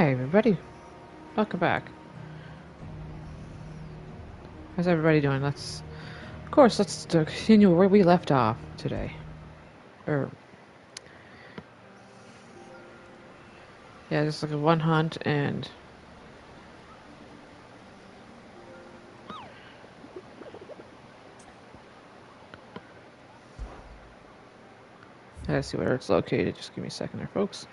Hi everybody, welcome back. How's everybody doing? Let's continue where we left off today. Yeah, just like a one hunt and let's see where it's located. Just give me a second there, folks.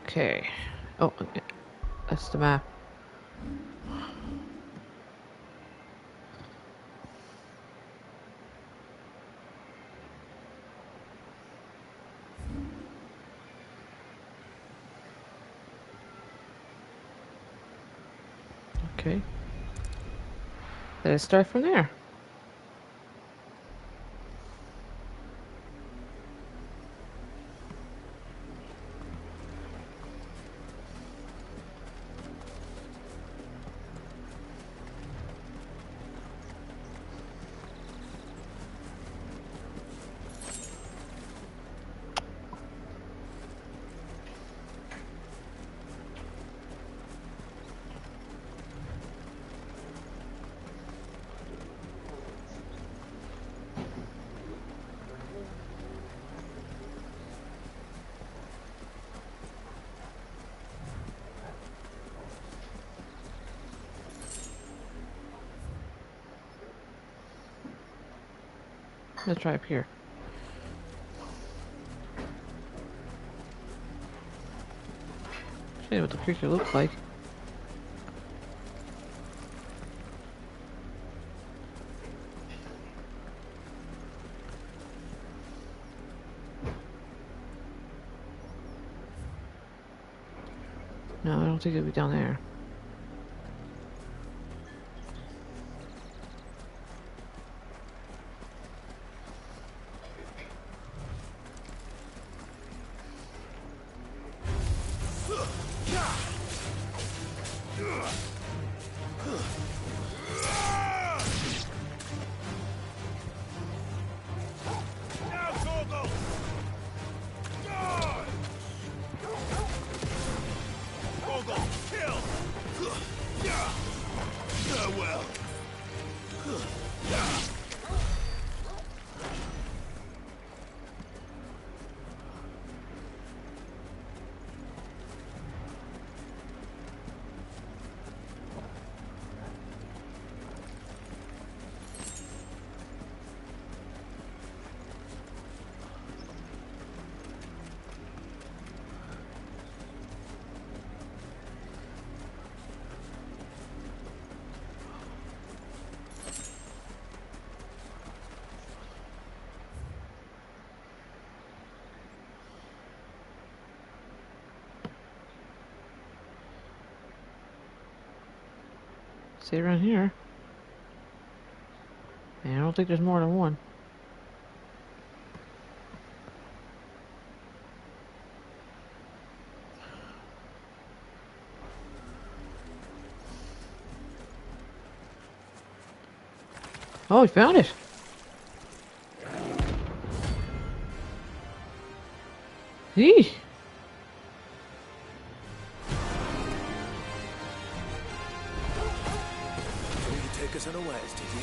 Okay. Oh, that's the map. Okay. Let's start from there. Let's try up here. Show you what the creature looks like. No, I don't think it'll be down there. See around here. And I don't think there's more than one. Oh, we found it! Eee! Take us unawares, did you?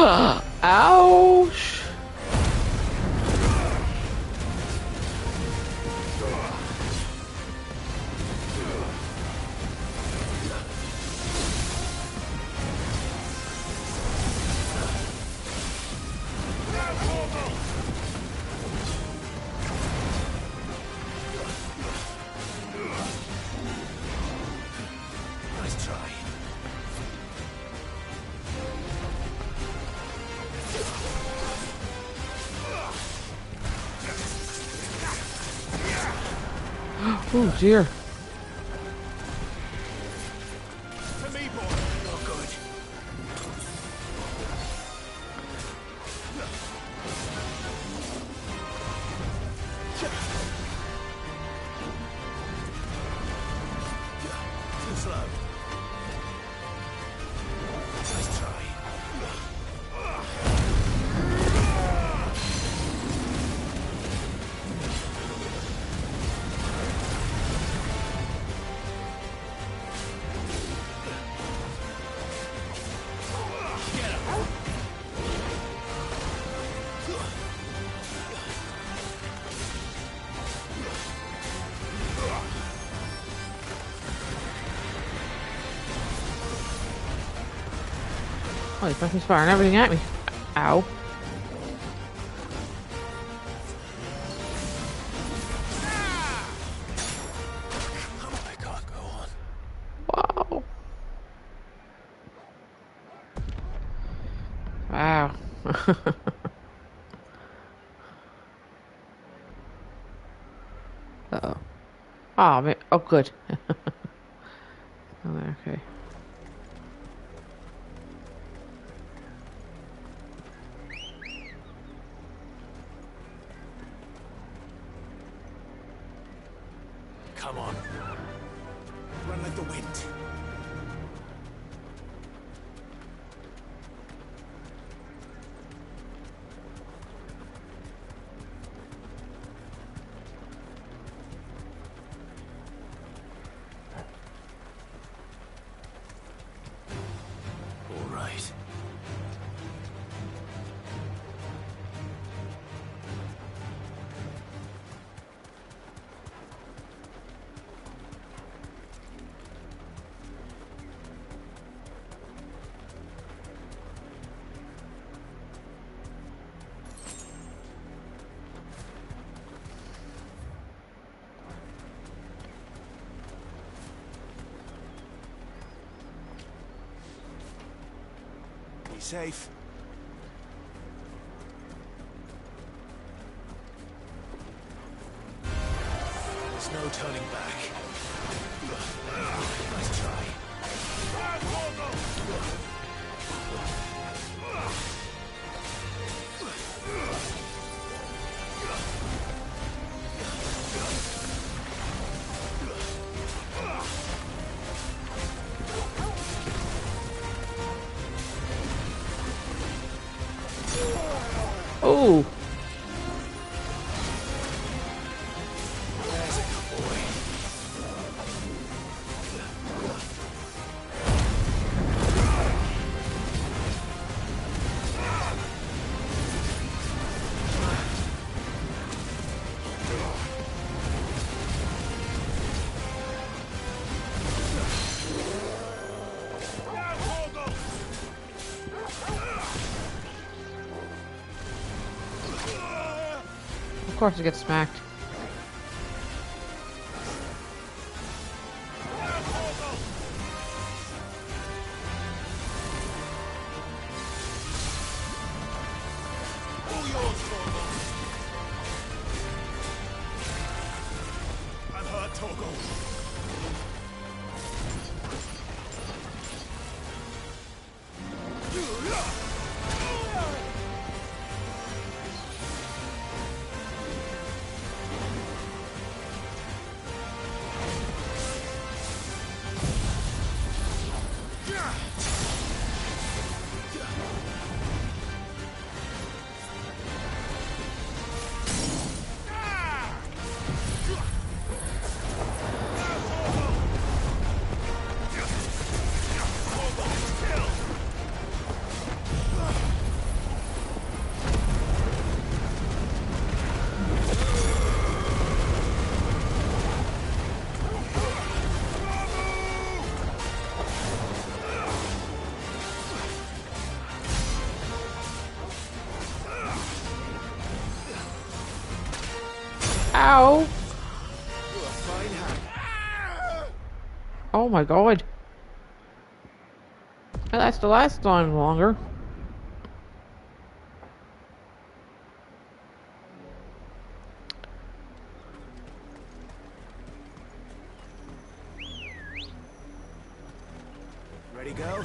Ouch! Nice try. Oh dear. To me, boy. Not good. Too slow. Nice try. Oh, he's fucking firing everything at me. Ow. I can't go on. Wow. Wow. Uh-oh. Oh, man. Oh, good. Oh, okay. Come on. Run like the wind. All right. Be safe. There's no turning back. Nice try. Oh. There's a good boy. Of course it gets smacked. All yours, Torgal. I'm hurt, Torgal. Ow! Fine hand. Oh my god. That has to last on longer. Ready, go?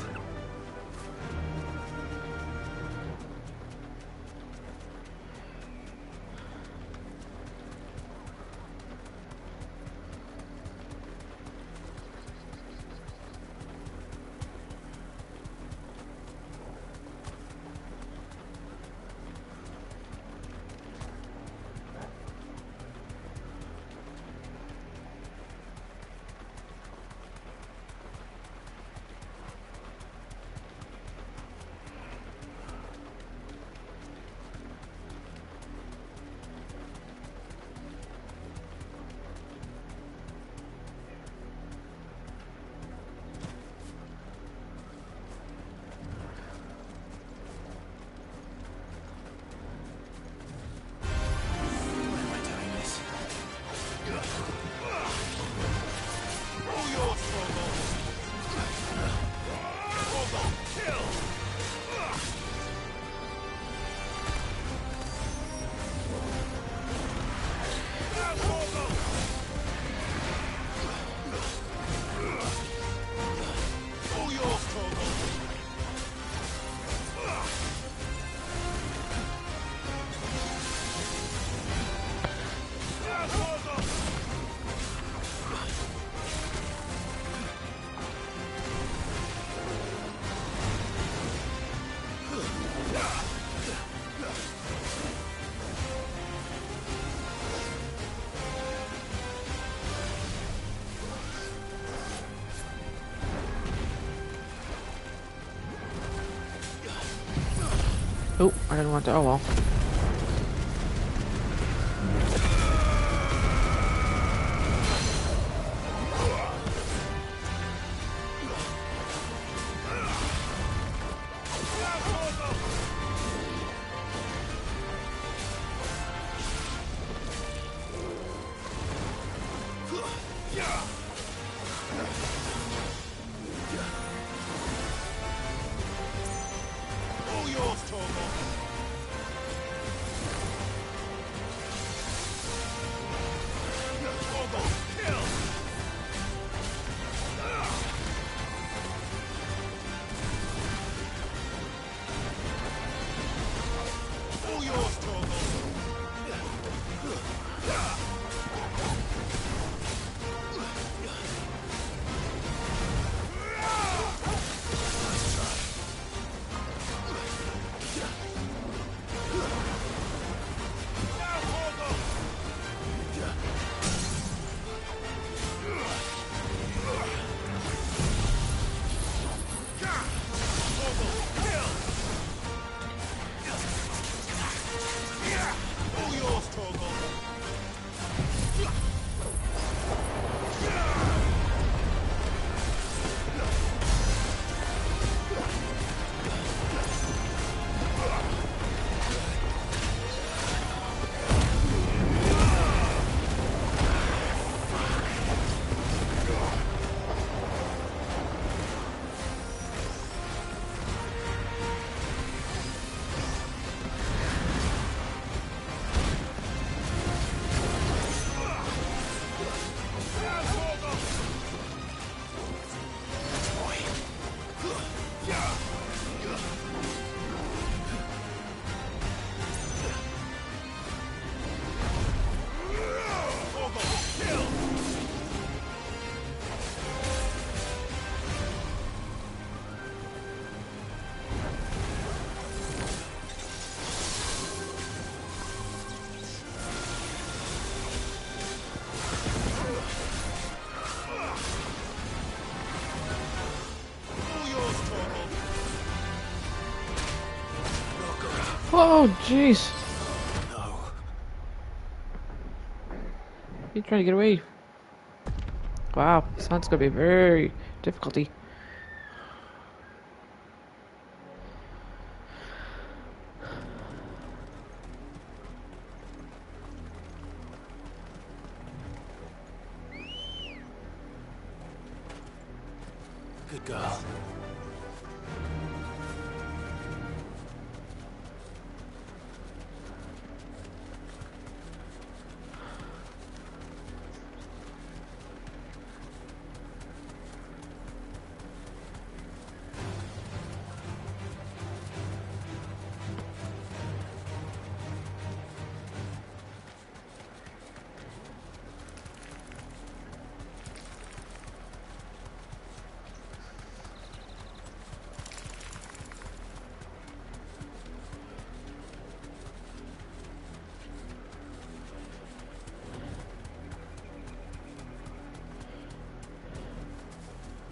Oh, I didn't want to. Oh well. Oh, jeez. No. He's trying to get away. Wow, this hunt's gonna be very difficulty. well.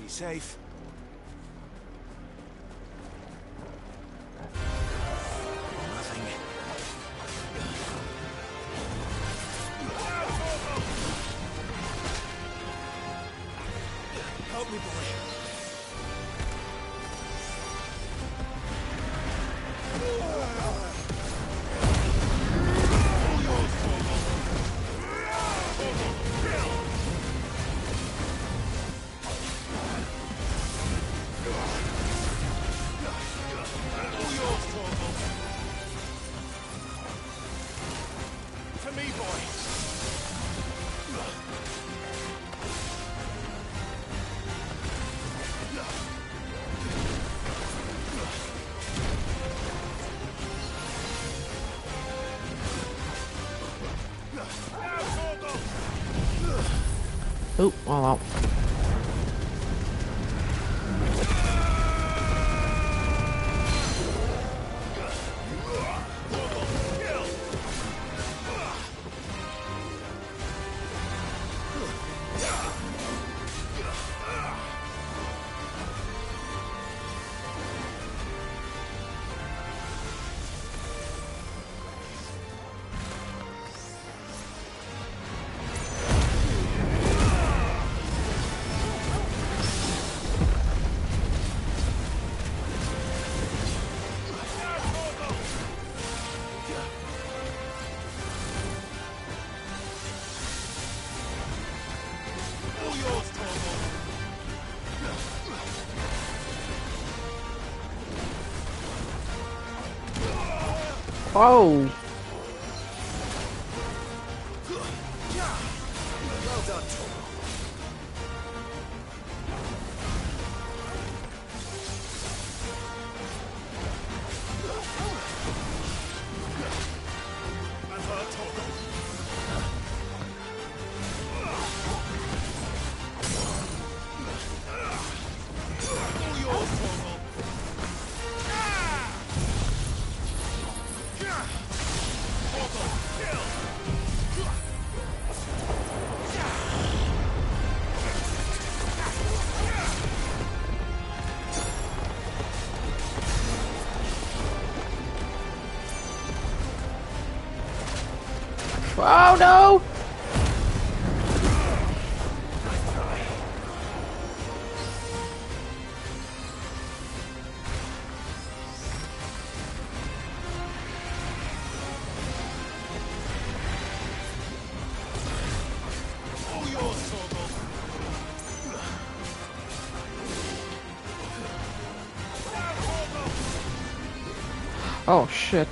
Be safe. Nothing. Help me, boy. To me, boy. Oop, all out. Oh! Well done, Torgal. And her, Torgal. All yours, Torgal. Torgal, kill! Oh no! All yours, Torgal. Oh shit.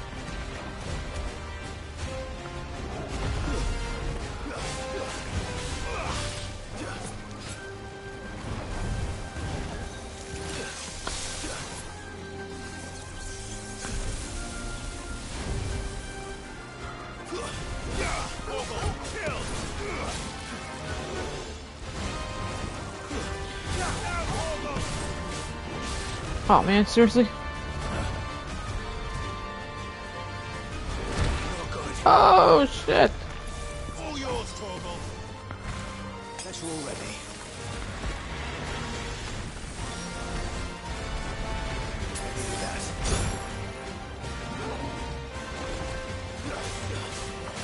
Oh man, seriously? Oh shit! All yours, Torgal. Guess you're all ready. Maybe do that.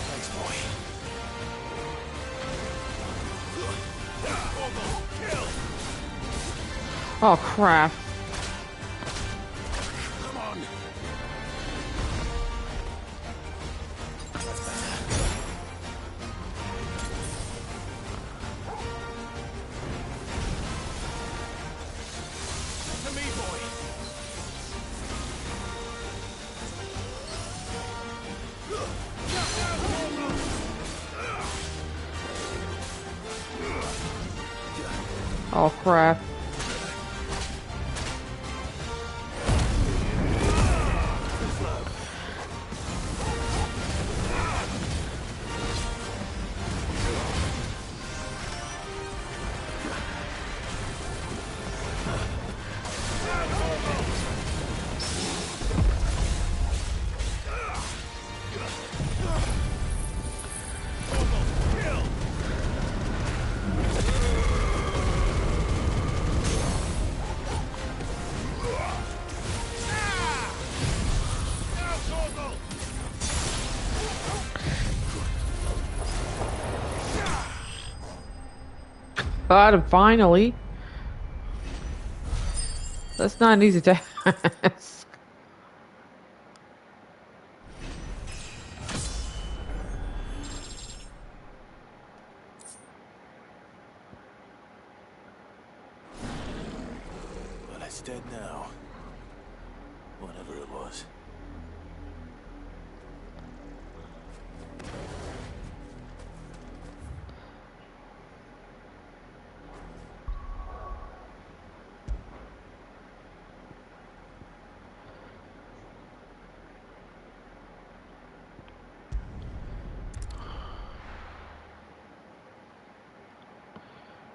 Thanks, boy. Torgal, kill! Oh crap. Come on. That's better. Oh crap. Got him finally. That's not an easy task. Well, it's dead now. Whatever it was.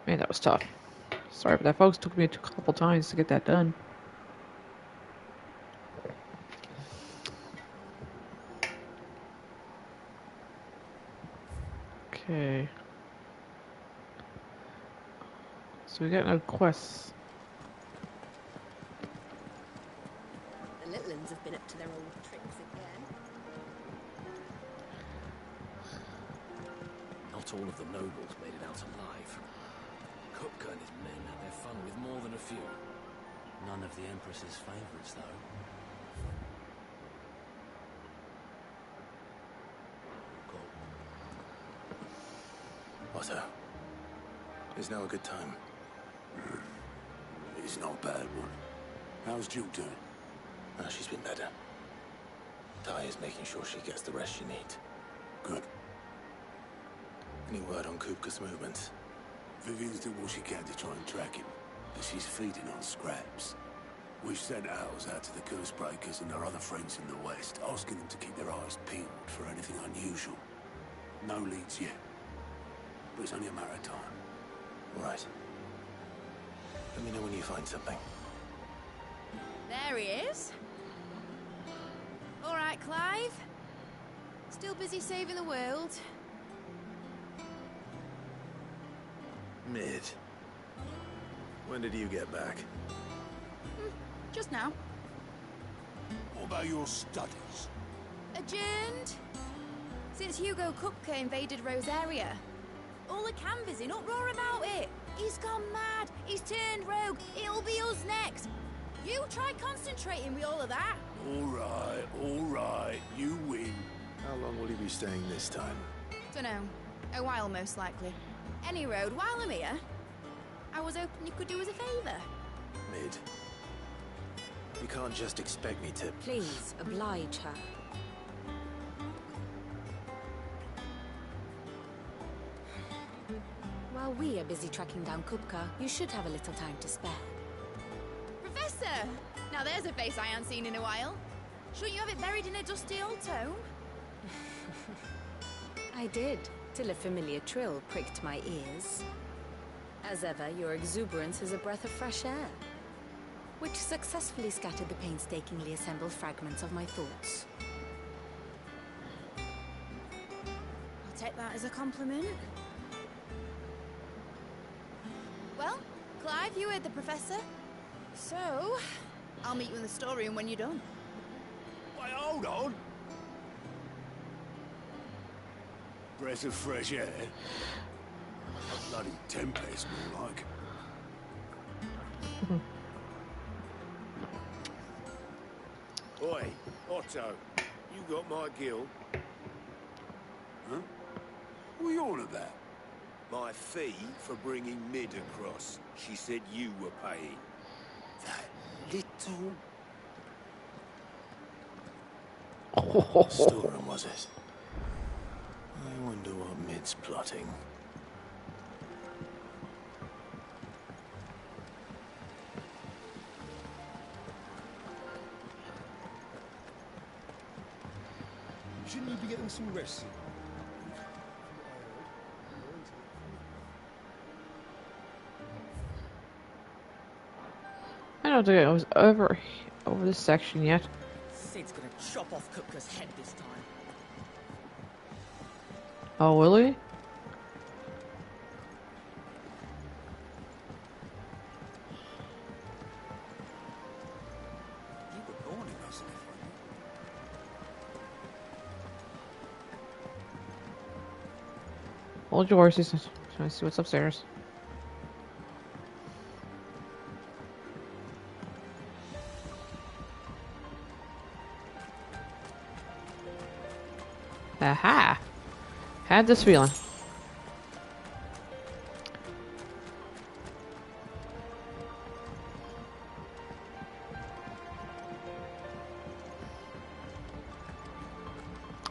Man, that was tough. Sorry about that, folks. Took me a couple times to get that done. Okay. So we got no quests. The little uns have been up to their old tricks again. Not all of the nobles made it out alive. Kupka and his men had their fun with more than a few. None of the Empress's favorites, though. Otto, is now a good time? It's not a bad one. How's Jill doing? Oh, she's been better. Ty is making sure she gets the rest she needs. Good. Any word on Kupka's movements? Vivian's doing what she can to try and track him, but she's feeding on scraps. We've sent ours out to the Cursebreakers and their other friends in the West, asking them to keep their eyes peeled for anything unusual. No leads yet, but it's only a matter of time. Right. Let me know when you find something. There he is. All right, Clive. Still busy saving the world. Mid. When did you get back? Just now. What about your studies? Adjourned. Since Hugo Kupka invaded Rosaria. All the canvas in uproar about it. He's gone mad. He's turned rogue. It'll be us next. You try concentrating with all of that. All right, you win. How long will you be staying this time? Dunno. A while, most likely. Any road, while I'm here, I was hoping you could do us a favour. Mid. You can't just expect me to... Please, oblige her. While we are busy tracking down Kupka, you should have a little time to spare. Professor! Now there's a face I haven't seen in a while. Shouldn't you have it buried in a dusty old tome? I did, till a familiar trill pricked my ears. As ever, your exuberance is a breath of fresh air, which successfully scattered the painstakingly assembled fragments of my thoughts. I'll take that as a compliment. Well, Clive, you heard the Professor. So, I'll meet you in the storeroom when you're done. Wait, hold on. Breath of fresh air. A bloody tempest, more like. Oi, Otto, you got my gill? Huh? What are you on about? My fee for bringing Mid across. She said you were paying. That little... Storeroom, was it? I wonder what Mid's plotting. Shouldn't you be getting some rest soon? I don't think I was over this section yet. Sid's gonna chop off Kupka's head this time. Oh, will he? You were born in Russell, weren't Hold your horses. Trying to see what's upstairs. Aha! Had this feeling.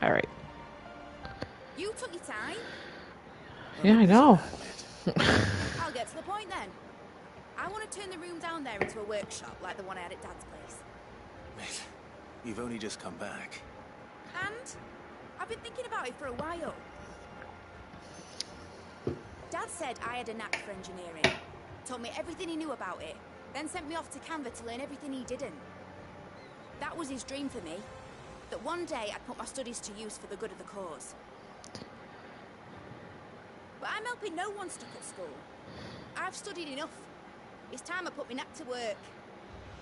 Alright. You took your time. Yeah, I know. I'll get to the point then. I want to turn the room down there into a workshop like the one I had at Dad's place. Mate, you've only just come back. And I've been thinking about it for a while. Dad said I had a knack for engineering. Told me everything he knew about it. Then sent me off to Canva to learn everything he didn't. That was his dream for me. That one day I'd put my studies to use for the good of the cause. But I'm helping no one stuck at school. I've studied enough. It's time I put my knack to work.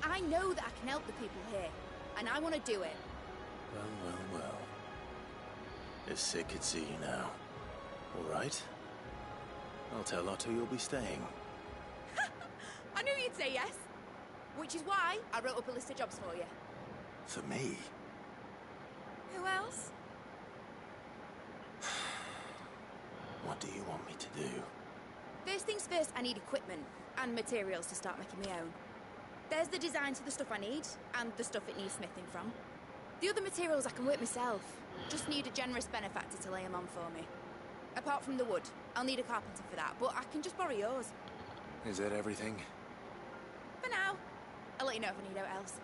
I know that I can help the people here, and I want to do it. Well. If Sid could see you now. All right? I'll tell Otto you'll be staying. I knew you'd say yes. Which is why I wrote up a list of jobs for you. For me? Who else? What do you want me to do? First things first, I need equipment and materials to start making my own. There's the designs for the stuff I need, and the stuff it needs smithing from. The other materials I can work myself. Just need a generous benefactor to lay them on for me. Apart from the wood, I'll need a carpenter for that, but I can just borrow yours. Is that everything? For now. I'll let you know if I need out else.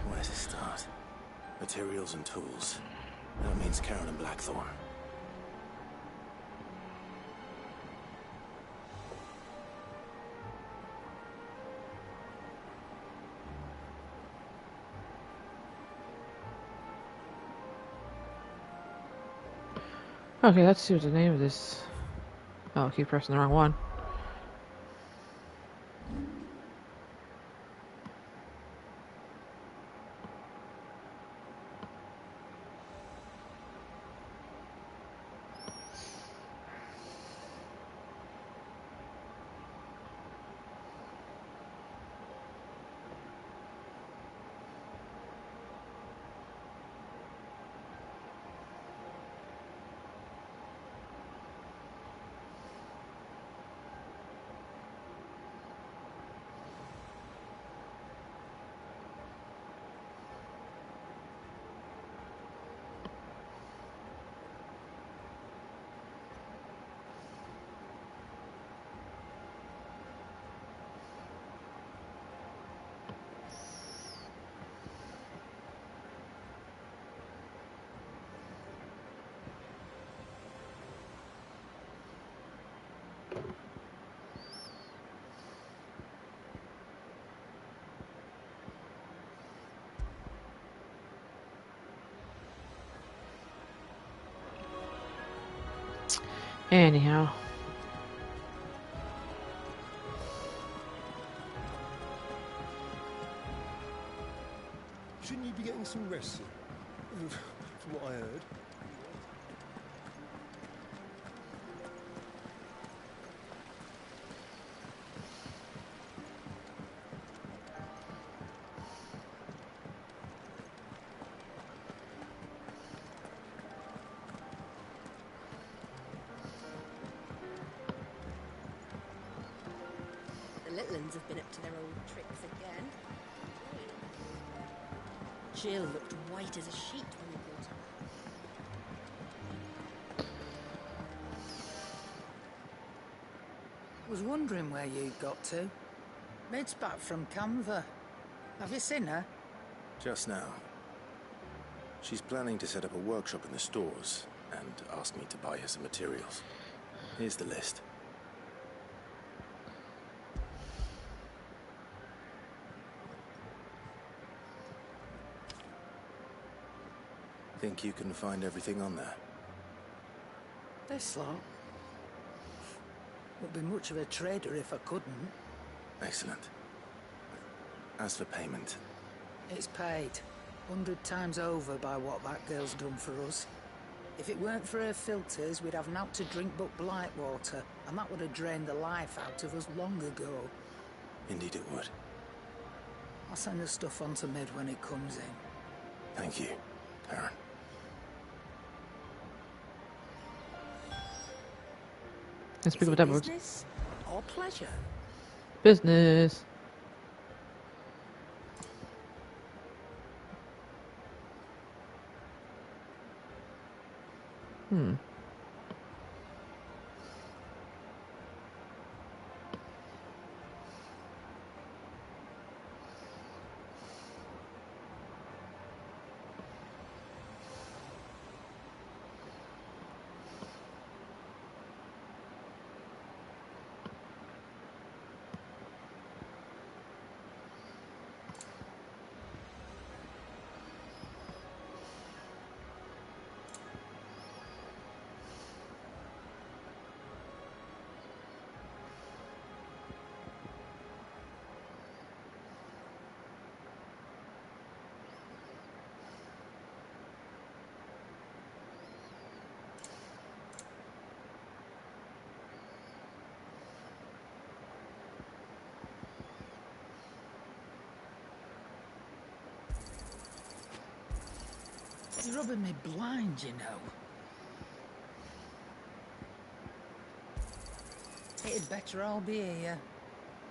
Where to start? Materials and tools. That means Karen and Blackthorn. Okay, let's see what the name of this. Oh, I keep pressing the wrong one. Anyhow. Shouldn't you be getting some rest soon? From what I heard. The little uns have been up to their old tricks again. Jill looked white as a sheet when we brought her. Was wondering where you got to. Mid's back from Canva. Have you seen her? Just now. She's planning to set up a workshop in the stores and asked me to buy her some materials. Here's the list. Think you can find everything on there? This lot. Would be much of a trader if I couldn't. Excellent. As for payment... It's paid. 100 times over by what that girl's done for us. If it weren't for her filters, we'd have naught to drink but blight water, and that would have drained the life out of us long ago. Indeed it would. I'll send the stuff on to Mid when it comes in. Thank you, Aaron. Let's speak about that word. Business or pleasure? Business. It's rubbing me blind, you know. It'd better all be here.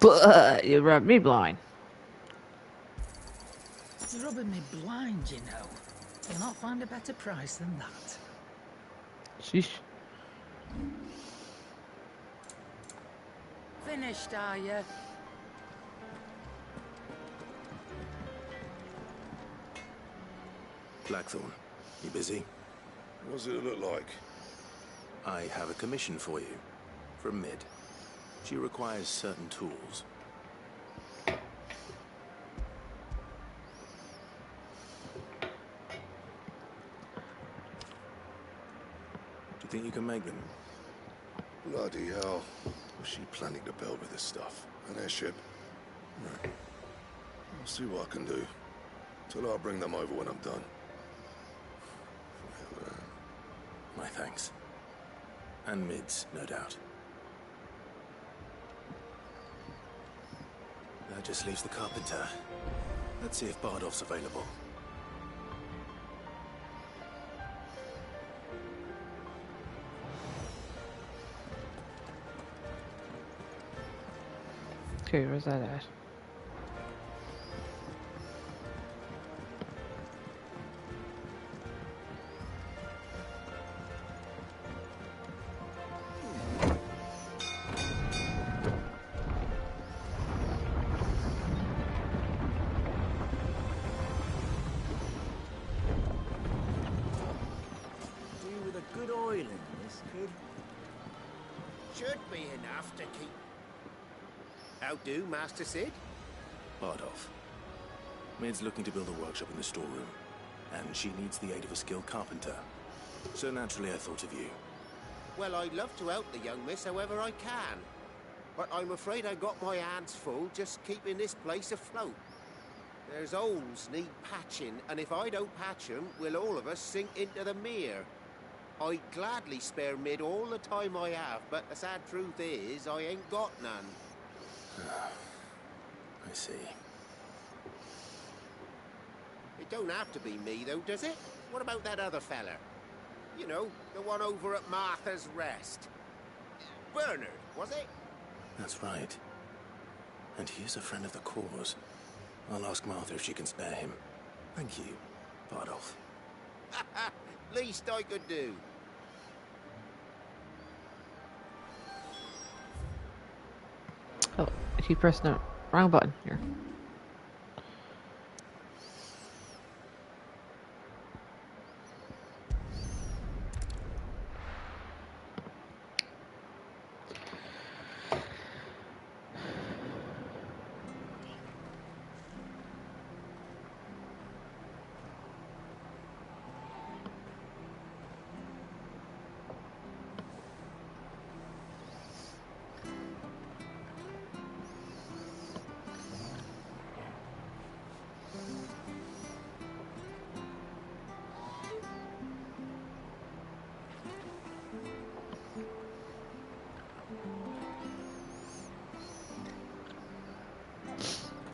But you rubbed me blind. It's rubbing me blind, you know. You'll not find a better price than that. Sheesh. Finished, are you? Blackthorn, you busy? What does it look like? I have a commission for you. From Mid. She requires certain tools. Do you think you can make them? Bloody hell. What's she planning to build with this stuff? An airship? Right. I'll see what I can do. Tell her I'll bring them over when I'm done. My thanks. And Mid's, no doubt. That just leaves the carpenter. Let's see if Bardolph's available. Okay, where's that at? Good oil in this, kid. Should be enough to keep... How do, Master Sid? Bardolph. Mid's looking to build a workshop in the storeroom, and she needs the aid of a skilled carpenter. So naturally I thought of you. Well, I'd love to help the young miss however I can. But I'm afraid I got my hands full just keeping this place afloat. There's holes need patching, and if I don't patch them, we'll all of us sink into the mere. I'd gladly spare Mid all the time I have, but the sad truth is, I ain't got none. I see. It don't have to be me, though, does it? What about that other feller? You know, the one over at Martha's Rest. Bernard, was it? That's right. And he is a friend of the cause. I'll ask Martha if she can spare him. Thank you, Bardolph. Least I could do. Oh, I keep pressing the wrong button here.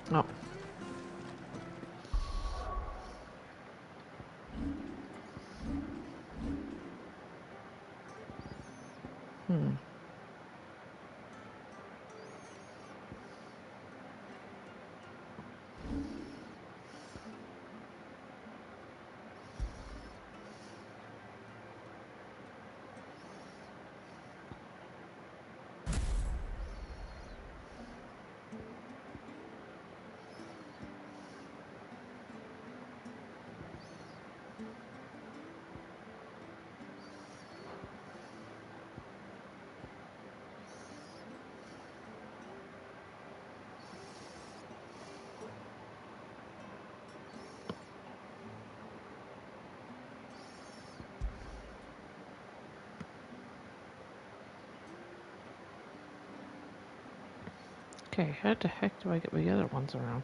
Oh. Okay, how the heck do I get the other ones around?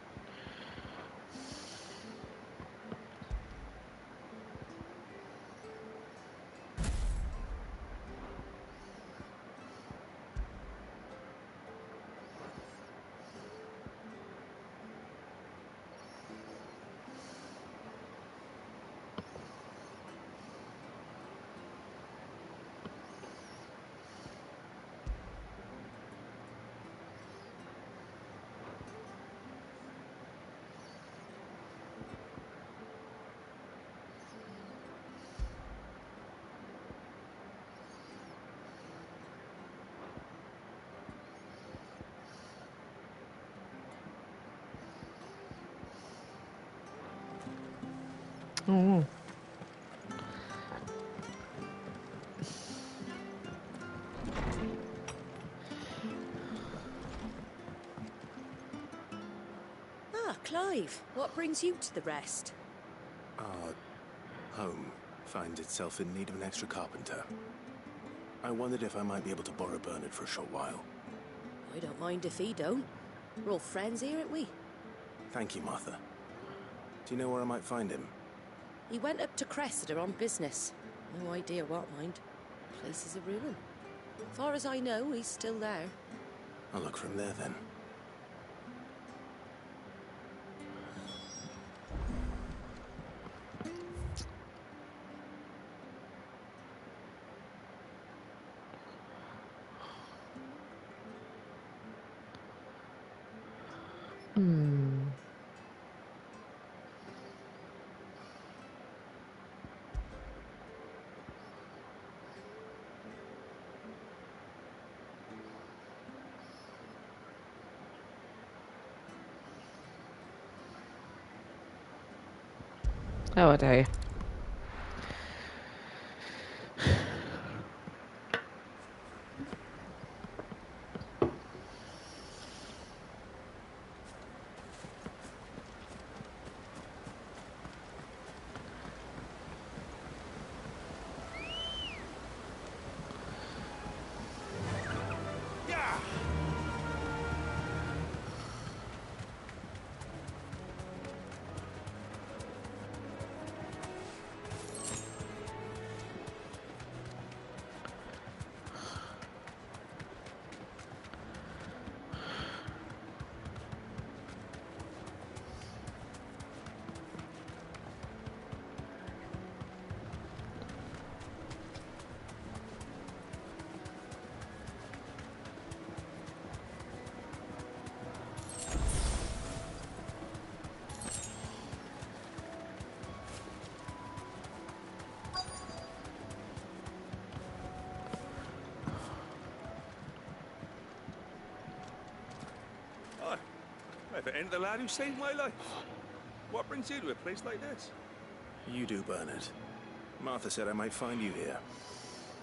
Oh. Ah, Clive, what brings you to the rest? Our home finds itself in need of an extra carpenter. I wondered if I might be able to borrow Bernard for a short while. I don't mind if he don't. We're all friends here, aren't we? Thank you, Martha. Do you know where I might find him? He went up to Cressida on business. No idea what, mind. Place is a ruin. Far as I know, he's still there. I'll look for him there, then. Oh, I tell you. if it ain't the lad who saved my life. What brings you to a place like this? You do, Bernard. Martha said I might find you here.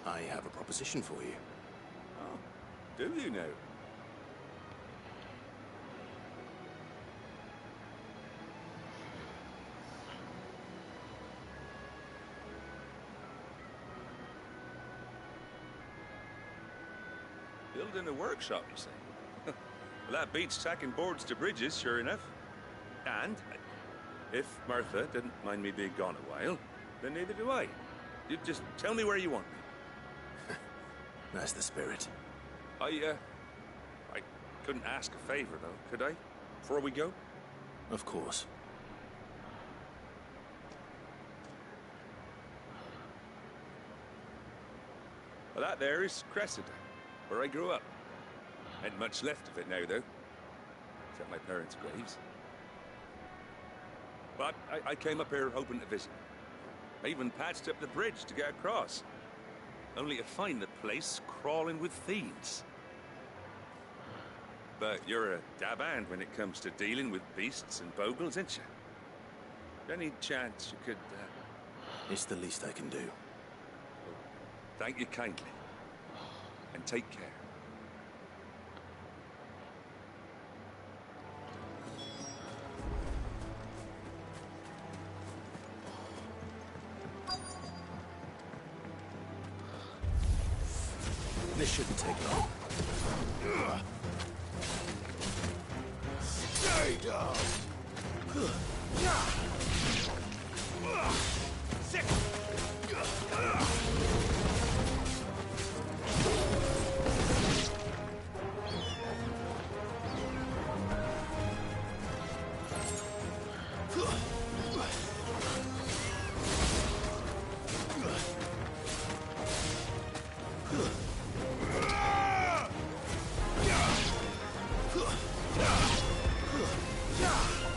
I have a proposition for you. Oh, do you now? Building a workshop, you say? Well, that beats tacking boards to bridges, sure enough. And if Martha didn't mind me being gone a while, then neither do I. You just tell me where you want me. That's the spirit. I couldn't ask a favor, though, could I? Before we go? Of course. Well, that there is Cressida, where I grew up. Ain't much left of it now, though. Except my parents' graves. But I came up here hoping to visit. I even patched up the bridge to get across. Only to find the place crawling with thieves. But you're a dab hand when it comes to dealing with beasts and bogles, ain't you? Any chance you could, It's the least I can do. Thank you kindly. And take care. This shouldn't take long. Stay down! Sick!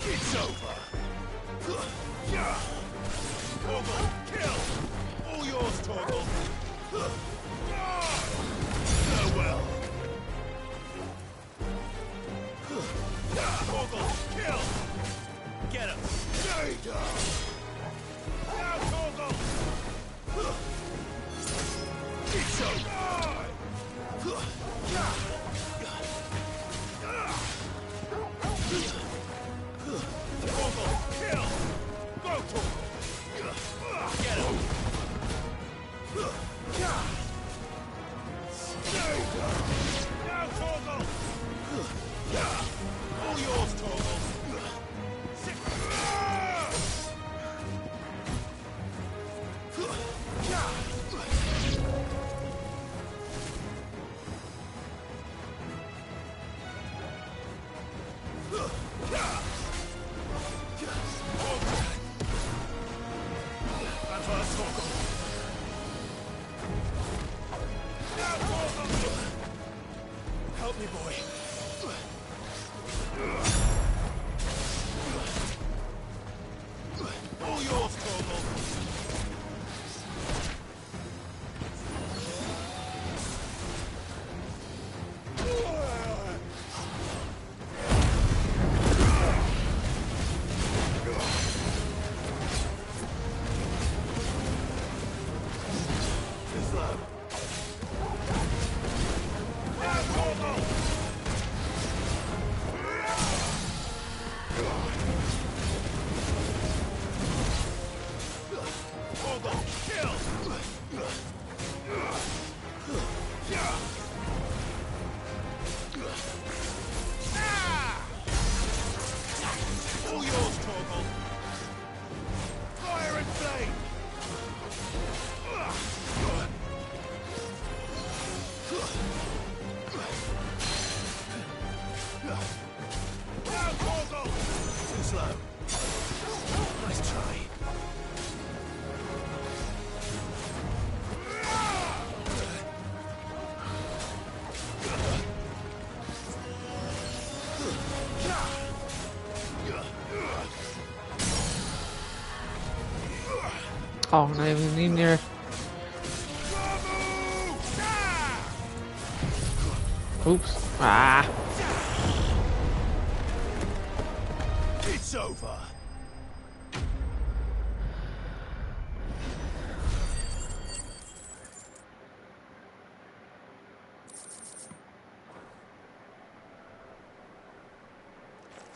It's over! Torgal, kill! All yours, Torgal! Farewell! Torgal, kill! Get him! Stay down! Now, Torgal! It's over! Torgal, kill! Go, Torgal! Get him! Stay down! Now, Torgal! All yours, Torgal! Help me, boy. All yours, Torgal. Oh, not even near. Oops. Ah. It's over.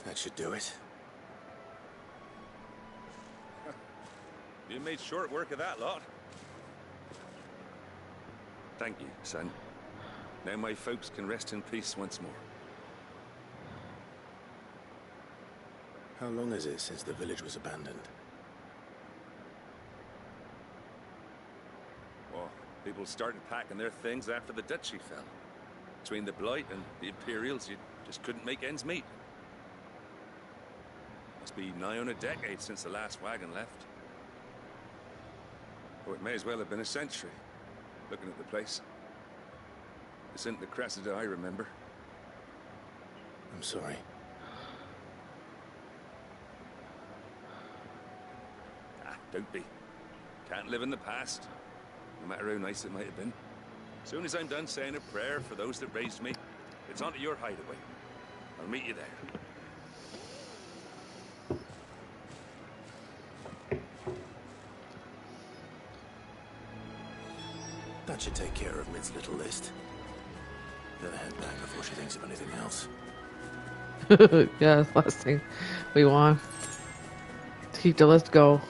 That should do it. You made short work of that lot. Thank you, son. Now my folks can rest in peace once more. How long is it since the village was abandoned? Well, people started packing their things after the duchy fell. Between the Blight and the Imperials, you just couldn't make ends meet. Must be nigh on a decade since the last wagon left. Oh, it may as well have been a century, looking at the place. This isn't the Cressida I remember. I'm sorry. Don't be. Can't live in the past, no matter how nice it might have been. As soon as I'm done saying a prayer for those that raised me, it's onto your hideaway. I'll meet you there. That should take care of Mid's little list. Better head back before she thinks of anything else. Yeah, that's the last thing we want. To keep the list go.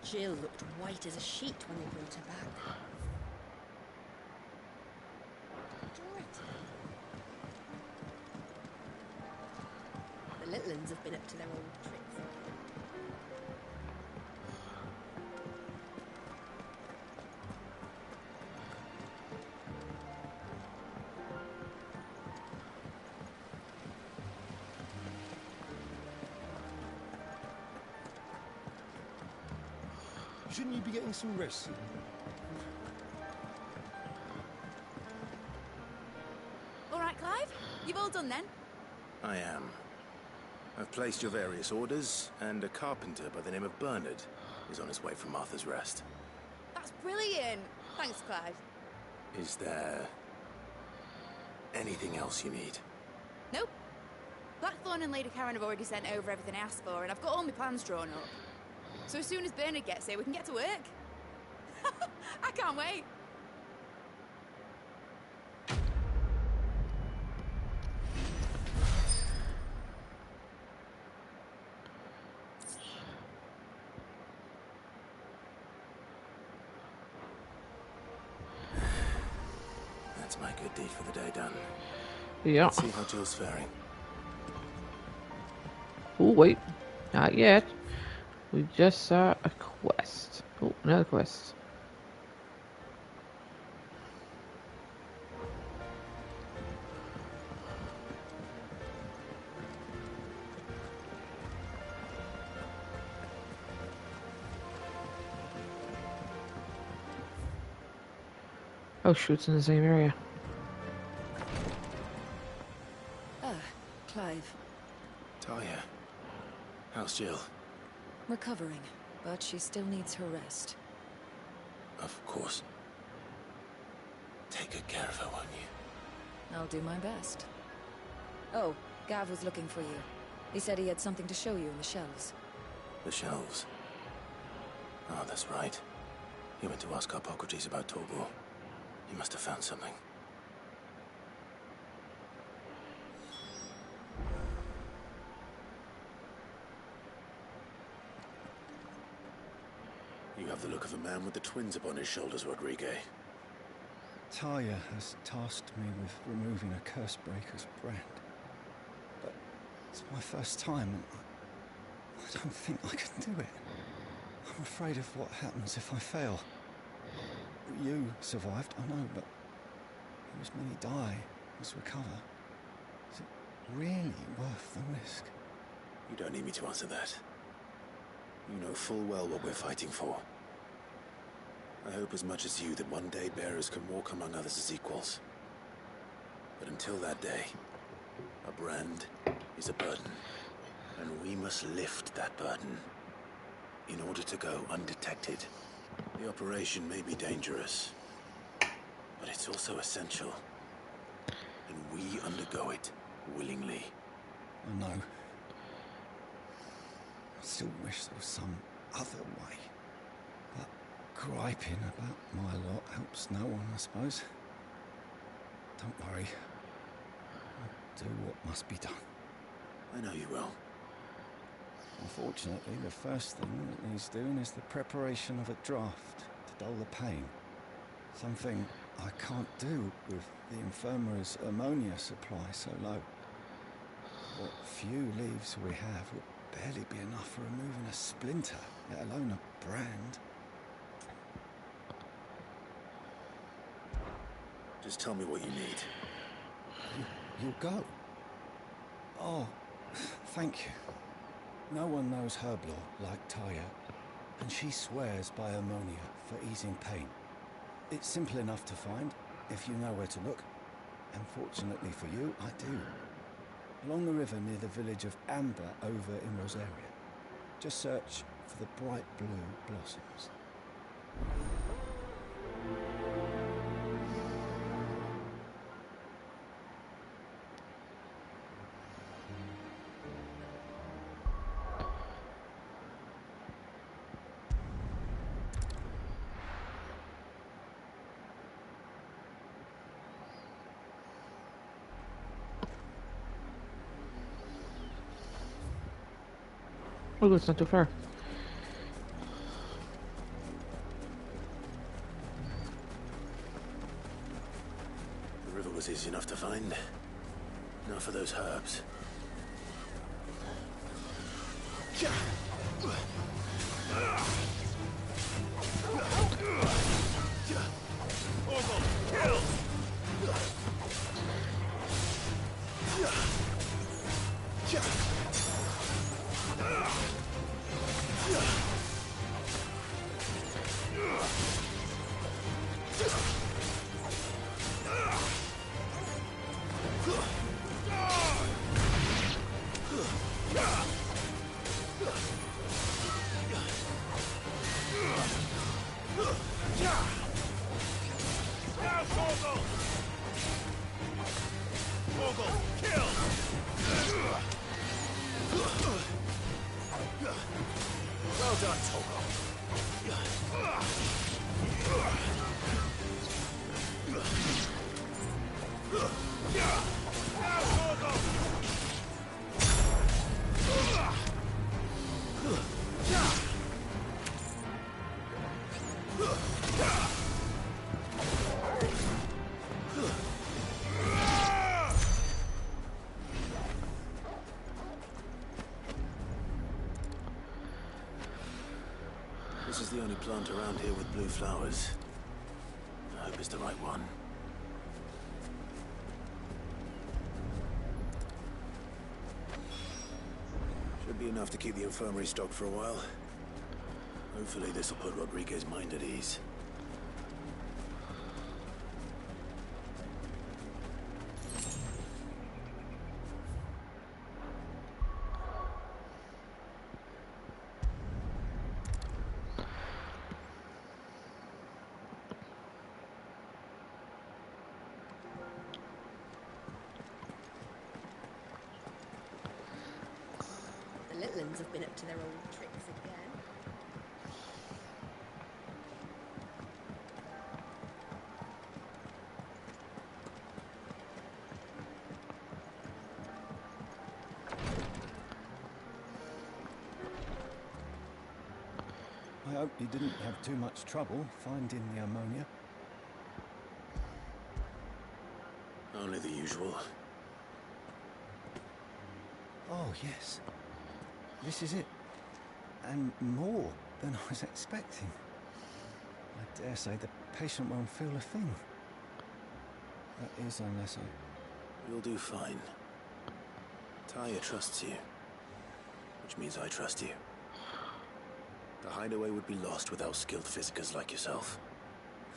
Jill looked white as a sheet when they brought her back. The little uns have been up to their old tricks. Shouldn't you be getting some rest soon? All right, Clive? You've all done then? I am. I've placed your various orders, and a carpenter by the name of Bernard is on his way from Martha's Rest. That's brilliant! Thanks, Clive. Is there anything else you need? Nope. Blackthorn and Lady Karen have already sent over everything I asked for, and I've got all my plans drawn up. So as soon as Bernard gets here, we can get to work. I can't wait. That's my good deed for the day done. Yeah. Let's see how Jill's faring. Oh, wait. Not yet. We just saw a quest. Oh, another quest. Oh, shoot, it's in the same area. Ah, Clive. Talia, how's Jill? Recovering, but she still needs her rest. Of course. Take good care of her, won't you? I'll do my best. Oh, Gav was looking for you. He said he had something to show you in the shelves. The shelves. Oh, that's right. He went to ask Hippocrates about Torgal. He must have found something. You have the look of a man with the twins upon his shoulders, Rodriguez. Talia has tasked me with removing a Cursebreaker's brand. But it's my first time, and I don't think I can do it. I'm afraid of what happens if I fail. You survived, I know, but as many die as recover. Is it really worth the risk? You don't need me to answer that. You know full well what we're fighting for. I hope as much as you that one day bearers can walk among others as equals. But until that day, a brand is a burden, and we must lift that burden in order to go undetected. The operation may be dangerous, but it's also essential, and we undergo it willingly. I know. I still wish there was some other way. But griping about my lot helps no one, I suppose. Don't worry. I'll do what must be done. I know you will. Unfortunately, the first thing that needs doing is the preparation of a draft to dull the pain. Something I can't do with the infirmary's ammonia supply so low. What few leaves we have would barely be enough for removing a splinter, let alone a brand. Just tell me what you need. You'll go? Oh, thank you. No one knows herb lore like Taya, and she swears by ammonia for easing pain. It's simple enough to find, if you know where to look. And fortunately for you, I do. Along the river near the village of Amber over in Rosaria. Just search for the bright blue blossoms. Oh, it's not too far. The river was easy enough to find. Now for those herbs. Well done, Togo. This is the only plant around here with blue flowers. I hope it's the right one. Should be enough to keep the infirmary stocked for a while. Hopefully this will put Rodriguez's mind at ease. goblins have been up to their old tricks again. I hope you didn't have too much trouble finding the ammonia. Only the usual. Oh, yes. This is it. And more than I was expecting. I dare say the patient won't feel a thing. That is, unless I... You'll do fine. Taya trusts you. Which means I trust you. The hideaway would be lost without skilled physicers like yourself.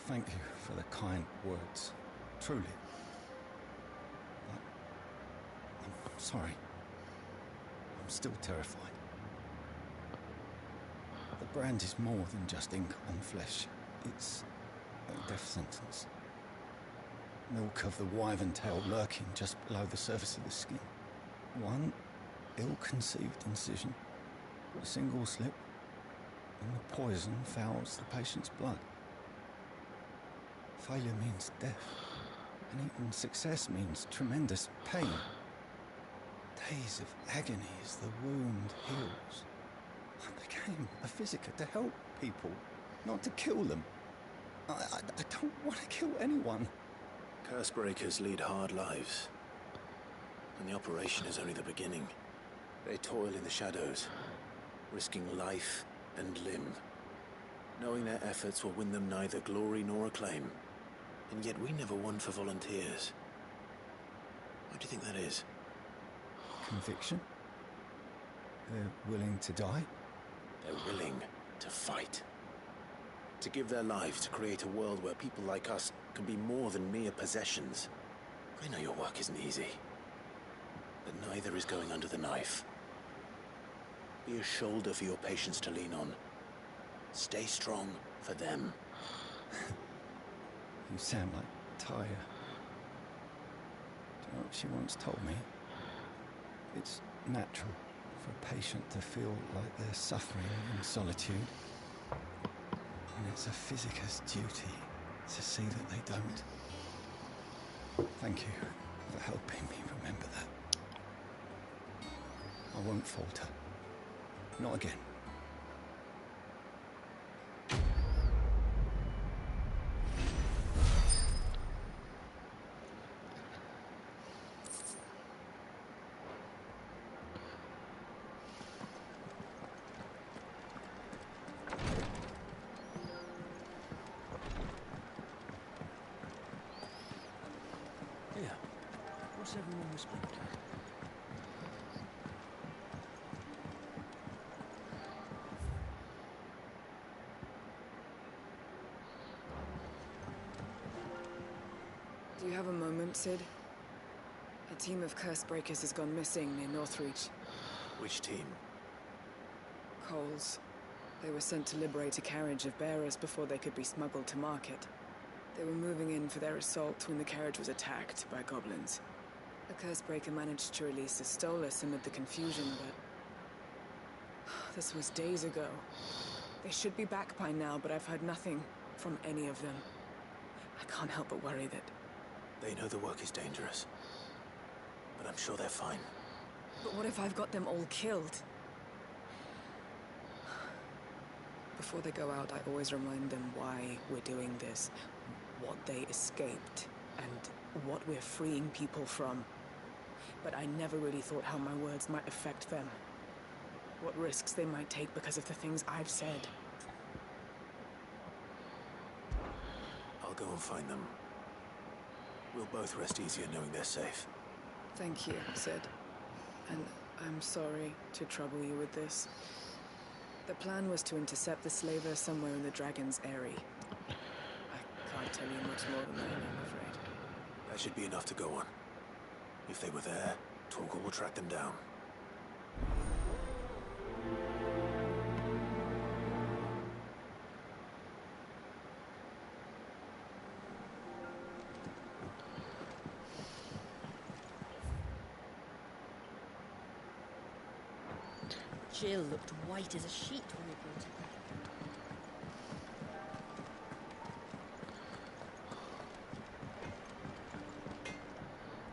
Thank you for the kind words. Truly. I'm sorry. I'm still terrified. The brand is more than just ink on flesh. It's a death sentence. Milk of the wyvern tail lurking just below the surface of the skin. One ill-conceived incision, a single slip, and the poison fouls the patient's blood. Failure means death, and even success means tremendous pain. Days of agony as the wound heals. I became a physiker to help people, not to kill them. I don't want to kill anyone. Cursebreakers lead hard lives, and the operation is only the beginning. They toil in the shadows, risking life and limb, knowing their efforts will win them neither glory nor acclaim. And yet we never won for volunteers. Why do you think that is? Conviction? They're willing to die? They're willing to fight. To give their lives to create a world where people like us can be more than mere possessions. I know your work isn't easy, but neither is going under the knife. Be a shoulder for your patients to lean on. Stay strong for them. You sound like Taya. Do you know what she once told me? It's natural for a patient to feel like they're suffering in solitude. And it's a physicist's duty to see that they don't. Thank you for helping me remember that. I won't falter. Not again. Here, what's everyone whispering about? Do you have a moment, Sid? A team of Cursebreakers has gone missing near Northreach. Which team? Coles. They were sent to liberate a carriage of bearers before they could be smuggled to market. They were moving in for their assault when the carriage was attacked by goblins. The Cursebreaker managed to release a Stolas amid the confusion, but... this was days ago. They should be back by now, but I've heard nothing from any of them. I can't help but worry that... They know the work is dangerous, but I'm sure they're fine. But what if I've got them all killed? Before they go out, I always remind them why we're doing this, what they escaped, and what we're freeing people from. But I never really thought how my words might affect them. What risks they might take because of the things I've said. I'll go and find them. We'll both rest easier knowing they're safe. Thank you, Sid. And I'm sorry to trouble you with this. The plan was to intercept the slaver somewhere in the Dragon's Eyrie. I can't tell you much more than that, I'm afraid. That should be enough to go on. If they were there, Torgal will track them down. Jill looked white as a sheet when we brought her.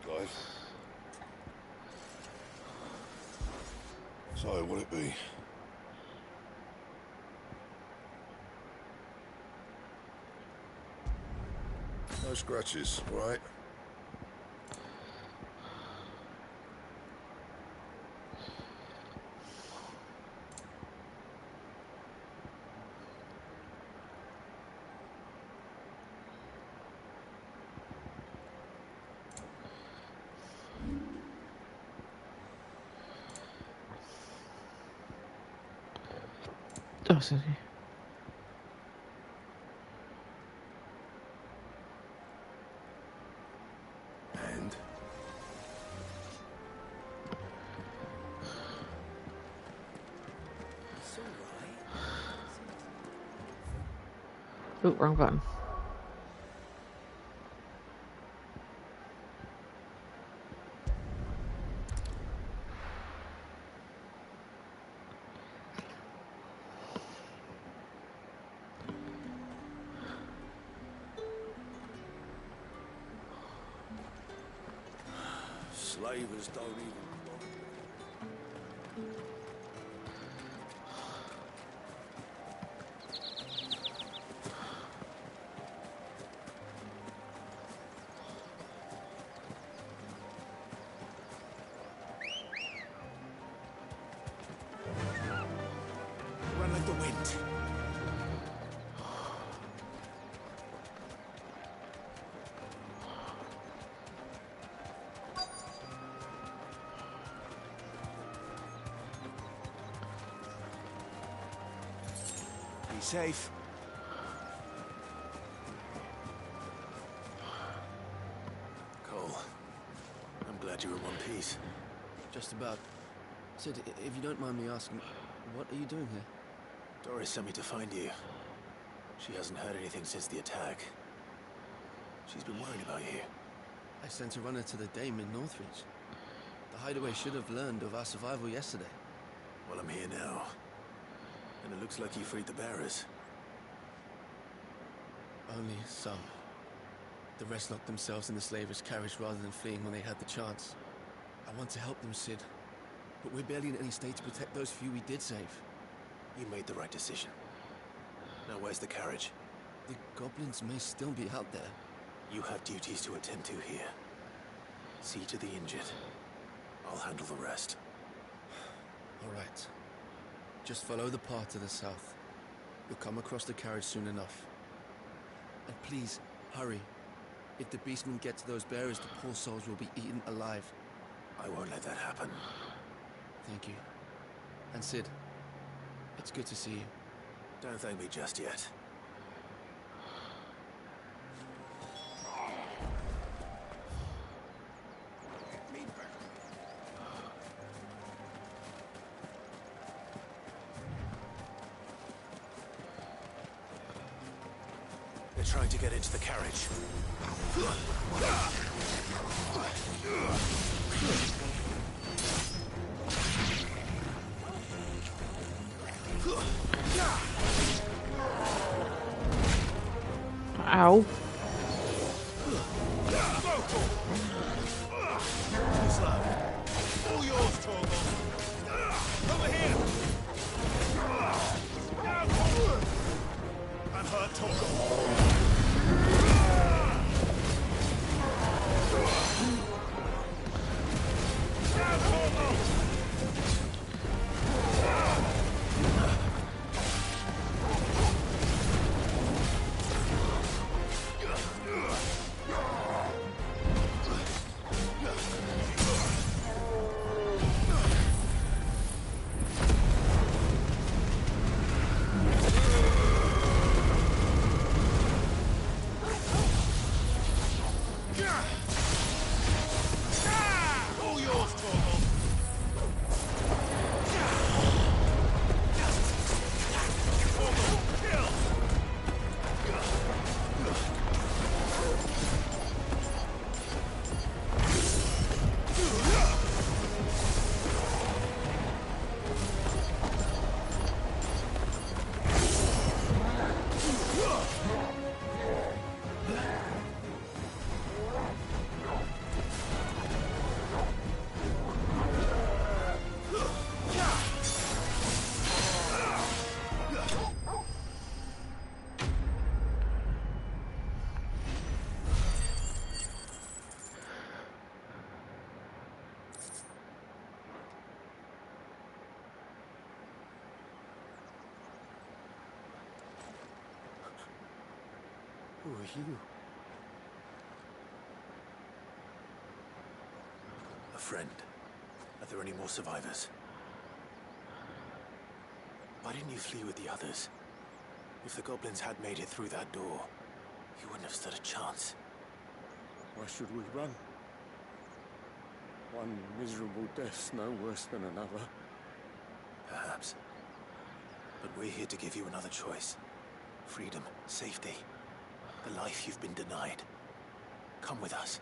Clive. So, what'll it be? No scratches, right? Oh, sorry. And? It's all right. Oh, wrong button. Slavers don't even... Run like the wind. Be safe. Cole, I'm glad you're in one piece. Just about. Sid, if you don't mind me asking, what are you doing here? Doris sent me to find you. She hasn't heard anything since the attack. She's been worried about you. I sent a runner to the Dame in Northreach. The hideaway should have learned of our survival yesterday. Well, I'm here now. And it looks like you freed the bearers. Only some. The rest locked themselves in the slavers' carriage rather than fleeing when they had the chance. I want to help them, Sid. But we're barely in any state to protect those few we did save. You made the right decision. Now where's the carriage? The goblins may still be out there. You have duties to attend to here. See to the injured. I'll handle the rest. All right. Just follow the path to the south. You'll come across the carriage soon enough. And please, hurry. If the beastmen get to those bearers, the poor souls will be eaten alive. I won't let that happen. Thank you. And Sid, it's good to see you. Don't thank me just yet. They're trying to get into the carriage. Ow. All yours, Torgal. Over here. I'm hurt, Torgal. are you? A friend. Are there any more survivors? Why didn't you flee with the others? If the goblins had made it through that door, you wouldn't have stood a chance. Why should we run? One miserable death's no worse than another. Perhaps. But we're here to give you another choice. Freedom, safety, the life you've been denied. Come with us.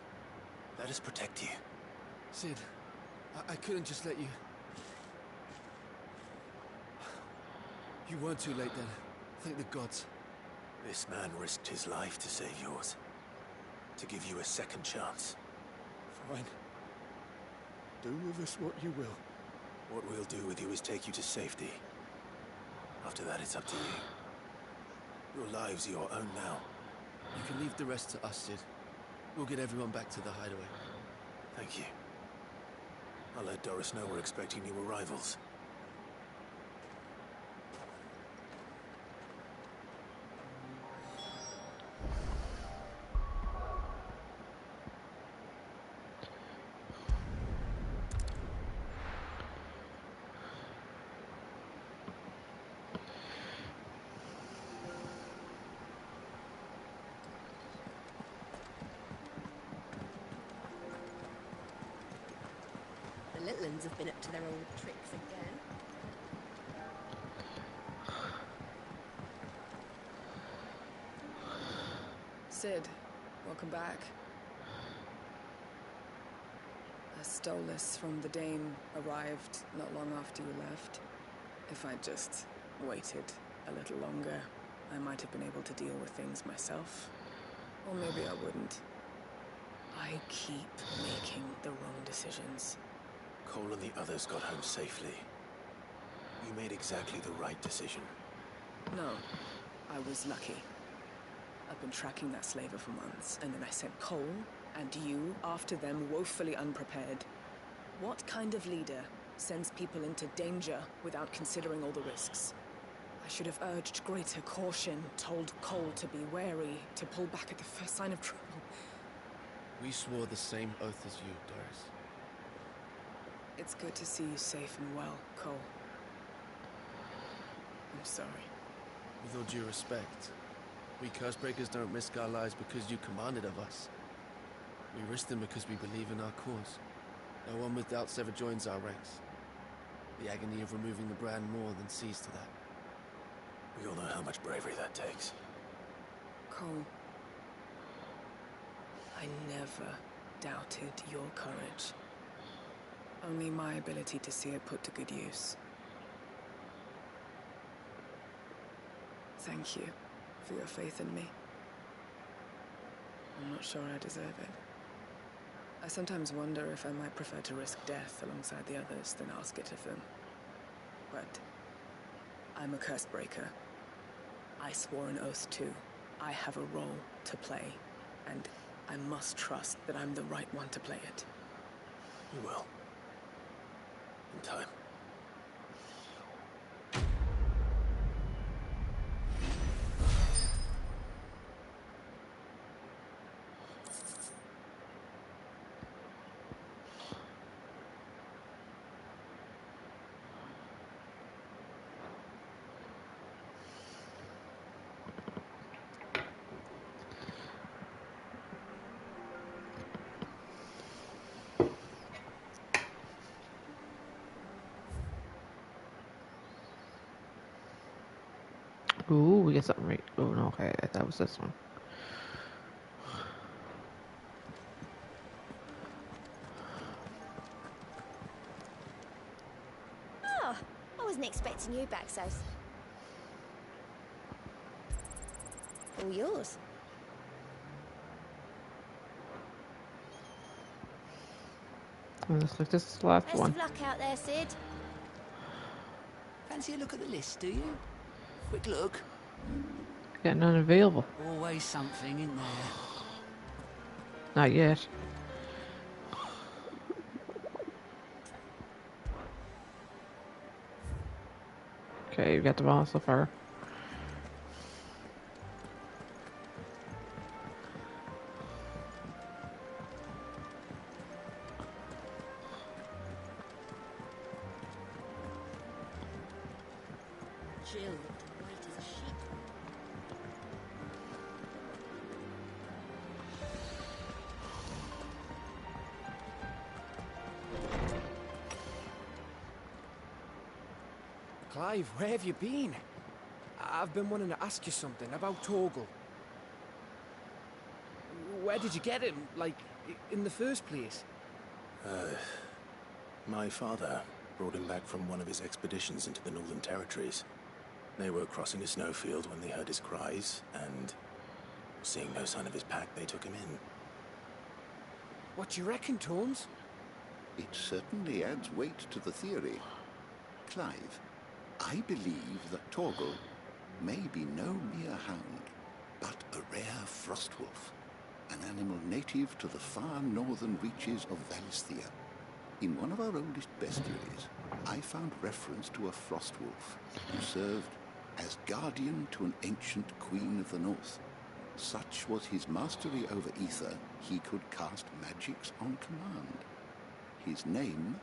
Let us protect you. Sid, I couldn't just let you... You weren't too late then. Thank the gods. This man risked his life to save yours. To give you a second chance. Fine. Do with us what you will. What we'll do with you is take you to safety. After that, it's up to you. Your lives are your own now. You can leave the rest to us, Sid. We'll get everyone back to the hideaway. Thank you. I'll let Doris know we're expecting new arrivals. The little uns have been up to their old tricks again. Sid, welcome back. A Stolas from the Dane arrived not long after you left. If I'd just waited a little longer, I might have been able to deal with things myself. Or maybe I wouldn't. I keep making the wrong decisions. Cole and the others got home safely. You made exactly the right decision. No, I was lucky. I've been tracking that slaver for months, and then I sent Cole and you after them woefully unprepared. What kind of leader sends people into danger without considering all the risks? I should have urged greater caution, told Cole to be wary, to pull back at the first sign of trouble. We swore the same oath as you, Doris. It's good to see you safe and well, Cole. I'm sorry. With all due respect, we Cursebreakers don't risk our lives because you commanded of us. We risk them because we believe in our cause. No one with doubts ever joins our ranks. The agony of removing the brand more than sees to that. We all know how much bravery that takes. Cole, I never doubted your courage. Only my ability to see it put to good use. Thank you for your faith in me. I'm not sure I deserve it. I sometimes wonder if I might prefer to risk death alongside the others than ask it of them. But I'm a Cursebreaker. I swore an oath too. I have a role to play, and I must trust that I'm the right one to play it. You will. In time. Ooh, we get something right. Oh, no, okay, that was this one. Oh, I wasn't expecting you back, so... All yours. And looks like this is the last Best one. of luck out there, Sid. Fancy a look at the list, do you? Quick look. Got none available. Always something in there. Not yet. Okay, we got them all so far. Jill looked white as a sheet. Clive, where have you been? I've been wanting to ask you something about Torgal. Where did you get him, like, in the first place? My father brought him back from one of his expeditions into the Northern Territories. They were crossing a snowfield when they heard his cries, and seeing no sign of his pack, they took him in. What do you reckon, Tones? It certainly adds weight to the theory. Clive, I believe that Torgal may be no mere hound, but a rare frostwolf, an animal native to the far northern reaches of Valisthea. In one of our oldest bestiaries, I found reference to a frostwolf who served as guardian to an ancient queen of the north. Such was his mastery over ether, he could cast magics on command. His name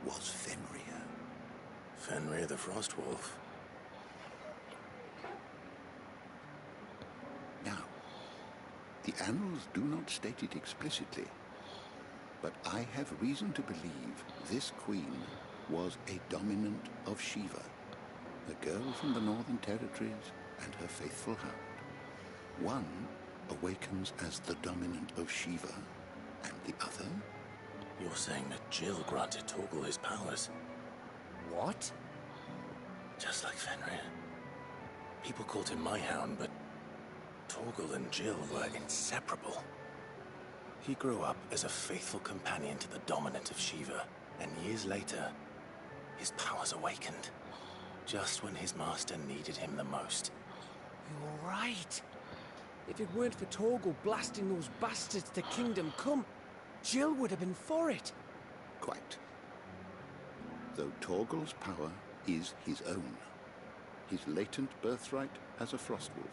was Fenrir. Fenrir the Frostwolf. Now, the annals do not state it explicitly, but I have reason to believe this queen was a dominant of Shiva, a girl from the Northern Territories and her faithful hound. One awakens as the dominant of Shiva, and the other... You're saying that Jill granted Torgal his powers? What? Just like Fenrir. People called him my hound, but Torgal and Jill were inseparable. He grew up as a faithful companion to the dominant of Shiva, and years later, his powers awakened, just when his master needed him the most. You're right. If it weren't for Torgal blasting those bastards to Kingdom Come, Jill would have been for it. Quite. Though Torgal's power is his own, his latent birthright as a frostwolf,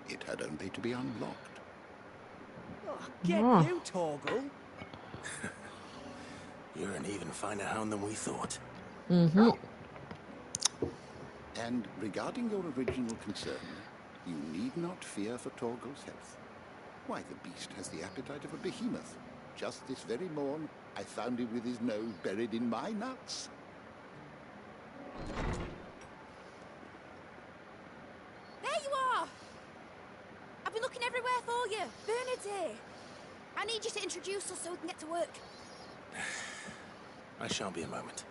it had only to be unlocked. Oh, get you, Torgal! You're an even finer hound than we thought. Mm-hmm. And regarding your original concern, you need not fear for Torgal's health. Why, the beast has the appetite of a behemoth. Just this very morn, I found him with his nose buried in my nuts. There you are! I've been looking everywhere for you. Bernard's here. I need you to introduce us so we can get to work. I shan't be a moment.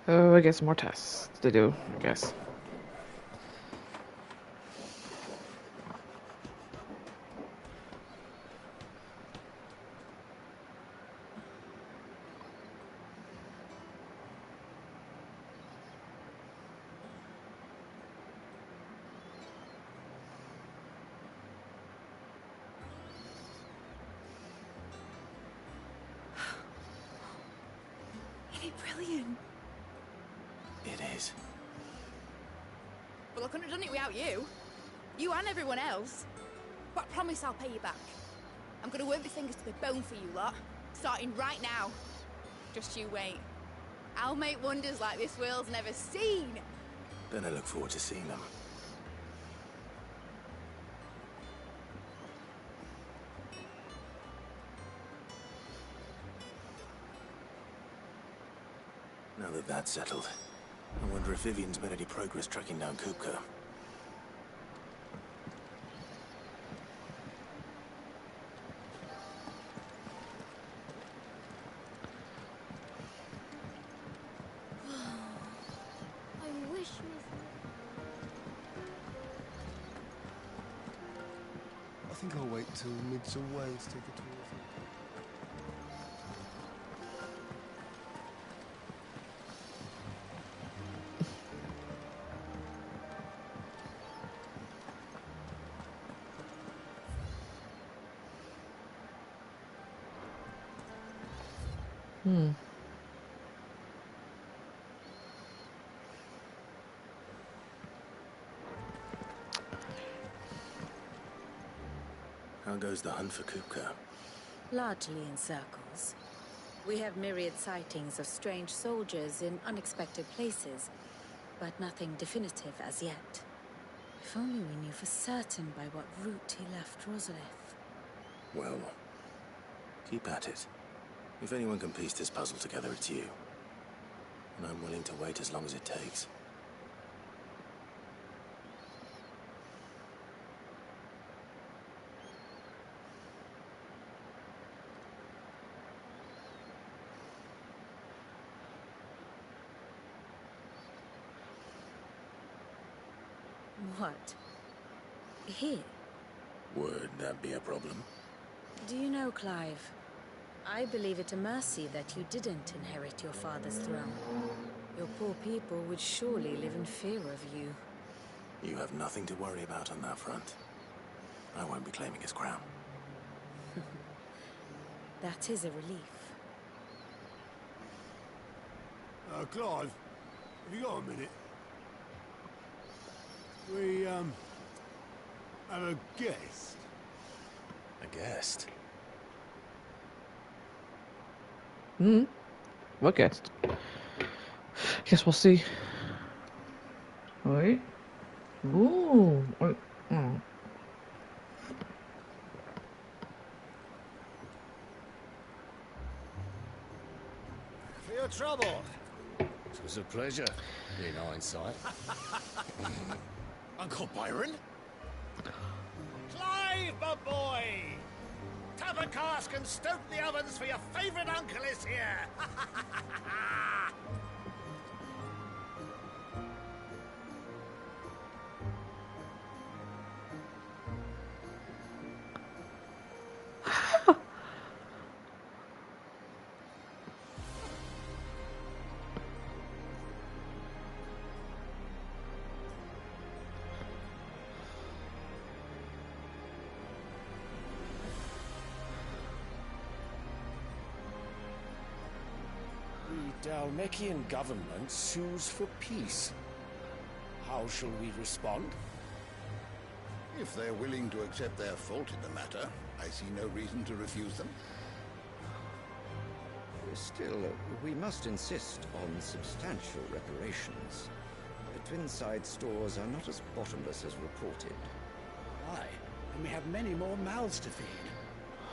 Oh, I guess more tests to do, I guess. Isn't it brilliant? It is. Well, I couldn't have done it without you. You and everyone else. But I promise I'll pay you back. I'm gonna work my fingers to the bone for you lot. Starting right now. Just you wait. I'll make wonders like this world's never seen. Then I look forward to seeing them. Now that that's settled, I wonder if Vivian's made any progress tracking down Kupka. I wish I think I'll wait till mid's away to take a tour of it. How goes the hunt for Kupka? Largely in circles. We have myriad sightings of strange soldiers in unexpected places, but nothing definitive as yet. If only we knew for certain by what route he left Rosalith. Well, keep at it. If anyone can piece this puzzle together, it's you. And I'm willing to wait as long as it takes. What? Here? Would that be a problem? Do you know, Clive? I believe it a mercy that you didn't inherit your father's throne. Your poor people would surely live in fear of you. You have nothing to worry about on that front. I won't be claiming his crown. That is a relief. Clive, have you got a minute? We, have a guest. A guest? Hmm? What guest? Guess we'll see. Wait. Ooh. Wait. Oh. For your trouble. It was a pleasure, in hindsight. Uncle Byron? Clive, my boy! Tap a cask and stoke the ovens, for your favourite uncle is here! The Dalmekian government sues for peace. How shall we respond? If they're willing to accept their fault in the matter, I see no reason to refuse them. Still, we must insist on substantial reparations. The Twinside stores are not as bottomless as reported. Aye, and we have many more mouths to feed.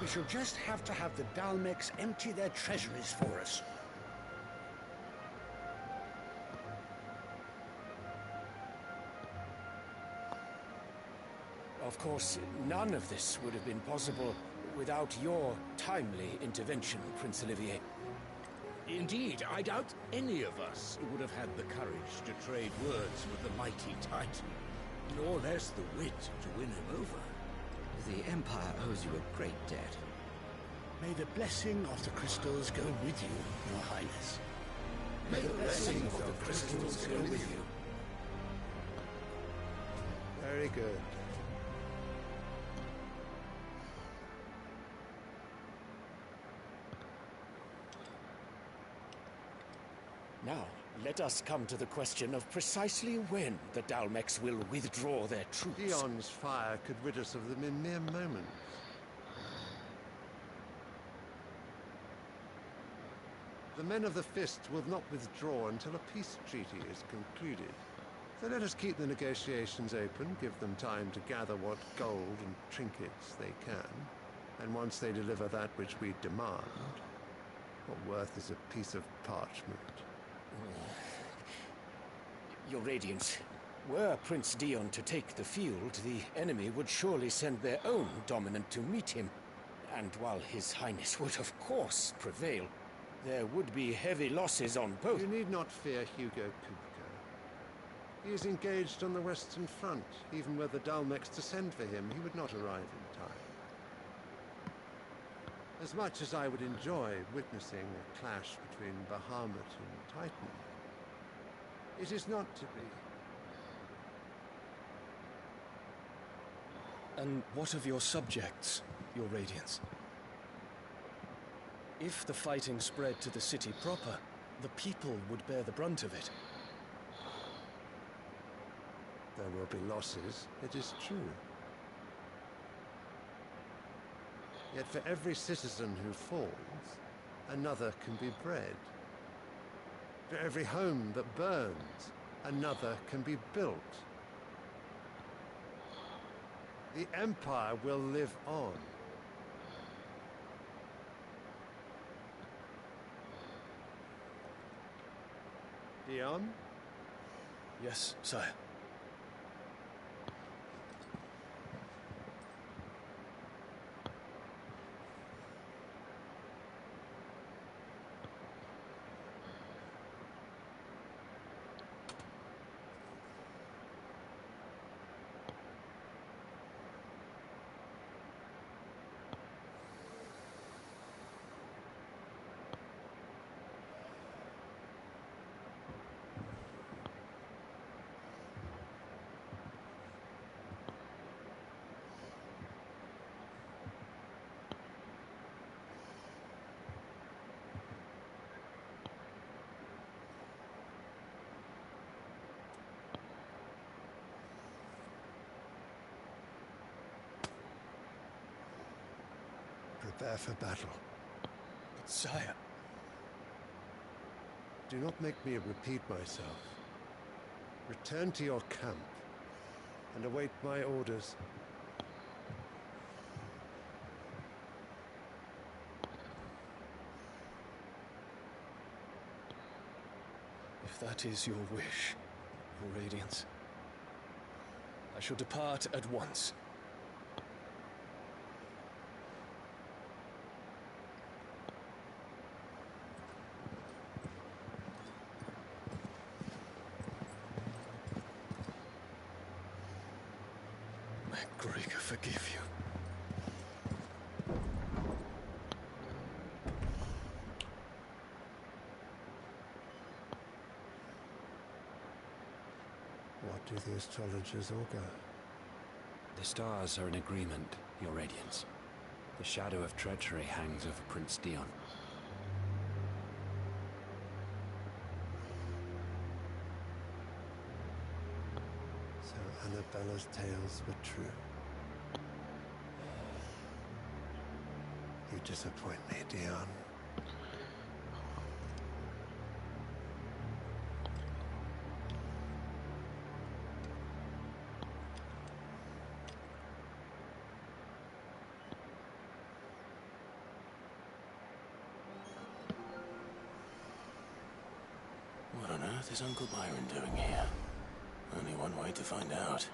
We shall just have to have the Dalmecs empty their treasuries for us. Of course, none of this would have been possible without your timely intervention, Prince Olivier. Indeed, I doubt any of us would have had the courage to trade words with the mighty Titan, nor less the wit to win him over. The Empire owes you a great debt. May the blessing of the crystals go with you, Your Highness. May the blessing of the crystals go with you. Very good. Now, let us come to the question of precisely when the Dalmecs will withdraw their troops. Dion's fire could rid us of them in mere moments. The men of the Fist will not withdraw until a peace treaty is concluded. So let us keep the negotiations open, give them time to gather what gold and trinkets they can, and once they deliver that which we demand, what worth is a piece of parchment? Your Radiance, were Prince Dion to take the field, the enemy would surely send their own dominant to meet him. And while His Highness would of course prevail, there would be heavy losses on both. You need not fear Hugo Kupka. He is engaged on the Western Front. Even were the Dalmecs to send for him, he would not arrive in time. As much as I would enjoy witnessing a clash between Bahamut and Titan, it is not to be. And what of your subjects, Your Radiance? If the fighting spread to the city proper, the people would bear the brunt of it. There will be losses, it is true. Yet for every citizen who falls, another can be bred. For every home that burns, another can be built. The Empire will live on. Dion? Yes, sire. Prepare for battle. But sire... Do not make me repeat myself. Return to your camp and await my orders. If that is your wish, Your Radiance, I shall depart at once. MacGregor forgive you. What do the astrologers augur? The stars are in agreement, Your Radiance. The shadow of treachery hangs over Prince Dion. So Annabella's tales were true. You disappoint me, Dion. What on earth is Uncle Byron doing here? Only one way to find out.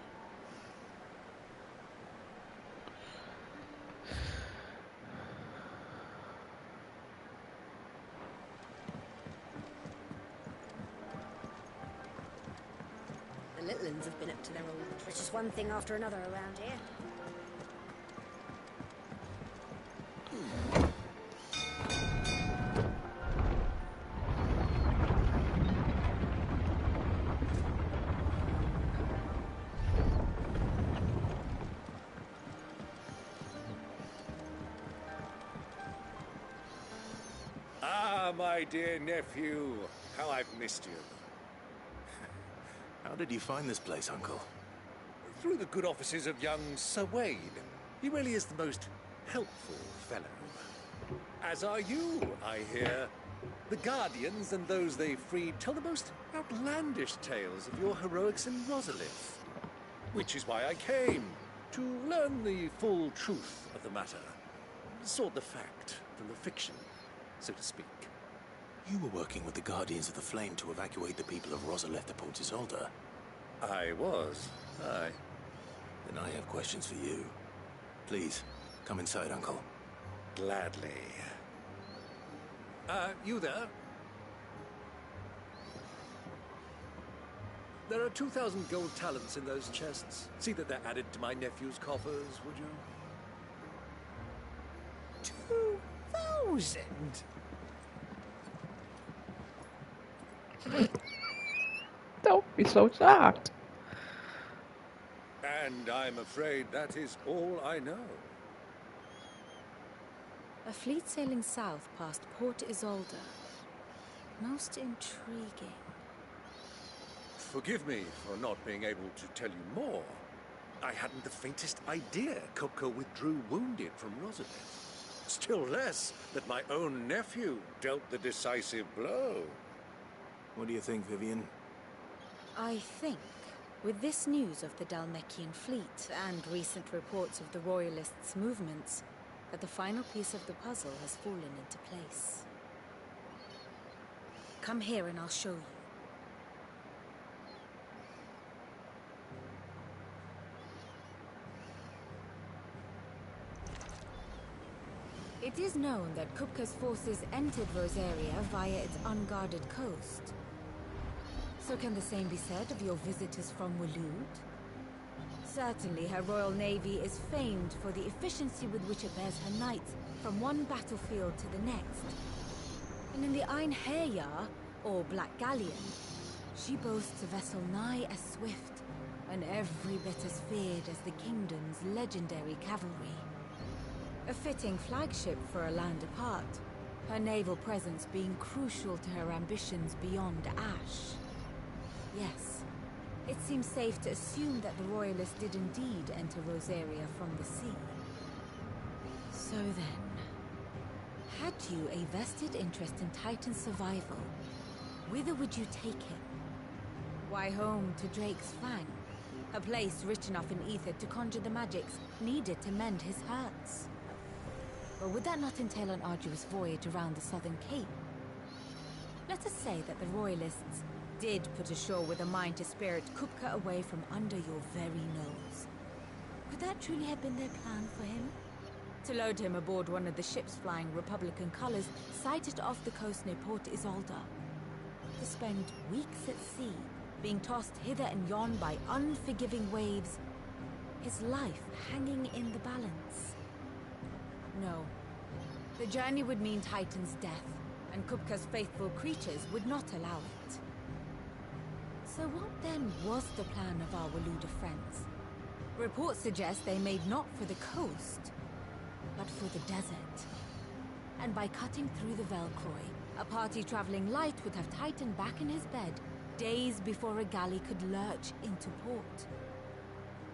The little uns have been up to their old... It's just one thing after another around here. Ah, my dear nephew. How I've missed you. How did you find this place, Uncle? Through the good offices of young Sir Wayne. He really is the most helpful fellow. As are you, I hear. The Guardians and those they freed tell the most outlandish tales of your heroics in Rosalith. Which is why I came, to learn the full truth of the matter. Sort the fact from the fiction, so to speak. You were working with the Guardians of the Flame to evacuate the people of Rosalith to Port Isolde. I was. Aye. Then I have questions for you. Please, come inside, Uncle. Gladly. You there? There are 2,000 gold talents in those chests. See that they're added to my nephew's coffers, would you? 2,000? Don't be so shocked. And I'm afraid that is all I know. A fleet sailing south past Port Isolde. Most intriguing. Forgive me for not being able to tell you more. I hadn't the faintest idea Coco withdrew wounded from Rosalith. Still less that my own nephew dealt the decisive blow. What do you think, Vivian? I think, with this news of the Dalmekian fleet and recent reports of the Royalists' movements, that the final piece of the puzzle has fallen into place. Come here and I'll show you. It is known that Kupka's forces entered Rosaria via its unguarded coast. So can the same be said of your visitors from Waloed? Certainly her Royal Navy is famed for the efficiency with which it bears her knights from one battlefield to the next. And in the Einherjar, or Black Galleon, she boasts a vessel nigh as swift and every bit as feared as the kingdom's legendary cavalry. A fitting flagship for a land apart, her naval presence being crucial to her ambitions beyond Ash. Yes, it seems safe to assume that the Royalists did indeed enter Rosaria from the sea. So then, had you a vested interest in Titan's survival, whither would you take him? Why, home to Drake's Fang, a place rich enough in ether to conjure the magics needed to mend his hurts. Or would that not entail an arduous voyage around the southern cape? Let us say that the Royalists did put ashore with a mind to spirit Kupka away from under your very nose. Could that truly have been their plan for him? To load him aboard one of the ships flying Republican colors sighted off the coast near Port Isolda. To spend weeks at sea, being tossed hither and yon by unforgiving waves, his life hanging in the balance. No. The journey would mean Titan's death, and Kupka's faithful creatures would not allow it. So what then was the plan of our Waluda friends? Reports suggest they made not for the coast, but for the desert. And by cutting through the Velcroy, a party traveling light would have Titan back in his bed days before a galley could lurch into port.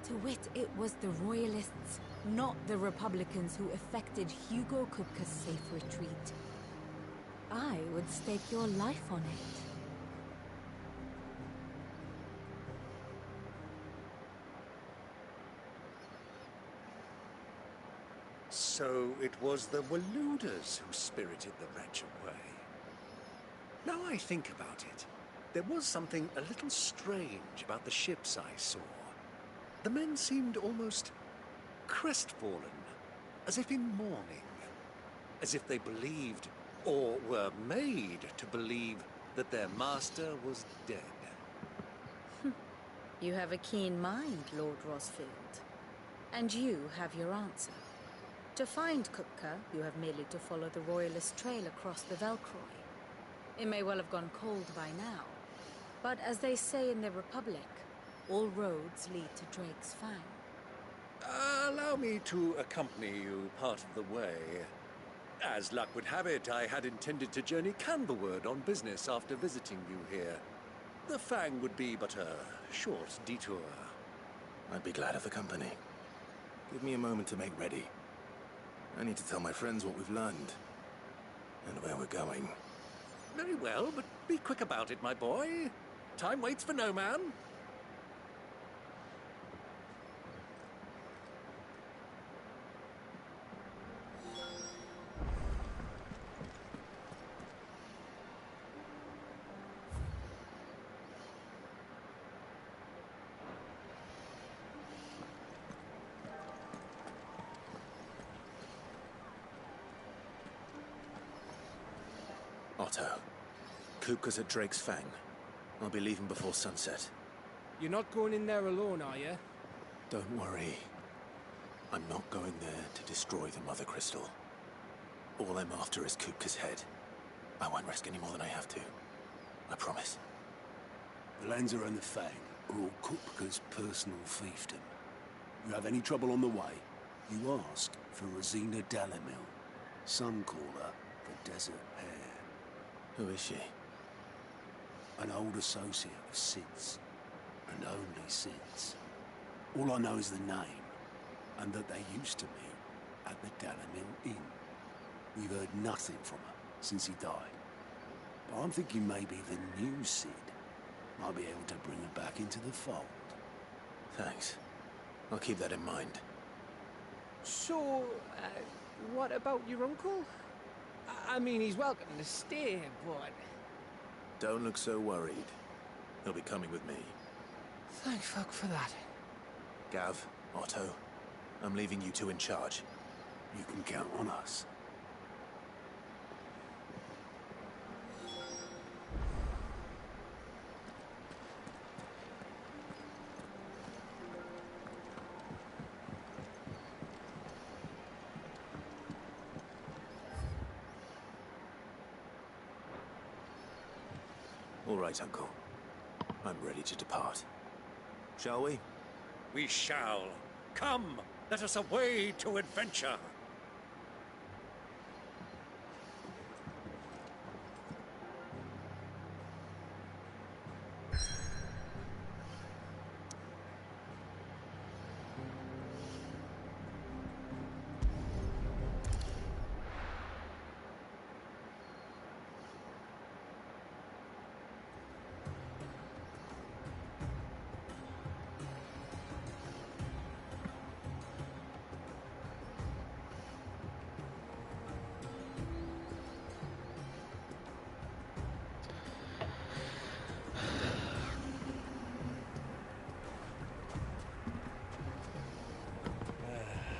To wit, it was the Royalists, not the Republicans, who effected Hugo Kupka's safe retreat. I would stake your life on it. So it was the Waluders who spirited the wretch away. Now I think about it, there was something a little strange about the ships I saw. The men seemed almost crestfallen, as if in mourning, as if they believed, or were made to believe, that their master was dead. You have a keen mind, Lord Rosfield. And you have your answer. To find Kupka, you have merely to follow the Royalist trail across the Velcroy. It may well have gone cold by now, but as they say in the Republic, all roads lead to Drake's Fang. Allow me to accompany you part of the way. As luck would have it, I had intended to journey Canberward on business after visiting you here. The Fang would be but a short detour. I'd be glad of the company. Give me a moment to make ready. I need to tell my friends what we've learned. And where we're going. Very well, but be quick about it, my boy. Time waits for no man. Otto, Kupka's at Drake's Fang. I'll be leaving before sunset. You're not going in there alone, are you? Don't worry. I'm not going there to destroy the Mother Crystal. All I'm after is Kupka's head. I won't risk any more than I have to. I promise. The Lancer and the Fang are all Kupka's personal fiefdom. You have any trouble on the way, you ask for Rosina Dalamil, Suncaller for Desert Hare. Who is she? An old associate of Sid's, and only Sid's. All I know is the name, and that they used to meet at the Dalamil Inn. We've heard nothing from her since he died. But I'm thinking maybe the new Sid might be able to bring her back into the fold. Thanks. I'll keep that in mind. So, what about your uncle? I mean, he's welcome to stay, but... Don't look so worried. He'll be coming with me. Thank fuck for that. Gav, Otto, I'm leaving you two in charge. You can count on us. All right, Uncle. I'm ready to depart. Shall we? We shall. Come, let us away to adventure.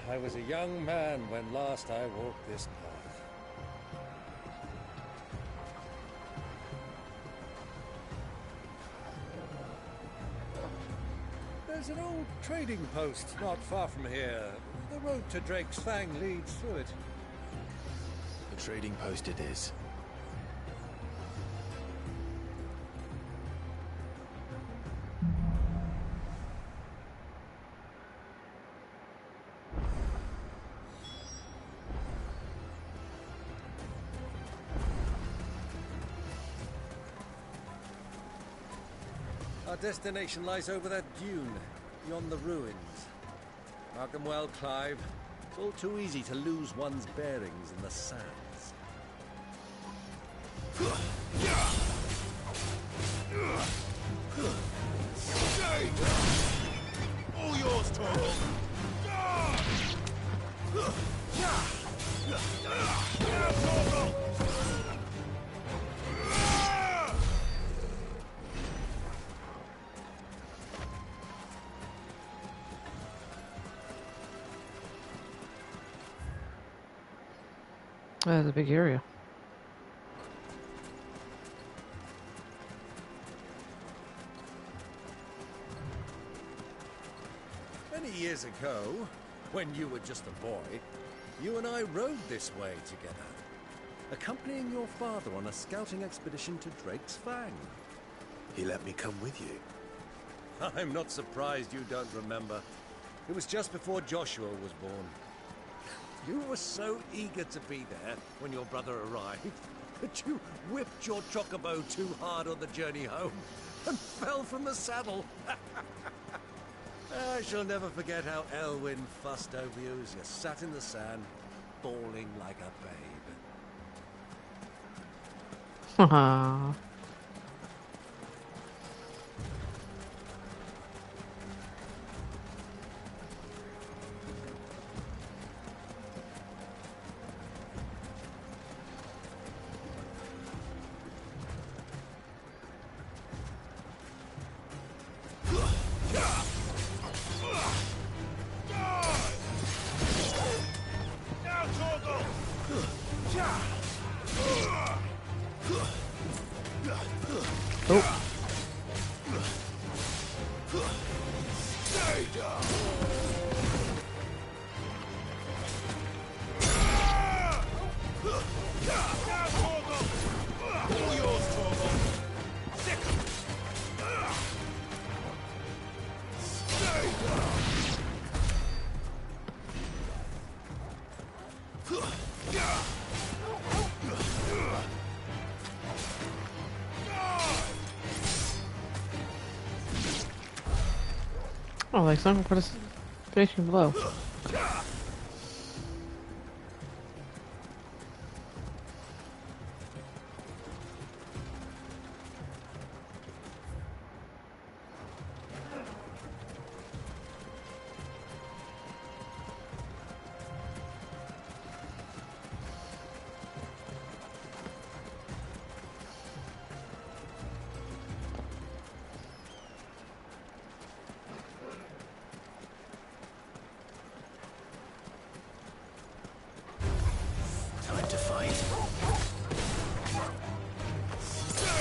I was a young man when last I walked this path. There's an old trading post not far from here. The road to Drake's Fang leads through it. The trading post it is. Our destination lies over that dune, beyond the ruins. Mark 'em well, Clive. It's all too easy to lose one's bearings in the sands. All yours, Torgal! That's a big area. Many years ago, when you were just a boy, you and I rode this way together, accompanying your father on a scouting expedition to Drake's Fang. He let me come with you. I'm not surprised you don't remember. It was just before Joshua was born. You were so eager to be there when your brother arrived that you whipped your chocobo too hard on the journey home and fell from the saddle. I shall never forget how Elwyn fussed over you as you sat in the sand, bawling like a babe. Aww. Oh, like someone put a finishing blow.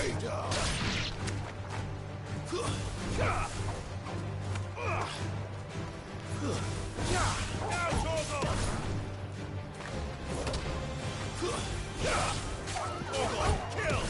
Stay down! Now, Torgal! Torgal, kill!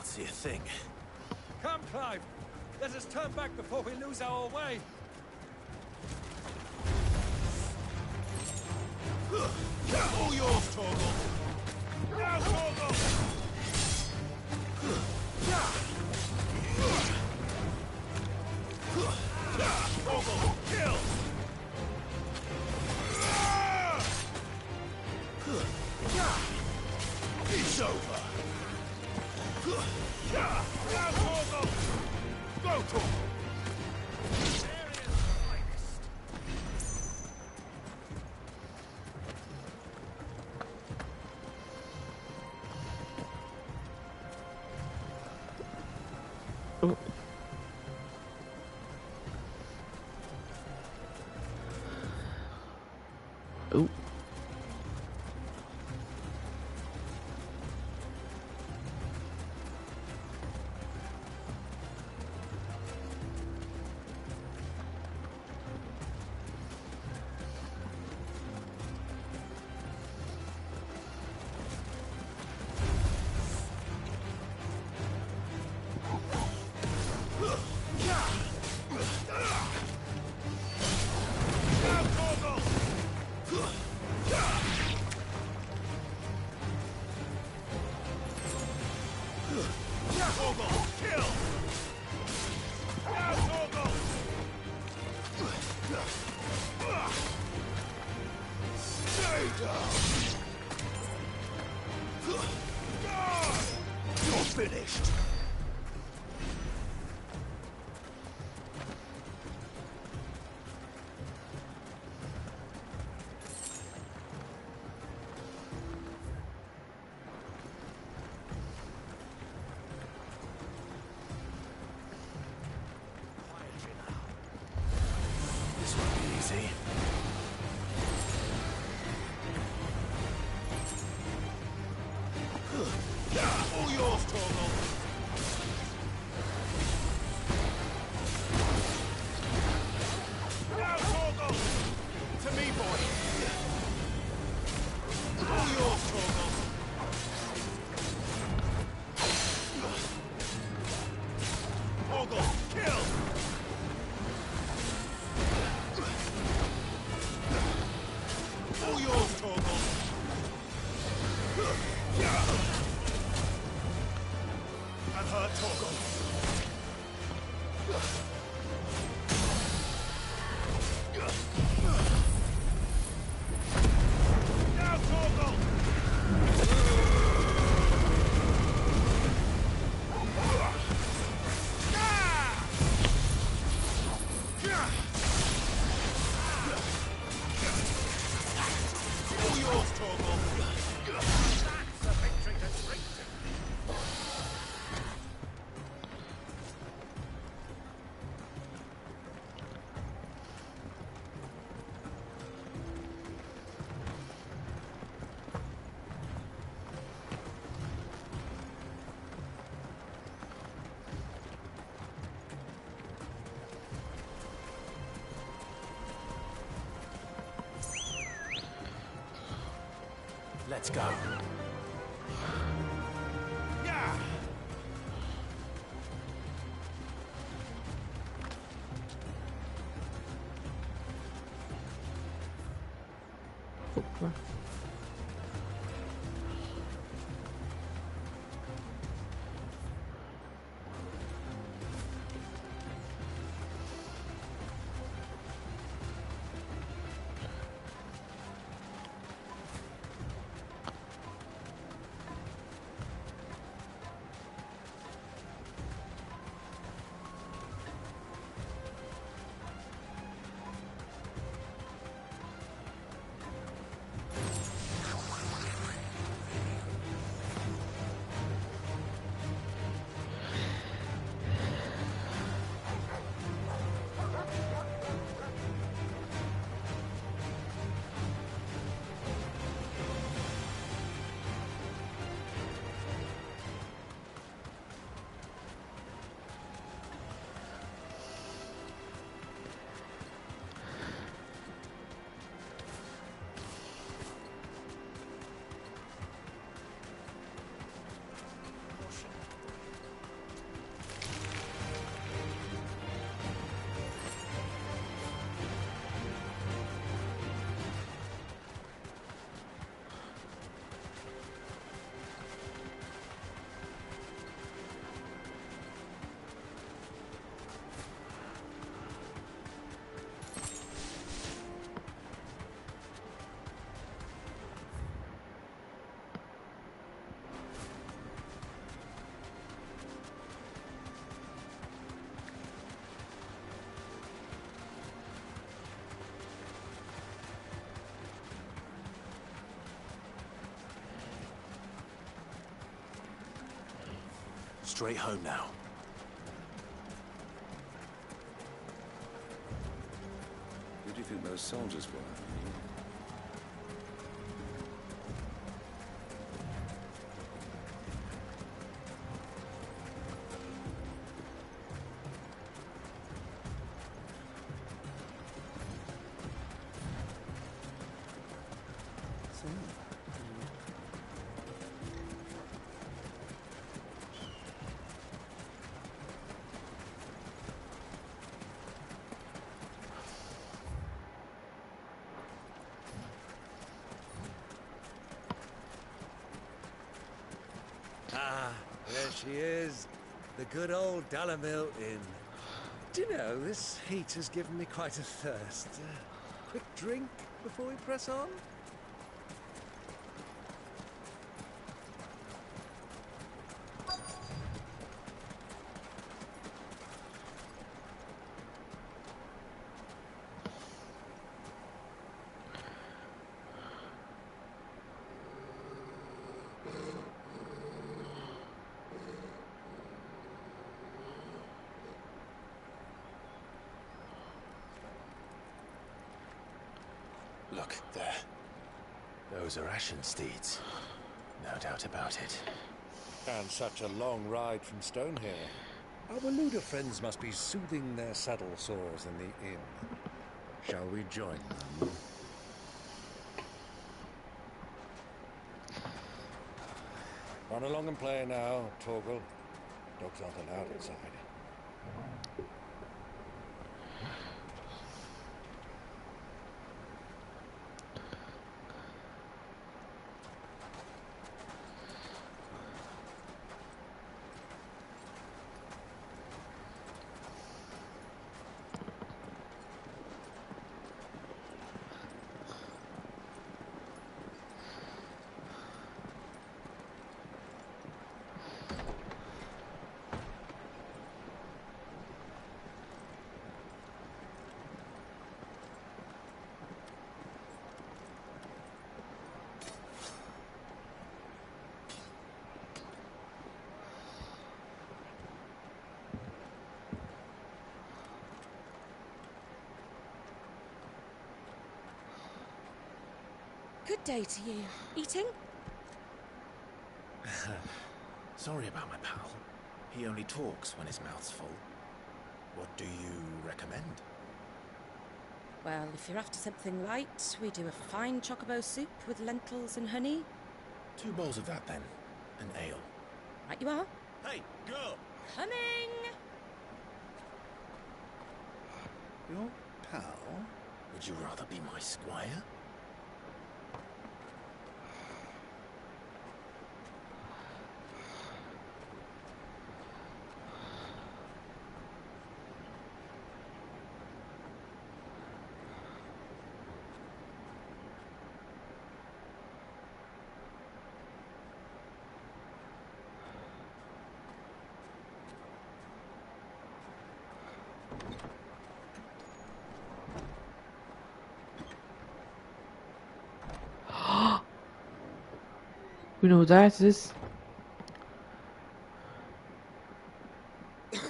See a thing. Come, Clive! Let us turn back before we lose our way! All yours, Torgal! Now, Torgal! Torgal, kill! It's over! Now, Torgal! Go, Torgal! Oh. Oh. You're finished. This won't be easy. All yours, Torgal! Now, Torgal! To me, boy! All yours, Torgal! Torgal, kill! All yours, Torgal! And her, Torgal! Now, Torgal! All yours, Torgal! That's a victory to drink to! Let's go. Yeah. Straight home now. Who do you think those soldiers were? Ah, there she is. The good old Dalamil Inn. Do you know, this heat has given me quite a thirst. Quick drink before we press on? Look, there. Those are Ashen steeds. No doubt about it. And such a long ride from Stonehill. Our Luda friends must be soothing their saddle sores in the inn. Shall we join them? Run along and play now, Torgal. Dogs aren't allowed inside. Good day to you. Eating? Sorry about my pal. He only talks when his mouth's full. What do you recommend? Well, if you're after something light, we do a fine chocobo soup with lentils and honey. 2 bowls of that, then. An ale. Right you are. Hey, girl! Coming! Your pal? Would you rather be my squire? We know what that is. Your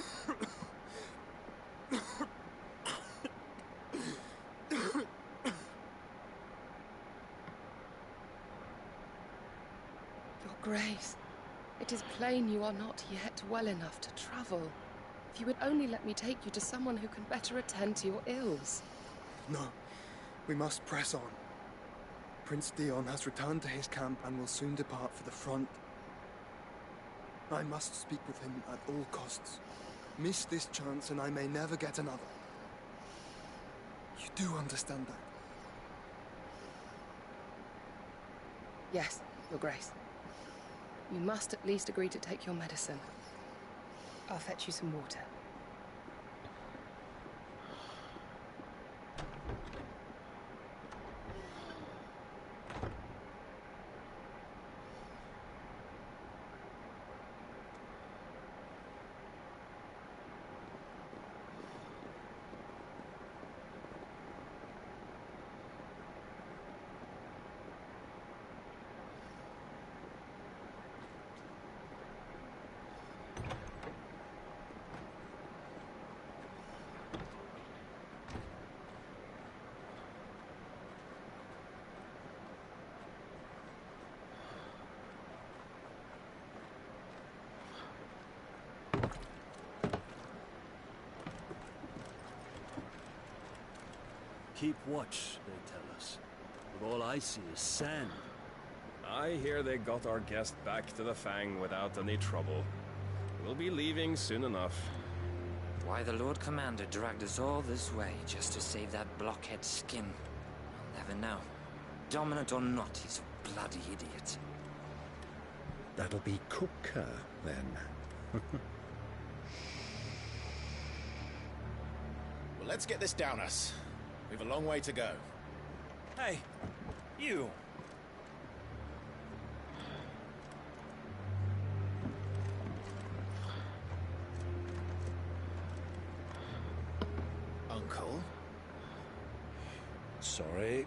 Grace, it is plain you are not yet well enough to travel. If you would only let me take you to someone who can better attend to your ills. No, we must press on. Prince Dion has returned to his camp and will soon depart for the front. I must speak with him at all costs. Miss this chance and I may never get another. You do understand that? Yes, Your Grace. You must at least agree to take your medicine. I'll fetch you some water. Keep watch, they tell us. But all I see is sand. I hear they got our guest back to the Fang without any trouble. We'll be leaving soon enough. Why the Lord Commander dragged us all this way just to save that blockhead skin, I'll never know. Dominant or not, he's a bloody idiot. That'll be Cooker, then. Well, let's get this down us. We've a long way to go. Hey, you! Uncle? Sorry.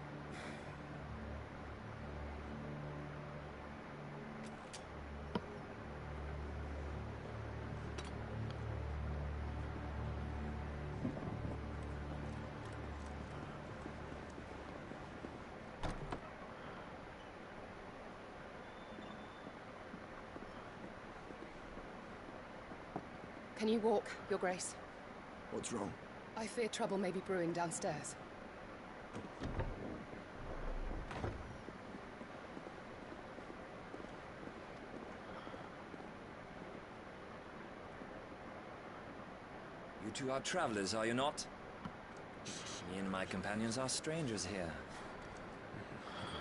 Can you walk, Your Grace? What's wrong? I fear trouble may be brewing downstairs. You two are travelers, are you not? Me and my companions are strangers here.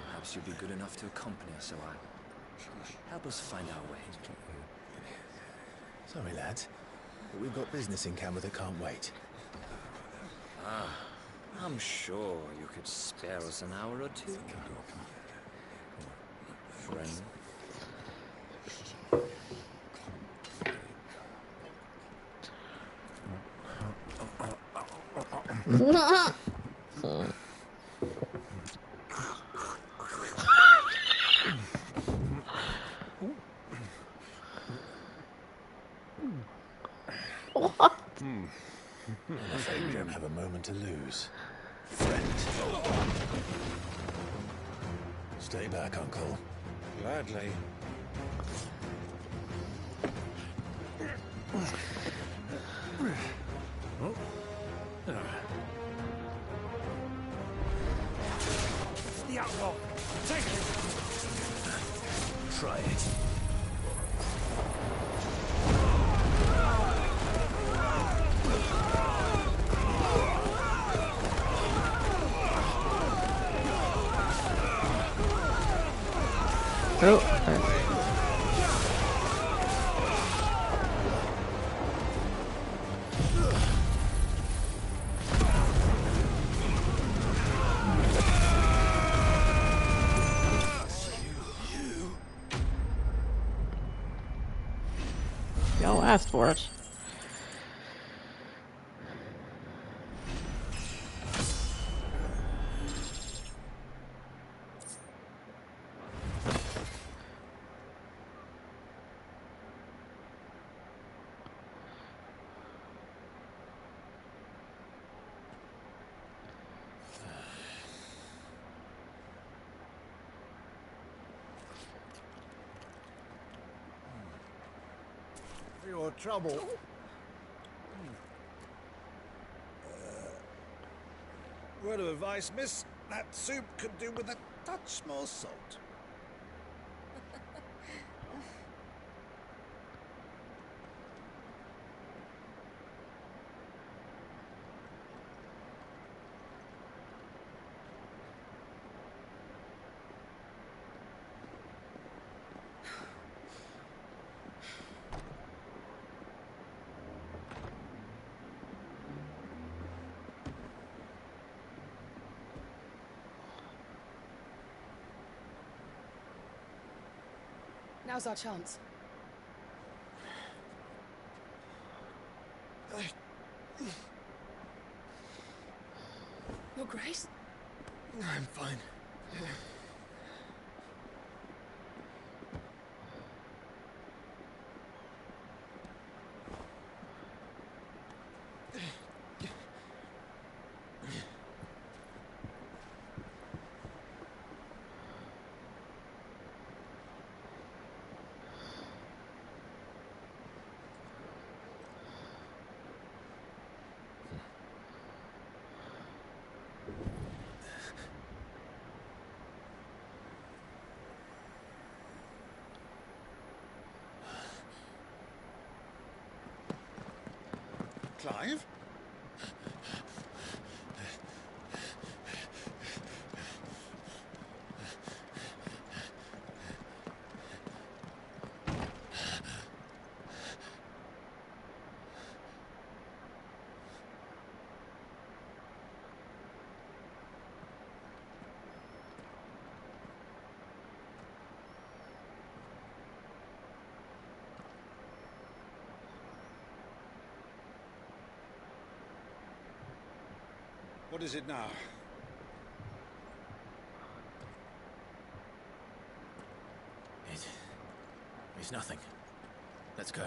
Perhaps you'd be good enough to accompany us a while. Help us find our way. Sorry, lads, but we've got business in camera that can't wait. Ah, I'm sure you could spare us an hour or two. Friend. I'm afraid we don't have a moment to lose. Friend. Stay back, Uncle. Gladly. The outlaw! Take him! Y'all asked for it. For your trouble. Word of advice, miss. That soup could do with a touch more salt. Now's our chance. Your Grace? I'm fine. Clive? What is it now? It's nothing. Let's go.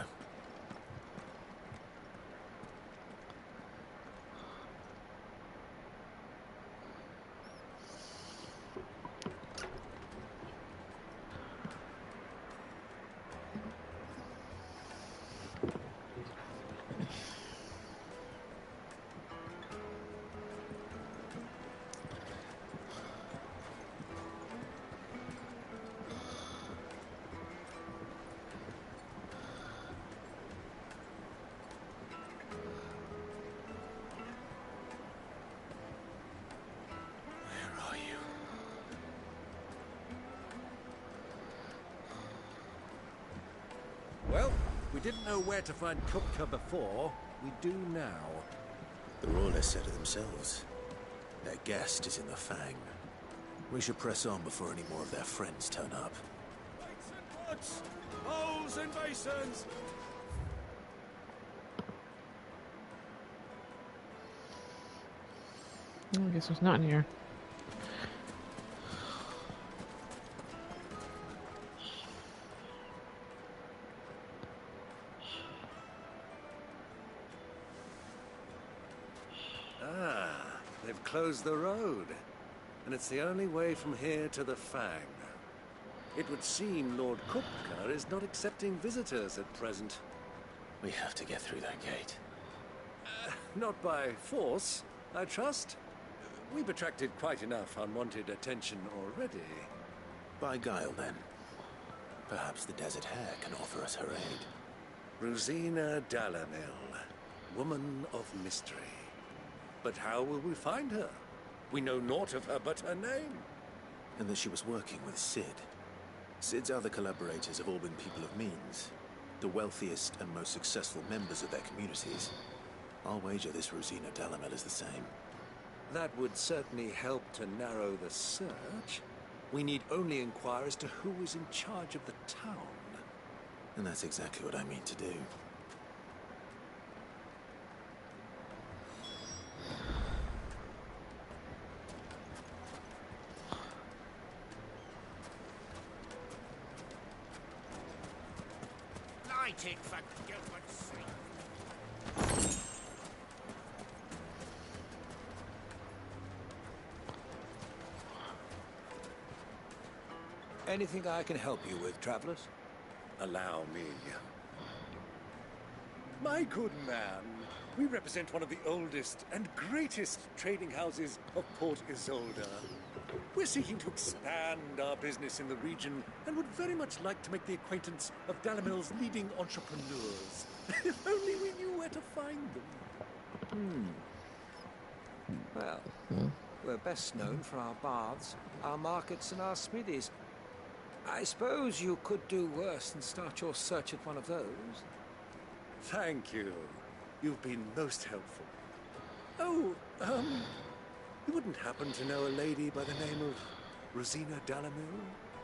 Well, we didn't know where to find Kupka before. We do now. The Royalists said it themselves. Their guest is in the Fang. We should press on before any more of their friends turn up. Plates and pots! Bowls and basins! I guess it's not in here. They've closed the road, and it's the only way from here to the Fang. It would seem Lord Kupka is not accepting visitors at present. We have to get through that gate. Not by force, I trust. We've attracted quite enough unwanted attention already. By guile, then. Perhaps the Desert Hare can offer us her aid. Rosina Dalamil, woman of mystery. But how will we find her? We know naught of her but her name. And that she was working with Sid. Sid's other collaborators have all been people of means, the wealthiest and most successful members of their communities. I'll wager this Rosina Dalamel is the same. That would certainly help to narrow the search. We need only inquire as to who is in charge of the town. And that's exactly what I mean to do. Lighting for Gilbert's sake. Anything I can help you with, travelers? Allow me. My good man, we represent one of the oldest and greatest trading houses of Port Isolde. We're seeking to expand our business in the region and would very much like to make the acquaintance of Dalamel's leading entrepreneurs. If only we knew where to find them. Well, we're best known for our baths, our markets, and our smithies. I suppose you could do worse than start your search at one of those. Thank you. You've been most helpful. Oh, you wouldn't happen to know a lady by the name of Rosina Dalamel,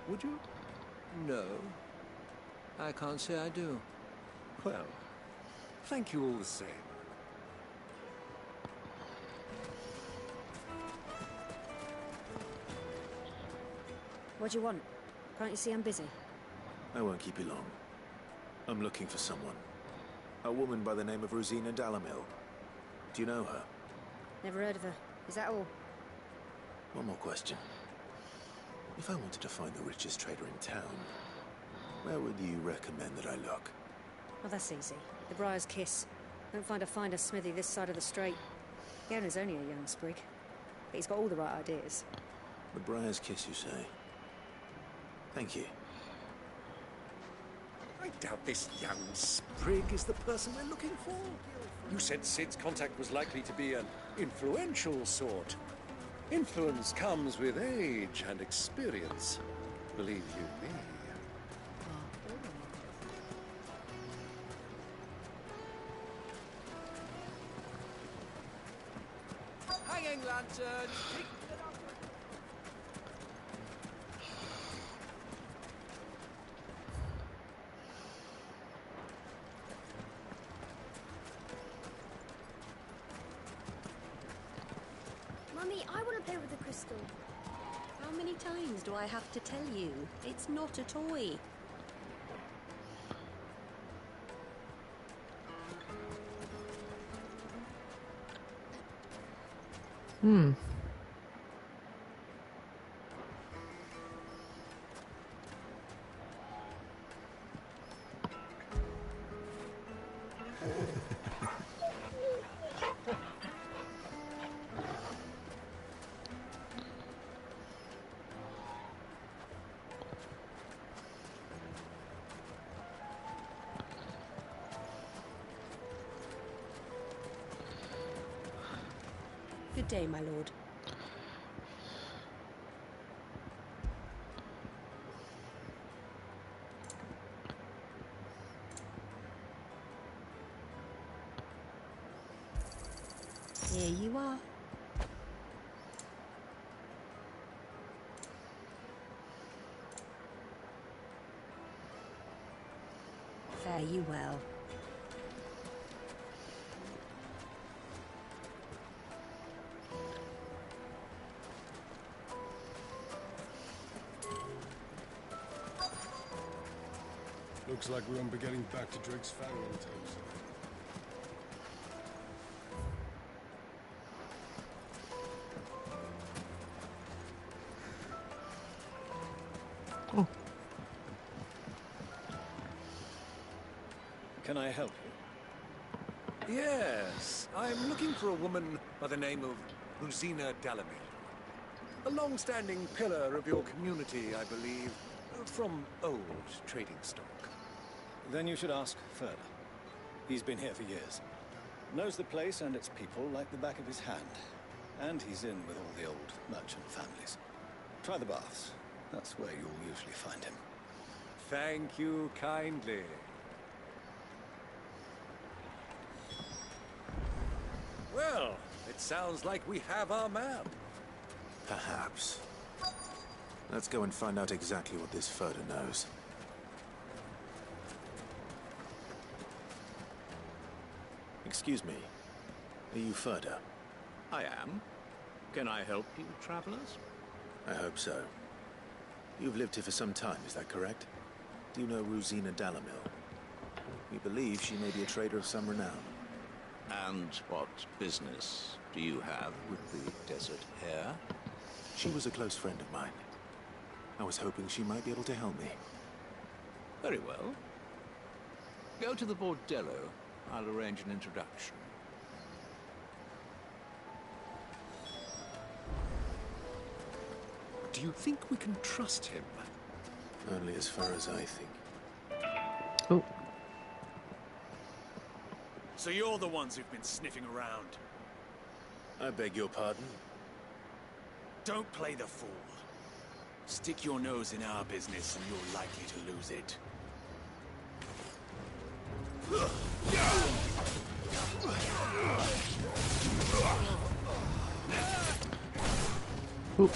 would you? No, I can't say I do. Well, thank you all the same. What do you want? Can't you see I'm busy? I won't keep you long. I'm looking for someone. A woman by the name of Rosina Dalamel. Do you know her? Never heard of her. Is that all? One more question. If I wanted to find the richest trader in town, where would you recommend that I look? Oh, that's easy. The Briar's Kiss. Won't find a finer smithy this side of the strait. The owner's only a young sprig, but he's got all the right ideas. The Briar's Kiss, you say? Thank you. I doubt this young sprig is the person we're looking for. You said Sid's contact was likely to be an influential sort. Influence comes with age and experience. Believe you me. Hanging lanterns! Mummy, I want to play with the crystal. How many times do I have to tell you? It's not a toy. Good day, my lord. Here you are. Fare you well. Looks like we won't be getting back to Drake's Fang anytime soon. Can I help you? Yes, I'm looking for a woman by the name of Rosina Dalamel. A long-standing pillar of your community, I believe, from old trading stock. Then you should ask further. He's been here for years. Knows the place and its people like the back of his hand. And he's in with all the old merchant families. Try the baths. That's where you'll usually find him. Thank you kindly. Well, it sounds like we have our man. Perhaps. Let's go and find out exactly what this Furter knows. Excuse me. Are you Furter? I am. Can I help you, travelers? I hope so. You've lived here for some time, is that correct? Do you know Rosina Dalamil? We believe she may be a trader of some renown. And what business do you have with the Desert Hare? She was a close friend of mine. I was hoping she might be able to help me. Very well. Go to the Bordello. I'll arrange an introduction. Do you think we can trust him? Only as far as I think. Oh. So you're the ones who've been sniffing around? I beg your pardon? Don't play the fool. Stick your nose in our business and you're likely to lose it. Oop.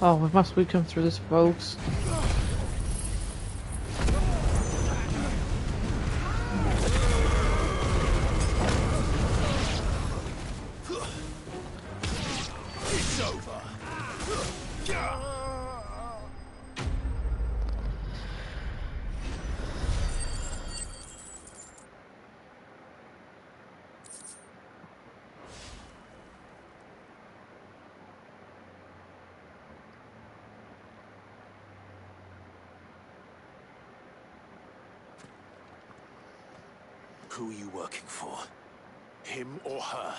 Oh, must we come through this, folks? It's over. Who are you working for? Him or her?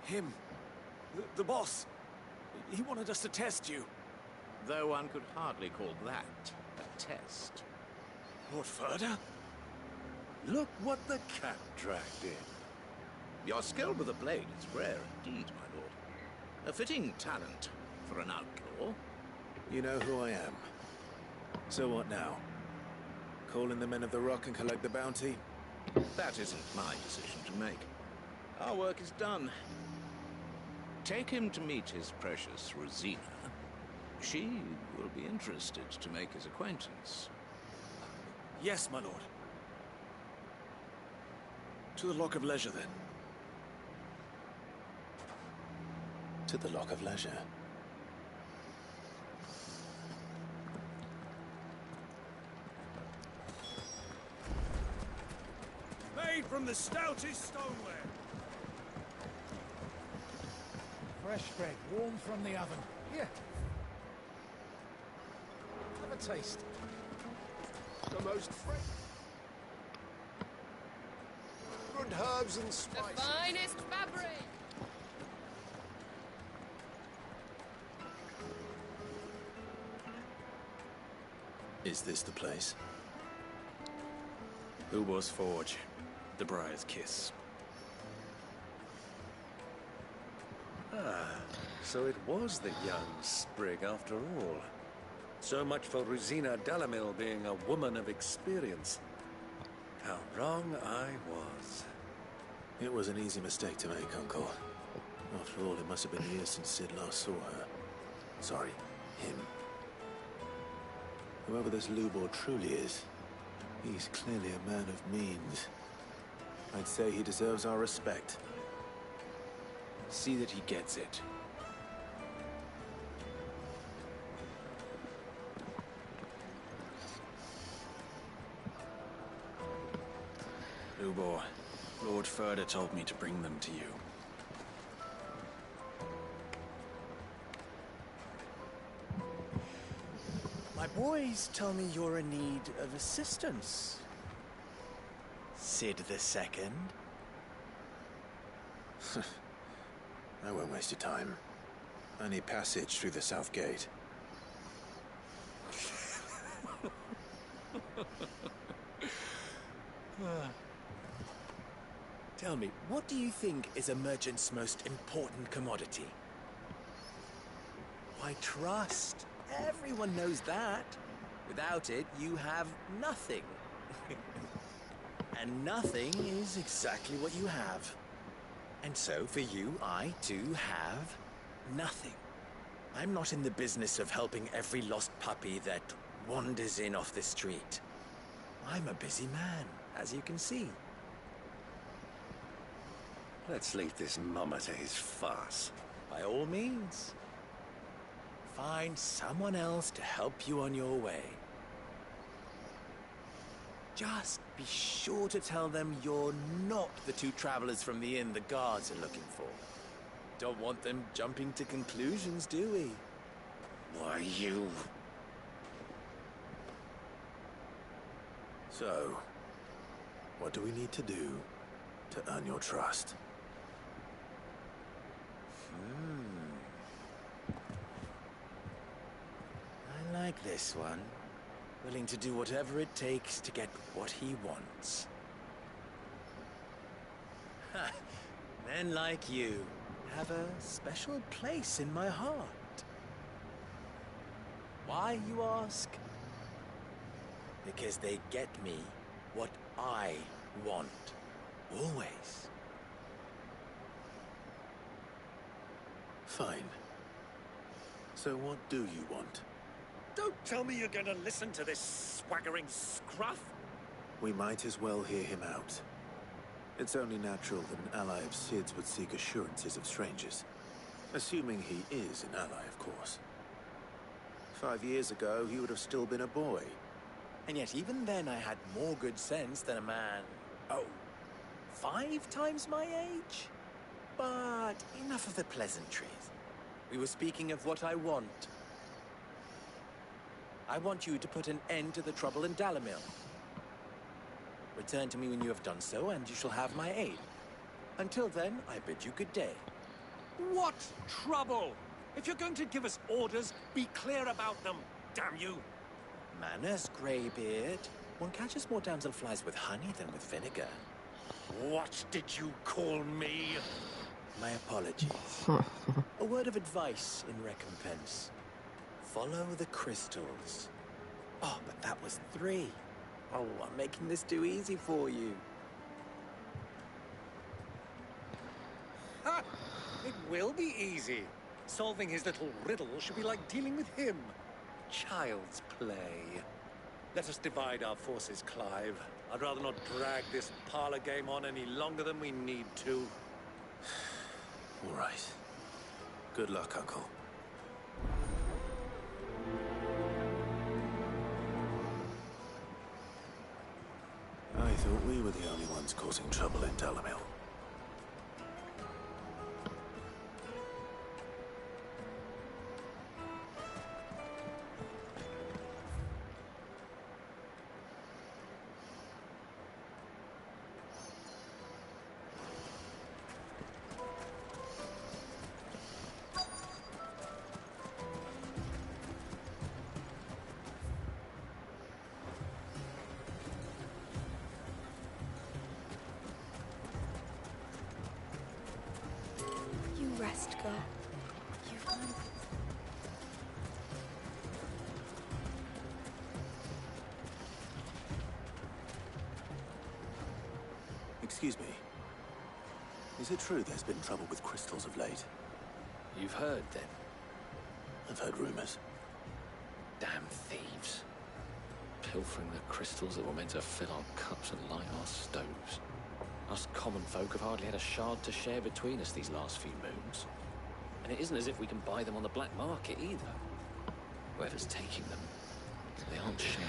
Him. The boss. He wanted us to test you. Though one could hardly call that a test. Lord Furder? Look what the cat dragged in. Your skill with a blade is rare indeed, my lord. A fitting talent for an outlaw. You know who I am. So what now? Call in the men of the Rock and collect the bounty? That isn't my decision to make. Our work is done. Take him to meet his precious Rosina. She will be interested to make his acquaintance. Yes, my lord. To the Lock of Leisure, then. To the Lock of Leisure. Made from the stoutest stoneware. Fresh bread, warm from the oven. Here. Have a taste. The most fresh. Good herbs and spices. The finest fabric! Is this the place? Ubor's Forge. The Briar's Kiss. Ah, so it was the young sprig after all. So much for Rosina Dalamil being a woman of experience. How wrong I was. It was an easy mistake to make, Uncle. After all, it must have been years since Sid last saw her. Sorry, him. Whoever this Lubor truly is, he's clearly a man of means. I'd say he deserves our respect. See that he gets it. Lubor, Lord Furder told me to bring them to you. My boys tell me you're in need of assistance. Sid the Second. I won't waste your time. I need passage through the south gate. Tell me, what do you think is a merchant's most important commodity? Why, trust. Everyone knows that. Without it, you have nothing. And nothing is exactly what you have. And so, for you, I, too, have nothing. I'm not in the business of helping every lost puppy that wanders in off the street. I'm a busy man, as you can see. Let's leave this mummer to his farce. By all means. Find someone else to help you on your way. Just be sure to tell them you're not the two travelers from the inn the guards are looking for. Don't want them jumping to conclusions, do we? Why, you... So, what do we need to do to earn your trust? I like this one. Willing to do whatever it takes to get what he wants. Ha! Men like you have a special place in my heart. Why, you ask? Because they get me what I want. Always. Fine. So what do you want? Don't tell me you're going to listen to this swaggering scruff. We might as well hear him out. It's only natural that an ally of Sid's would seek assurances of strangers. Assuming he is an ally, of course. 5 years ago, he would have still been a boy. And yet even then I had more good sense than a man, 5 times my age? But enough of the pleasantries. We were speaking of what I want. I want you to put an end to the trouble in Dalamil. Return to me when you have done so, and you shall have my aid. Until then, I bid you good day. What trouble? If you're going to give us orders, be clear about them, damn you! Manners, Greybeard. One catches more damselflies with honey than with vinegar. What did you call me? My apologies. A word of advice in recompense. Follow the crystals. Oh, but that was 3. Oh, I'm making this too easy for you. Ha! It will be easy. Solving his little riddle should be like dealing with him. Child's play. Let us divide our forces, Clive. I'd rather not drag this parlor game on any longer than we need to. All right. Good luck, Uncle. I thought we were the only ones causing trouble in Dalamil. Rest, girl. You've won. Excuse me. Is it true there's been trouble with crystals of late? You've heard, then? I've heard rumors. Damn thieves. Pilfering the crystals that were meant to fill our cups and light our stoves. Us common folk have hardly had a shard to share between us these last few moons. And it isn't as if we can buy them on the black market either. Whoever's taking them, they aren't sharing.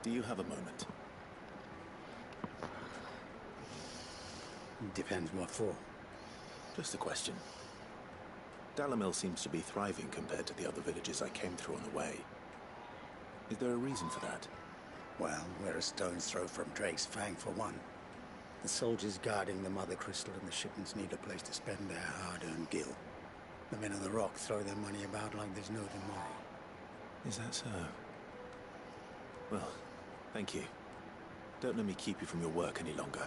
Do you have a moment? Depends what for. Just a question. Dalamil seems to be thriving compared to the other villages I came through on the way. Is there a reason for that? Well, we're a stone's throw from Drake's Fang, for one. The soldiers guarding the Mother Crystal and the shipments need a place to spend their hard-earned gil. The men of the Rock throw their money about like there's no tomorrow. Is that so? Well, thank you. Don't let me keep you from your work any longer.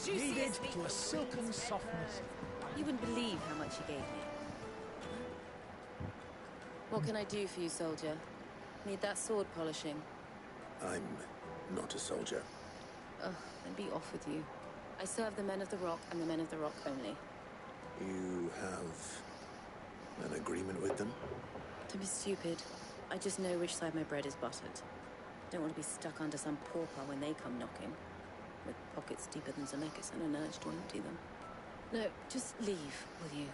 Kneaded to a silken softness. You wouldn't believe how much he gave me. What can I do for you, soldier? Need that sword polishing? I'm not a soldier. Ugh, then be off with you. I serve the men of the Rock and the men of the Rock only. You have an agreement with them? Don't be stupid. I just know which side my bread is buttered. Don't want to be stuck under some pauper when they come knocking. With pockets deeper than Zemeckis and an urge to empty them. No, just leave, will you?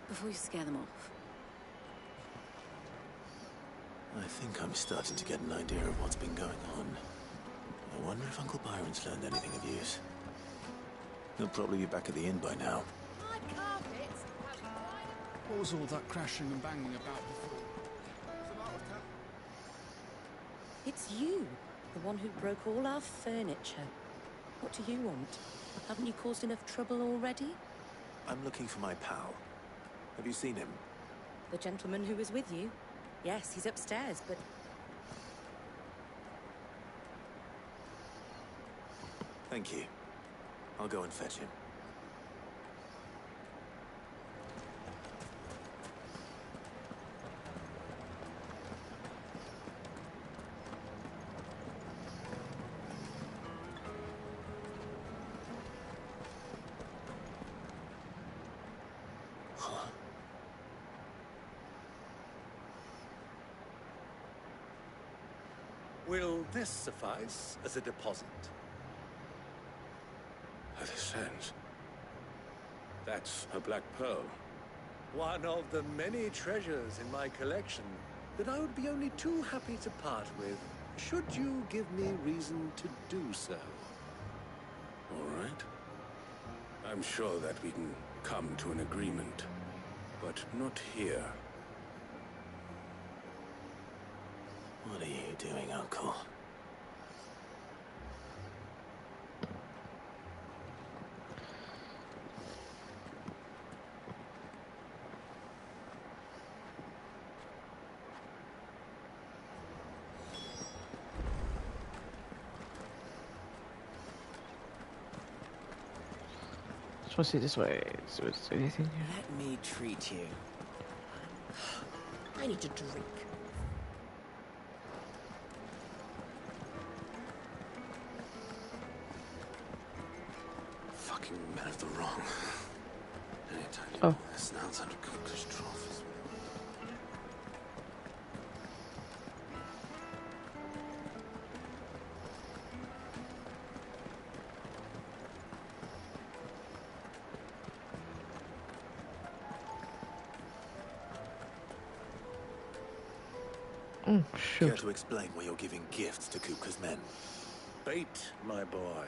Before you scare them off. I think I'm starting to get an idea of what's been going on. I wonder if Uncle Byron's learned anything of use. He'll probably be back at the inn by now. What was all that crashing and banging about before? It's you, the one who broke all our furniture. What do you want? Haven't you caused enough trouble already? I'm looking for my pal. Have you seen him? The gentleman who was with you? Yes, he's upstairs, but... Thank you. I'll go and fetch him. Will this suffice as a deposit? This sense. That's a black pearl. One of the many treasures in my collection that I would be only too happy to part with, should you give me reason to do so. All right. I'm sure that we can come to an agreement, but not here. What are you doing, Uncle? Just want to see this way. So it's anything here? Let me treat you. I need a drink. Fucking men of the wrong. Anytime you Oh. pull this now, it's under Cook's trophies. Care to explain why you're giving gifts to Kupka's men? Bait, my boy.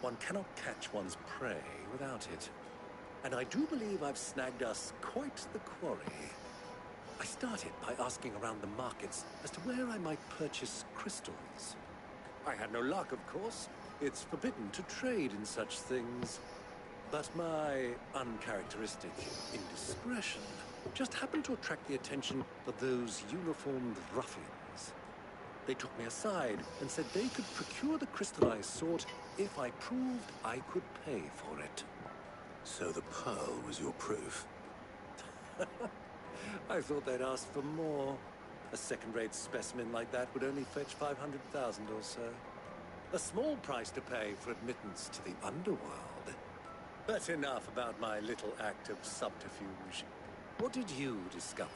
One cannot catch one's prey without it. And I do believe I've snagged us quite the quarry. I started by asking around the markets as to where I might purchase crystals. I had no luck, of course. It's forbidden to trade in such things. But my uncharacteristic indiscretion just happened to attract the attention of those uniformed ruffians. They took me aside and said they could procure the crystal I sought if I proved I could pay for it. So the pearl was your proof? I thought they'd ask for more. A second-rate specimen like that would only fetch 500,000 or so. A small price to pay for admittance to the underworld. But enough about my little act of subterfuge. What did you discover?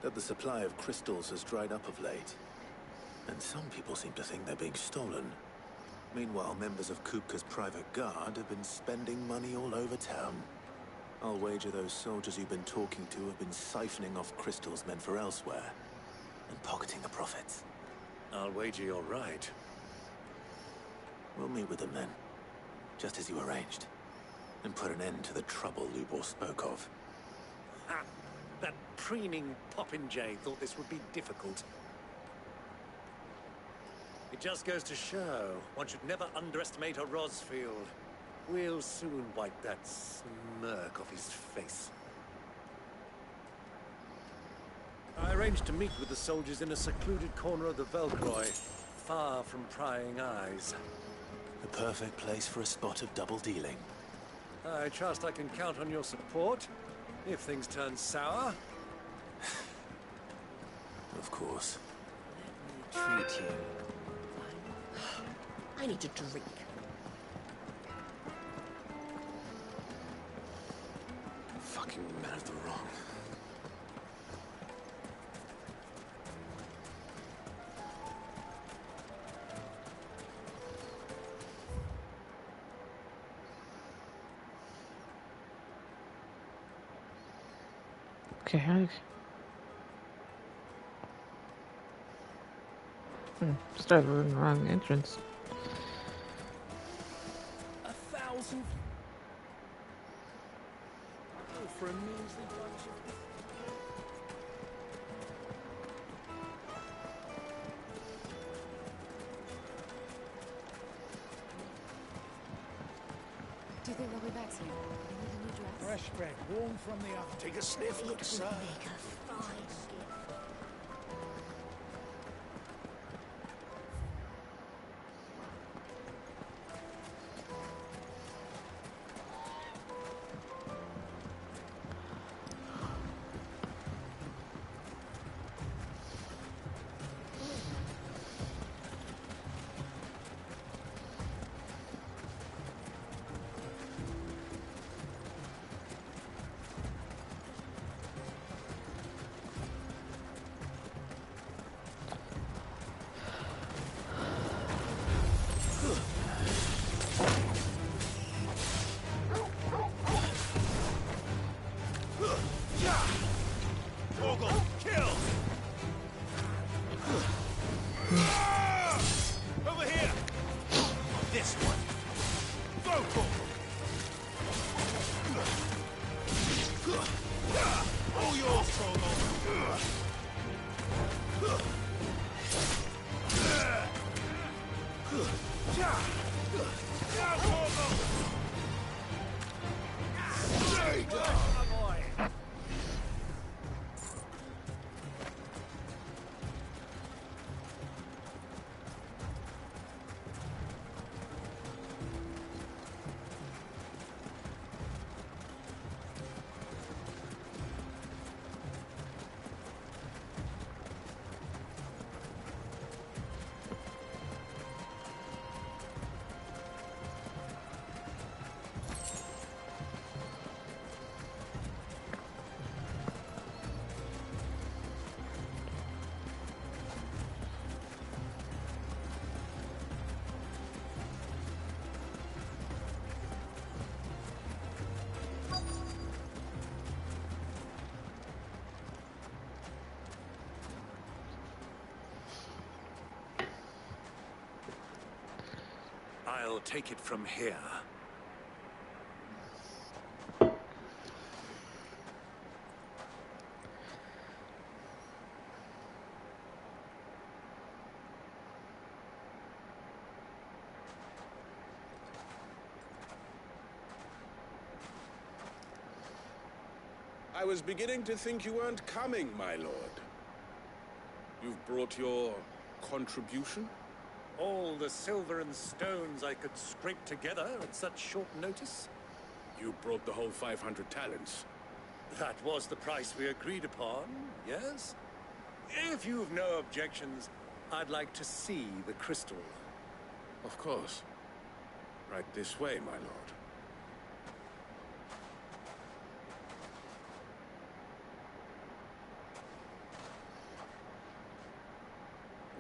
That the supply of crystals has dried up of late. And some people seem to think they're being stolen. Meanwhile, members of Kupka's private guard have been spending money all over town. I'll wager those soldiers you've been talking to have been siphoning off crystals meant for elsewhere and pocketing the profits. I'll wager you're right. We'll meet with them then, just as you arranged, and put an end to the trouble Lubor spoke of. Ha! That preening popinjay thought this would be difficult. It just goes to show one should never underestimate a Rosfield. We'll soon wipe that smirk off his face. I arranged to meet with the soldiers in a secluded corner of the Velcroy, far from prying eyes. The perfect place for a spot of double dealing. I trust I can count on your support if things turn sour. Of course. Treat you. I need to drink. Fucking men of the wrong. Okay, started with the wrong entrance. 1,000? Oh, for a measly bunch of... Do you think they'll be back soon? You need a new dress? Fresh bread, warm from the oven. Take a sniff, good sir. Make a fine gift. Over here! This one! Go for it! All yours, Torgo! Now, Torgo! Stay down, my boy! I'll take it from here. I was beginning to think you weren't coming, my lord. You've brought your contribution? All the silver and stones I could scrape together at such short notice? You brought the whole 500 talents. That was the price we agreed upon, yes? If you've no objections, I'd like to see the crystal. Of course. Right this way, my lord.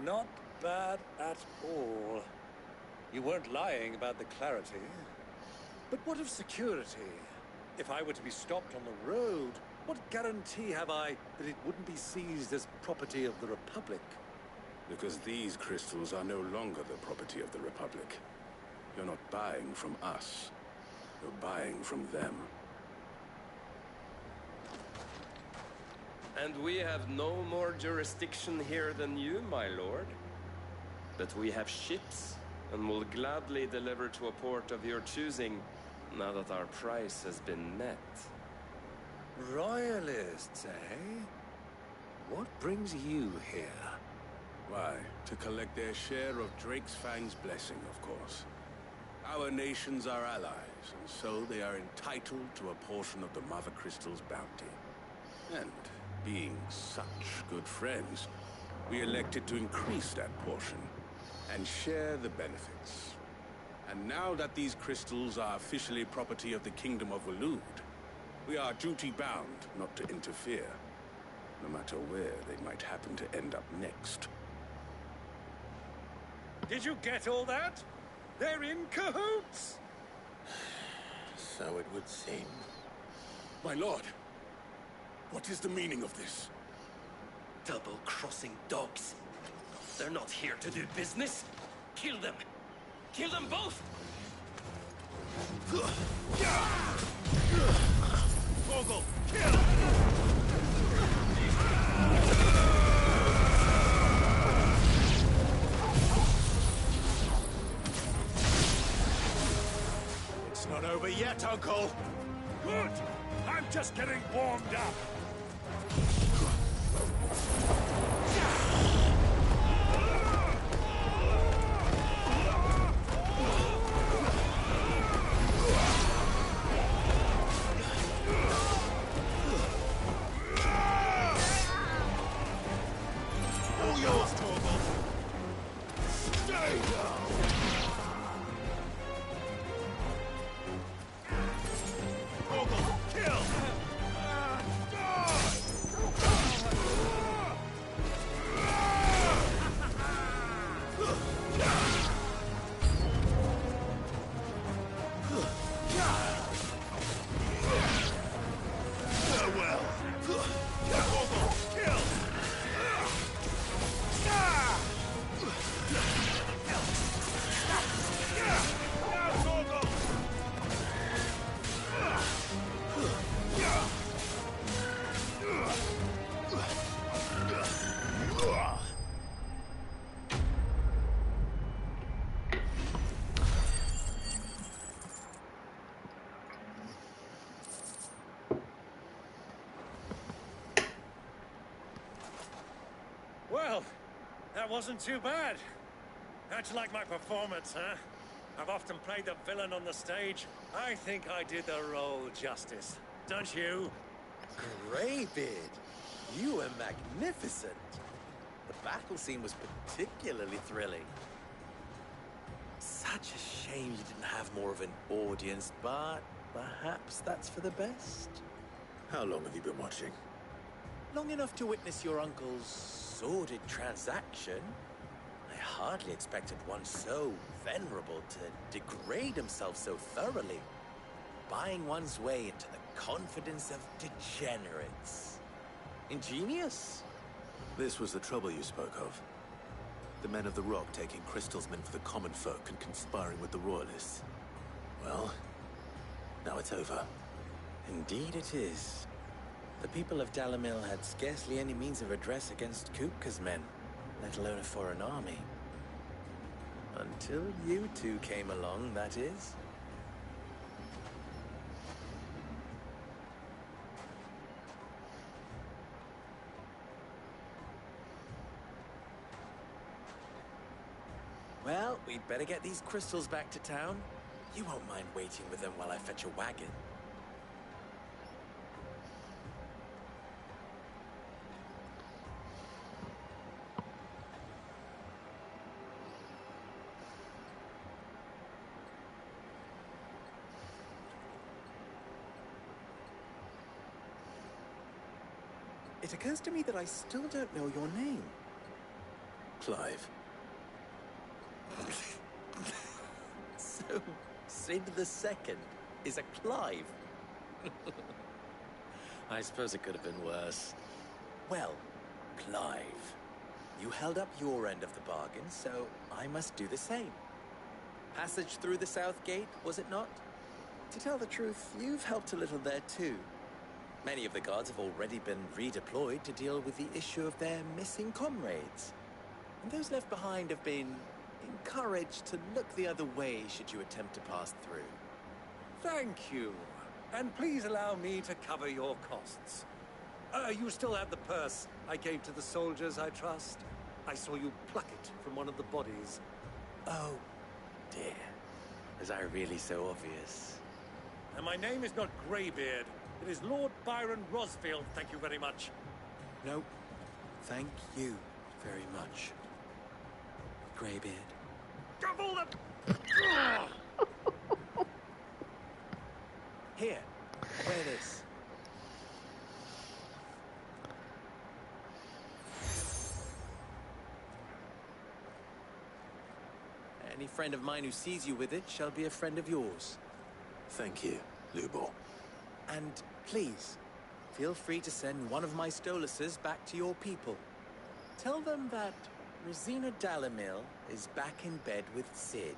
Not bad at all. You weren't lying about the clarity. But what of security? If I were to be stopped on the road, what guarantee have I that it wouldn't be seized as property of the Republic? Because these crystals are no longer the property of the Republic. You're not buying from us. You're buying from them. And we have no more jurisdiction here than you, my lord. But we have ships, and will gladly deliver to a port of your choosing, now that our price has been met. Royalists, eh? What brings you here? Why, to collect their share of Drake's Fang's blessing, of course. Our nations are allies, and so they are entitled to a portion of the Mother Crystal's bounty. And, being such good friends, we elected to increase that portion and share the benefits. And now that these crystals are officially property of the Kingdom of Waloed, we are duty-bound not to interfere, no matter where they might happen to end up next. Did you get all that? They're in cahoots! So it would seem. My lord, what is the meaning of this? Double-crossing dogs. They're not here to do business. Kill them. Kill them both! Vogel, kill! It's not over yet, Uncle! Good! I'm just getting warmed up! All yours, Torgal! Stay down! Torgal, kill! Farewell! Torgal, kill! Well, that wasn't too bad. How'd you like my performance, huh? I've often played the villain on the stage. I think I did the role justice. Don't you? Greybeard, you were magnificent. The battle scene was particularly thrilling. Such a shame you didn't have more of an audience, but perhaps that's for the best. How long have you been watching? Long enough to witness your uncle's sordid transaction. I hardly expected one so venerable to degrade himself so thoroughly, buying one's way into the confidence of degenerates. Ingenious. This was the trouble you spoke of. The men of the Rock taking crystals meant for the common folk and conspiring with the Royalists. Well, now it's over. Indeed it is. The people of Dalamil had scarcely any means of redress against Kupka's men, let alone a foreign army. Until you two came along, that is. Well, we'd better get these crystals back to town. You won't mind waiting with them while I fetch a wagon. It occurs to me that I still don't know your name. Clive. Sid the Second is a Clive. I suppose it could have been worse. Well, Clive, you held up your end of the bargain, so I must do the same. Passage through the South Gate, was it not? To tell the truth, you've helped a little there too. Many of the guards have already been redeployed to deal with the issue of their missing comrades. And those left behind have been encouraged to look the other way should you attempt to pass through. Thank you. And please allow me to cover your costs. You still have the purse I gave to the soldiers, I trust? I saw you pluck it from one of the bodies. Oh, dear. Was I really so obvious? And my name is not Greybeard. It is Lord Byron Rosfield, thank you very much. No, thank you very much, Greybeard. Double the... Here, wear this. Any friend of mine who sees you with it shall be a friend of yours. Thank you, Lubor. And please, feel free to send one of my Stoluses back to your people. Tell them that Rosina Dalamil is back in bed with Sid.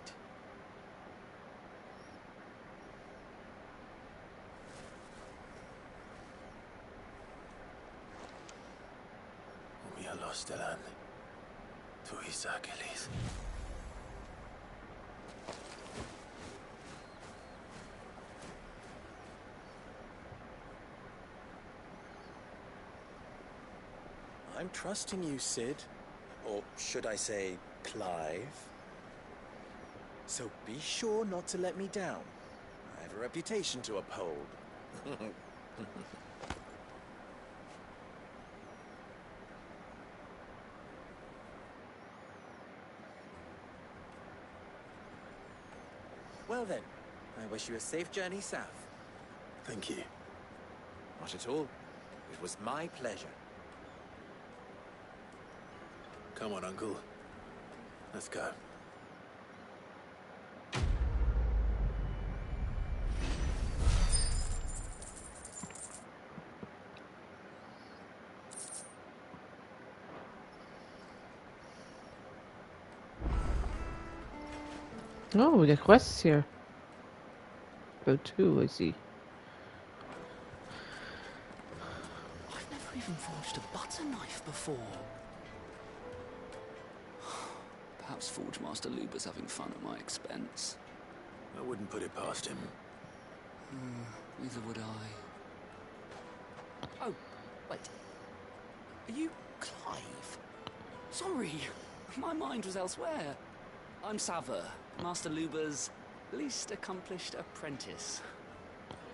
We are lost, Elan. To his Achilles. I'm trusting you, Sid. Or should I say, Clive. So be sure not to let me down. I have a reputation to uphold. Well then, I wish you a safe journey south. Thank you. Not at all. It was my pleasure. Come on, Uncle. Let's go. Oh, we get quests here. About 2, I see. I've never even forged a butter knife before. Perhaps Forge Master Luber's having fun at my expense. I wouldn't put it past him. Neither would I. Oh, wait. Are you Clive? Sorry, my mind was elsewhere. I'm Saver, Master Luber's least accomplished apprentice.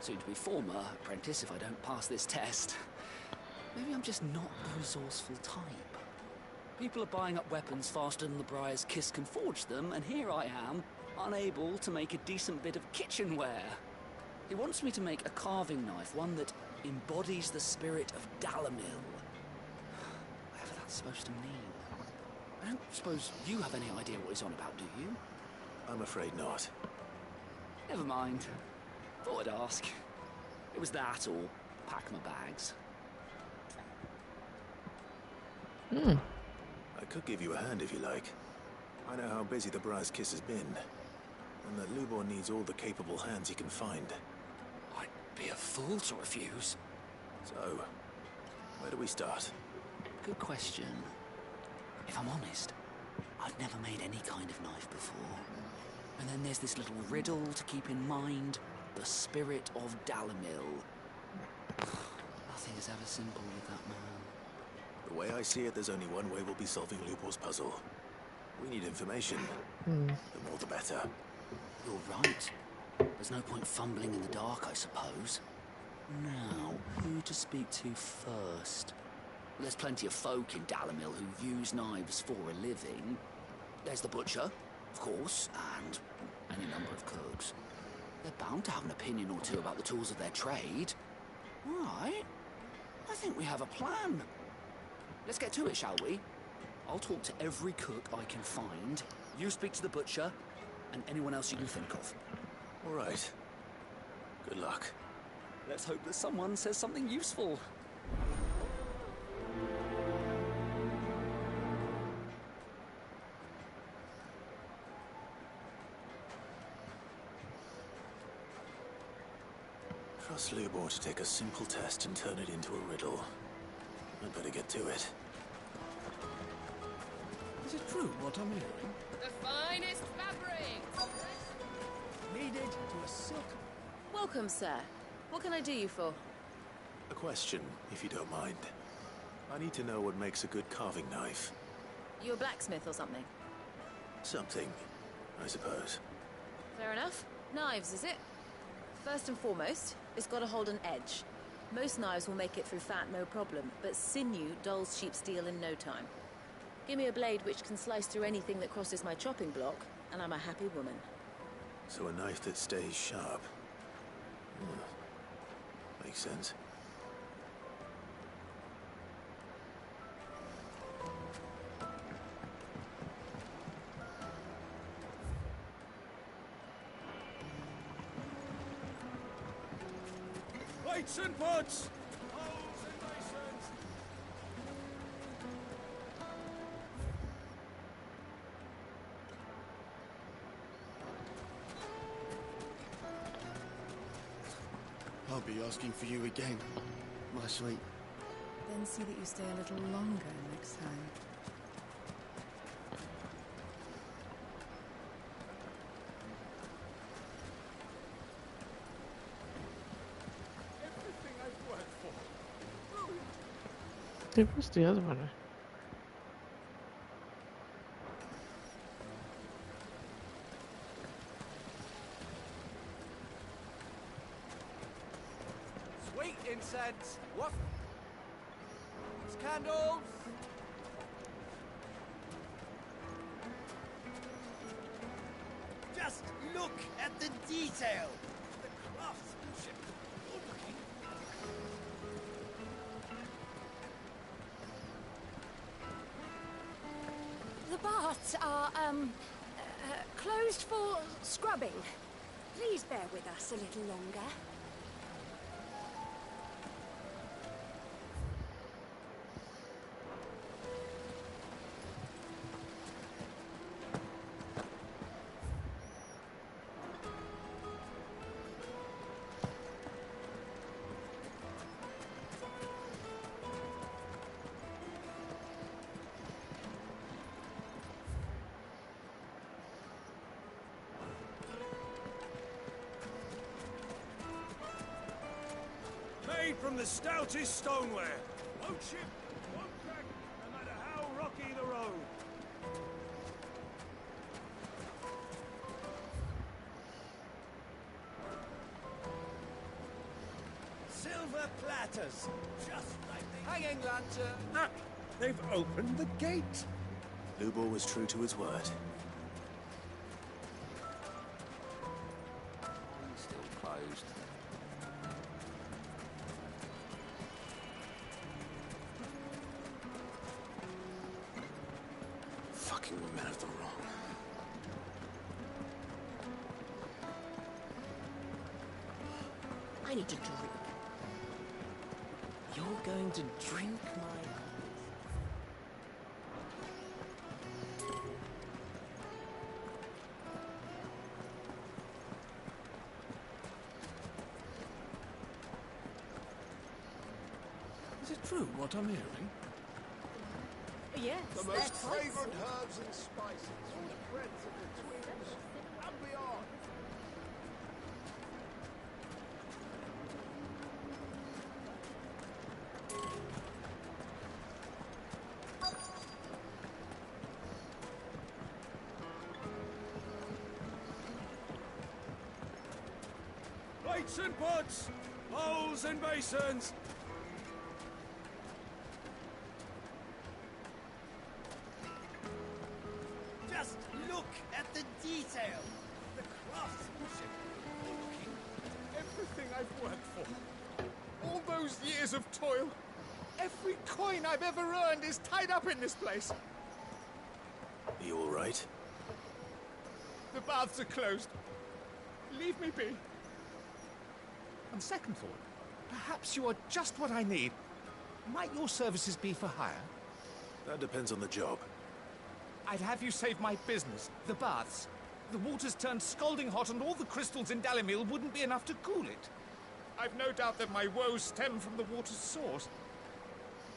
Soon to be former apprentice if I don't pass this test. Maybe I'm just not the resourceful type. People are buying up weapons faster than the Briar's Kiss can forge them, and here I am, unable to make a decent bit of kitchenware. He wants me to make a carving knife, one that embodies the spirit of Dalamil. Whatever that's supposed to mean. I don't suppose you have any idea what he's on about, do you? I'm afraid not. Never mind. Thought I'd ask. It was that or pack my bags. I could give you a hand if you like. I know how busy the Briar's Kiss has been, and that Lubor needs all the capable hands he can find. I'd be a fool to refuse. So, where do we start? Good question. If I'm honest, I've never made any kind of knife before. And then there's this little riddle to keep in mind. The spirit of Dalamil. Nothing is ever simple with that man. The way I see it, there's only one way we'll be solving Lubor's puzzle. We need information. The more the better. You're right. There's no point fumbling in the dark, I suppose. Now, who to speak to first? There's plenty of folk in Dalamil who use knives for a living. There's the butcher, of course, and any number of cooks. They're bound to have an opinion or two about the tools of their trade. All right. I think we have a plan. Let's get to it, shall we? I'll talk to every cook I can find. You speak to the butcher. and anyone else you can think of. All right. Good luck. Let's hope that someone says something useful. Trust Lubor to take a simple test and turn it into a riddle. I'd better get to it. Is it true what I'm hearing? The finest fabrics! Needed to a silk. Welcome, sir. What can I do you for? A question, if you don't mind. I need to know what makes a good carving knife. You a blacksmith or something? Something, I suppose. Fair enough. Knives, is it? First and foremost, it's got to hold an edge. Most knives will make it through fat, no problem, but sinew dulls cheap steel in no time. Give me a blade which can slice through anything that crosses my chopping block, and I'm a happy woman. So a knife that stays sharp. Makes sense. Weights and pots! Holes and basins! I'll be asking for you again, my sweet. Then see that you stay a little longer next time. Everything I've worked for. Ruined. Dude, what's the other one? Sweet incense. What? Candles. Just look at the detail. The craftsmanship. Good looking. The baths are, closed for scrubbing. Please bear with us a little longer. Made from the stoutest stoneware. Won't chip, won't crack, no matter how rocky the road. Silver platters. Just like they... Hanging lantern. Ah, they've opened the gate. Lubor was true to his word. Still closed. Fucking men of the wrong. I need to drink. You're going to drink my... Is it true what I'm hearing? Yes, The they're most quite fragrant herbs and spices from the breadth of the twins and beyond. Plates and pots, bowls and basins. Just look at the detail. The craftsmanship. Good looking. Everything I've worked for. All those years of toil. Every coin I've ever earned is tied up in this place. Are you all right? The The baths are closed. Leave me be. On second thought, perhaps you are just what I need. Might your services be for hire? That depends on the job. I'd have you save my business, the baths. The water's turned scalding hot and all the crystals in Dalimil wouldn't be enough to cool it. I've no doubt that my woes stem from the water's source.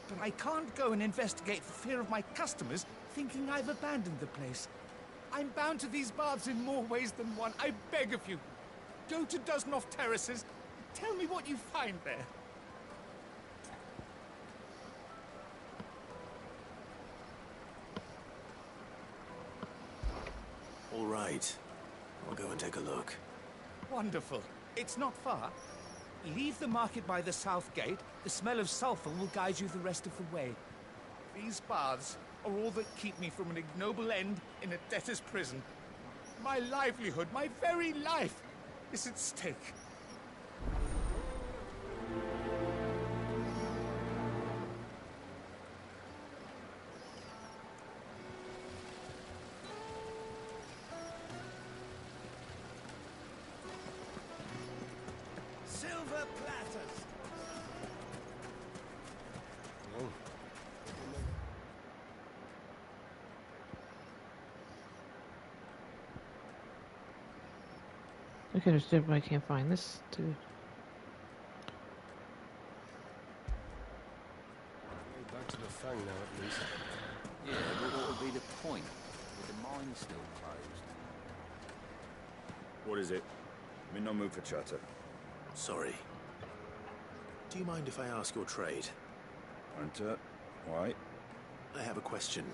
But I can't go and investigate for fear of my customers thinking I've abandoned the place. I'm bound to these baths in more ways than one. I beg of you. Go to Dusnoff Terraces. Tell me what you find there. All right. I'll go and take a look. Wonderful. It's not far. Leave the market by the south gate. The smell of sulfur will guide you the rest of the way. These baths are all that keep me from an ignoble end in a debtor's prison. My livelihood, my very life, is at stake. Silver platters. I can understand why I can't find this, dude. Back to the Fang now, at least. Yeah, but what would be the point? With the mine still closed. What is it? I'm in no mood for chatter. Sorry. Do you mind if I ask your trade? Hunter, why? I have a question.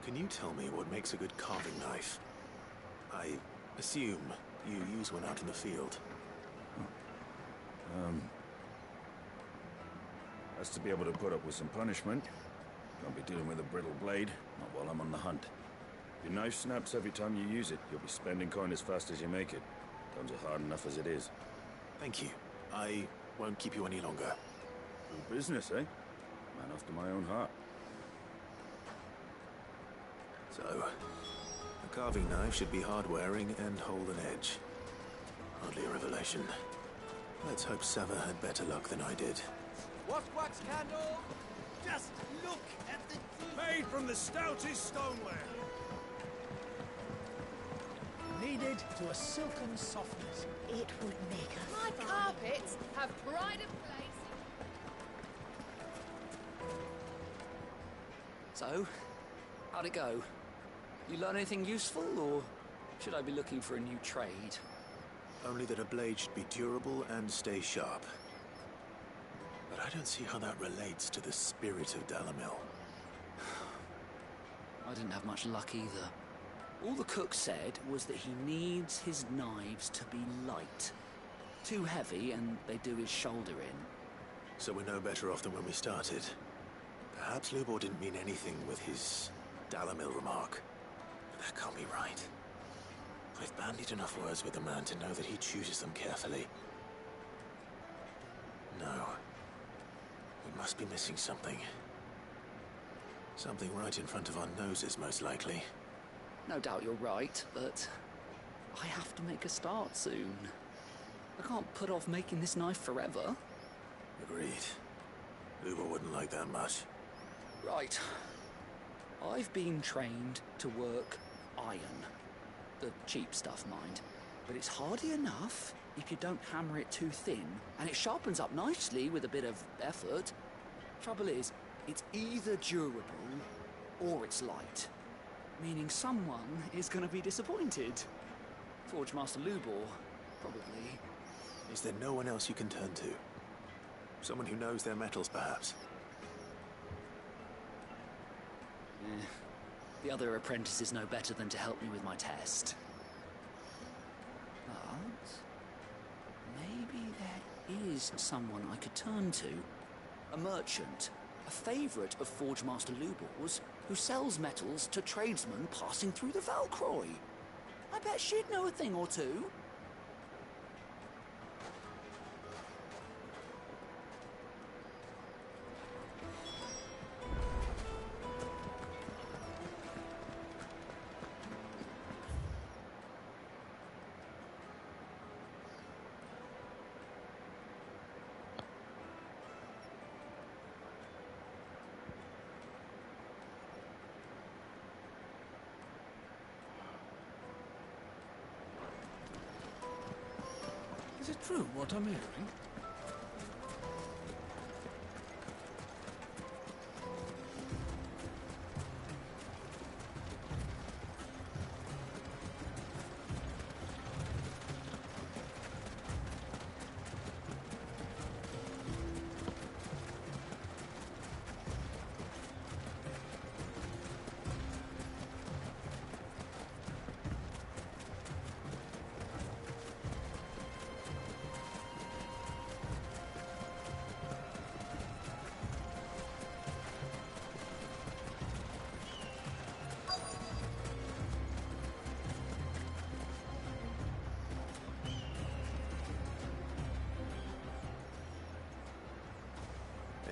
Can you tell me what makes a good carving knife? I assume you use one out in the field. Has to be able to put up with some punishment. Can't be dealing with a brittle blade, not while I'm on the hunt. If your knife snaps every time you use it, you'll be spending coin as fast as you make it. Times are hard enough as it is. Thank you. I won't keep you any longer. Good business, eh? Man after my own heart. So, a carving knife should be hard-wearing and hold an edge. Hardly a revelation. Let's hope Sever had better luck than I did. What wax candle? Just look at the... Made from the stoutest stoneware. Kneaded to a silken softness. It would make a My carpets have pride of place. So, how'd it go? You learn anything useful, or should I be looking for a new trade? Only that a blade should be durable and stay sharp. But I don't see how that relates to the spirit of Dalimil. I didn't have much luck either. All the cook said was that he needs his knives to be light. Too heavy and they do his shoulder in. So we're no better off than when we started. Perhaps Lubor didn't mean anything with his Dalimil remark. But that can't be right. I've bandied enough words with the man to know that he chooses them carefully. No. We must be missing something. Something right in front of our noses, most likely. No doubt you're right, but I have to make a start soon. I can't put off making this knife forever. Agreed. Lubor wouldn't like that much. Right. I've been trained to work iron. The cheap stuff, mind. But it's hardy enough if you don't hammer it too thin, and it sharpens up nicely with a bit of effort. Trouble is, it's either durable or it's light. Meaning someone is going to be disappointed. Forge Master Lubor, probably. Is there no one else you can turn to? Someone who knows their metals, perhaps? The other apprentices know better than to help me with my test. But maybe there is someone I could turn to. A merchant, a favourite of Forge Master Lubor's, who sells metals to tradesmen passing through the Valcroy. I bet she'd know a thing or two. Is it true what I'm hearing?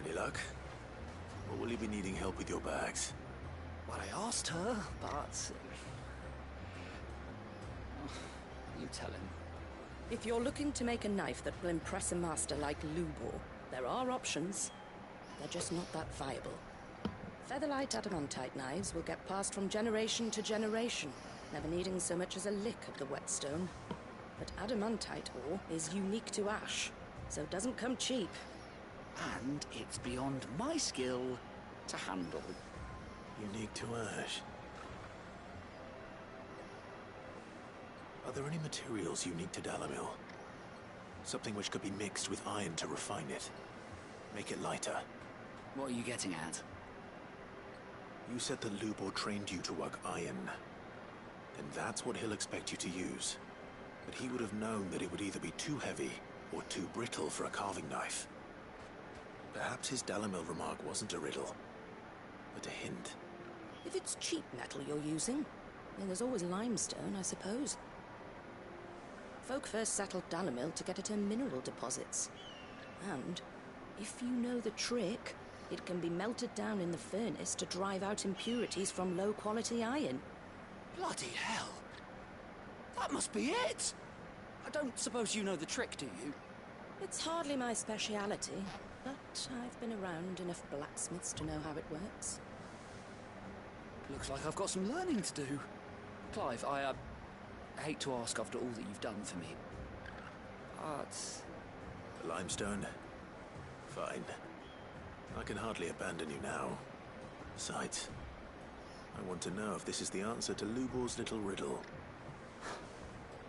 Any luck? Or will you be needing help with your bags? Well, I asked her, but... You tell him. If you're looking to make a knife that will impress a master like Lubor, there are options. They're just not that viable. Featherlight adamantite knives will get passed from generation to generation, never needing so much as a lick of the whetstone. But adamantite ore is unique to ash, so it doesn't come cheap. And it's beyond my skill to handle. Unique to ash. Are there any materials unique to Dalamil? Something which could be mixed with iron to refine it. Make it lighter. What are you getting at? You said that Lubor trained you to work iron. Then that's what he'll expect you to use. But he would have known that it would either be too heavy or too brittle for a carving knife. Perhaps his Dalamil remark wasn't a riddle, but a hint. If it's cheap metal you're using, then there's always limestone, I suppose. Folk first settled Dalamil to get at her mineral deposits. And, if you know the trick, it can be melted down in the furnace to drive out impurities from low-quality iron. Bloody hell! That must be it! I don't suppose you know the trick, do you? It's hardly my speciality, but I've been around enough blacksmiths to know how it works. Looks like I've got some learning to do. Clive, I hate to ask after all that you've done for me. But... The limestone? Fine. I can hardly abandon you now. Besides, I want to know if this is the answer to Lubor's little riddle.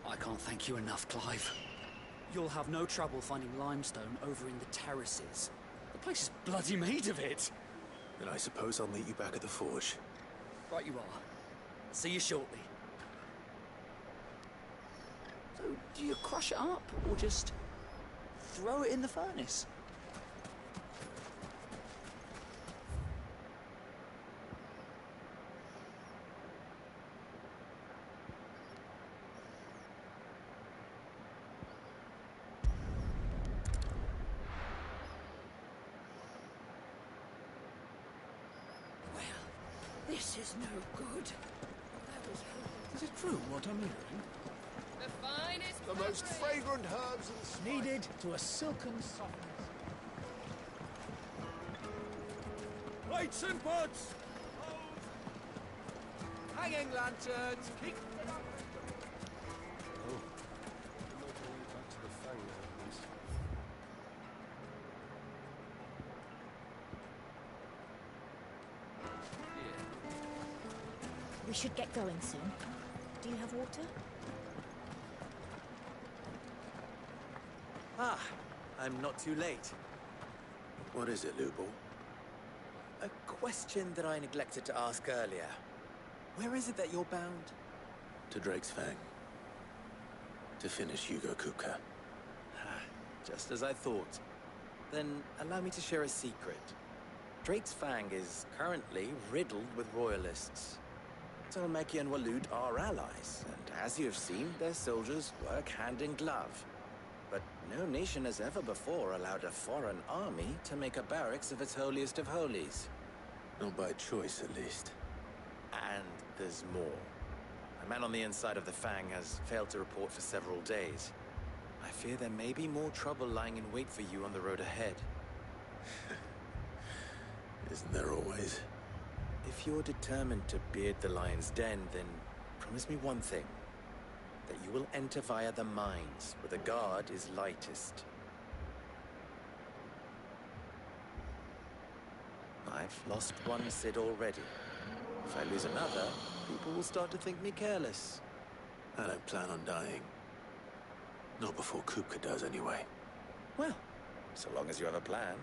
I can't thank you enough, Clive. You'll have no trouble finding limestone over in the terraces. The place is bloody made of it. Then I suppose I'll meet you back at the forge. Right you are. See you shortly. So, do you crush it up, or just throw it in the furnace? This is no good. Is it true what I'm hearing? The finest The most fragrant herbs and needed to a silken softness. Lights and pots! Hanging lanterns! Keep... Oh. I'm not going back to the Fang now, at least. We should get going soon. Do you have water? Ah, I'm not too late. What is it, Lubor? A question that I neglected to ask earlier. Where is it that you're bound? To Drake's Fang. To finish Hugo Kupka. Just as I thought. Then allow me to share a secret. Drake's Fang is currently riddled with royalists. Tolmeki and Waloed are allies, and as you've seen, their soldiers work hand in glove. But no nation has ever before allowed a foreign army to make a barracks of its holiest of holies. Not by choice, at least. And there's more. A man on the inside of the Fang has failed to report for several days. I fear there may be more trouble lying in wait for you on the road ahead. Isn't there always? If you're determined to beard the lion's den, then promise me one thing. that you will enter via the mines, where the guard is lightest. I've lost one Cid already. If I lose another, people will start to think me careless. I don't plan on dying. Not before Kupka does, anyway. Well, so long as you have a plan.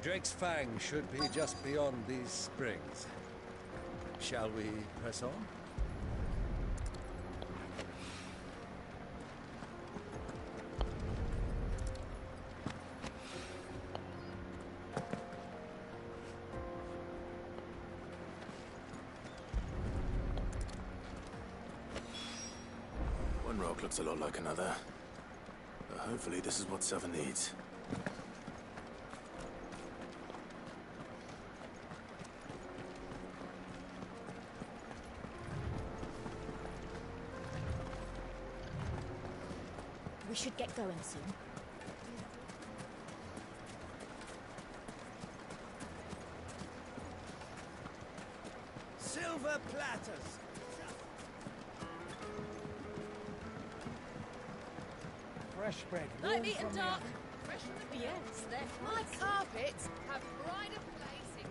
Drake's Fang should be just beyond these springs. Shall we press on? One rock looks a lot like another. But hopefully this is what Seven needs. We should get going soon. Silver platters! Fresh bread. Light warm meat and from the dark. oven. Fresh from the yes, they're My carpets have pride of place in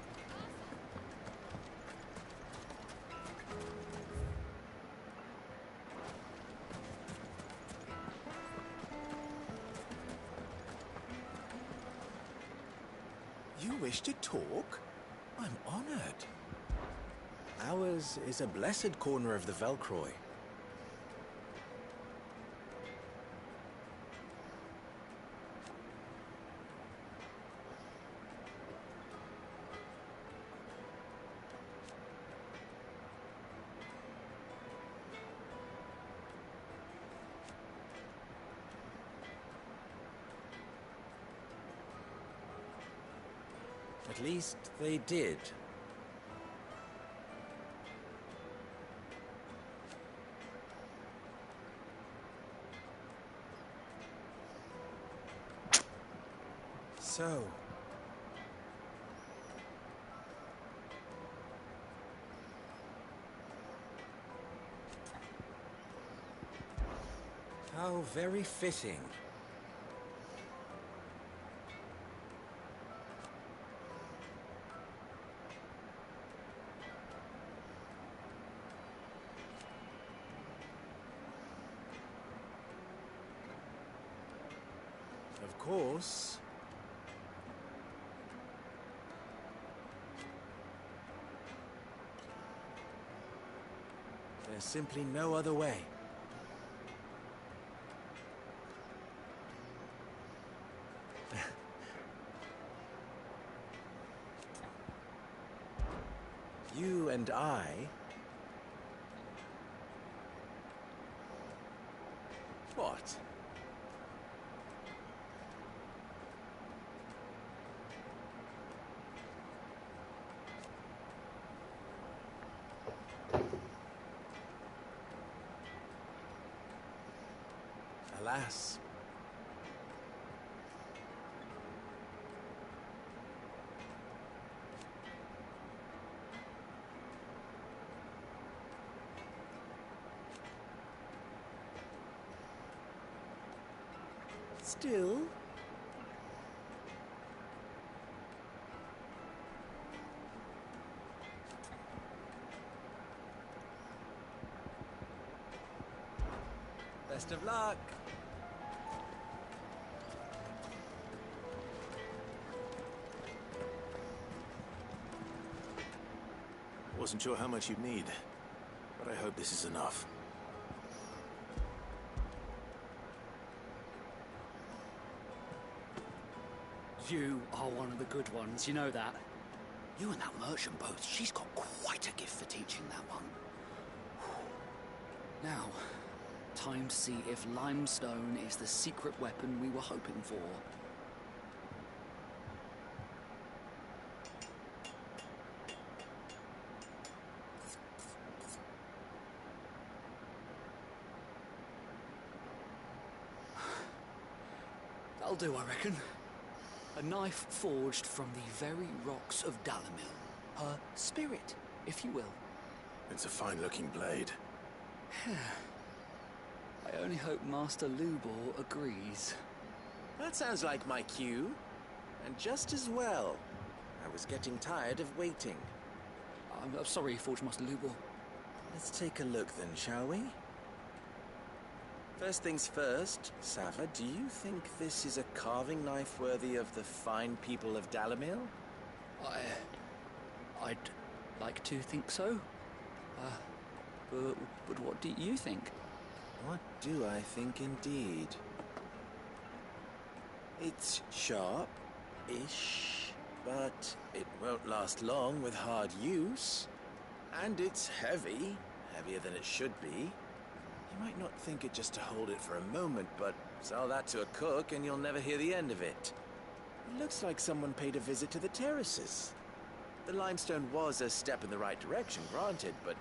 You wish to talk? I'm honored. Ours is a blessed corner of the Velcroy. At least they did. So... how very fitting. Of course. There's simply no other way. You and I... What? Alas. Still... best of luck. Wasn't sure how much you'd need, but I hope this is enough. You are one of the good ones, you know that? You and that merchant both, she's got quite a gift for teaching that one. Now, time to see if limestone is the secret weapon we were hoping for. That'll do, I reckon. A knife forged from the very rocks of Dalamil. Her spirit, if you will. It's a fine-looking blade. I only hope Master Lubor agrees. That sounds like my cue. And just as well. I was getting tired of waiting. I'm sorry, Forge Master Lubor. Let's take a look then, shall we? First things first, Sava, do you think this is a carving knife worthy of the fine people of Dalamil? I'd like to think so. But what do you think? What do I think indeed? It's sharp-ish, but it won't last long with hard use. And it's heavy, heavier than it should be. You might not think it just to hold it for a moment, but sell that to a cook and you'll never hear the end of it. It looks like someone paid a visit to the terraces. The limestone was a step in the right direction, granted, but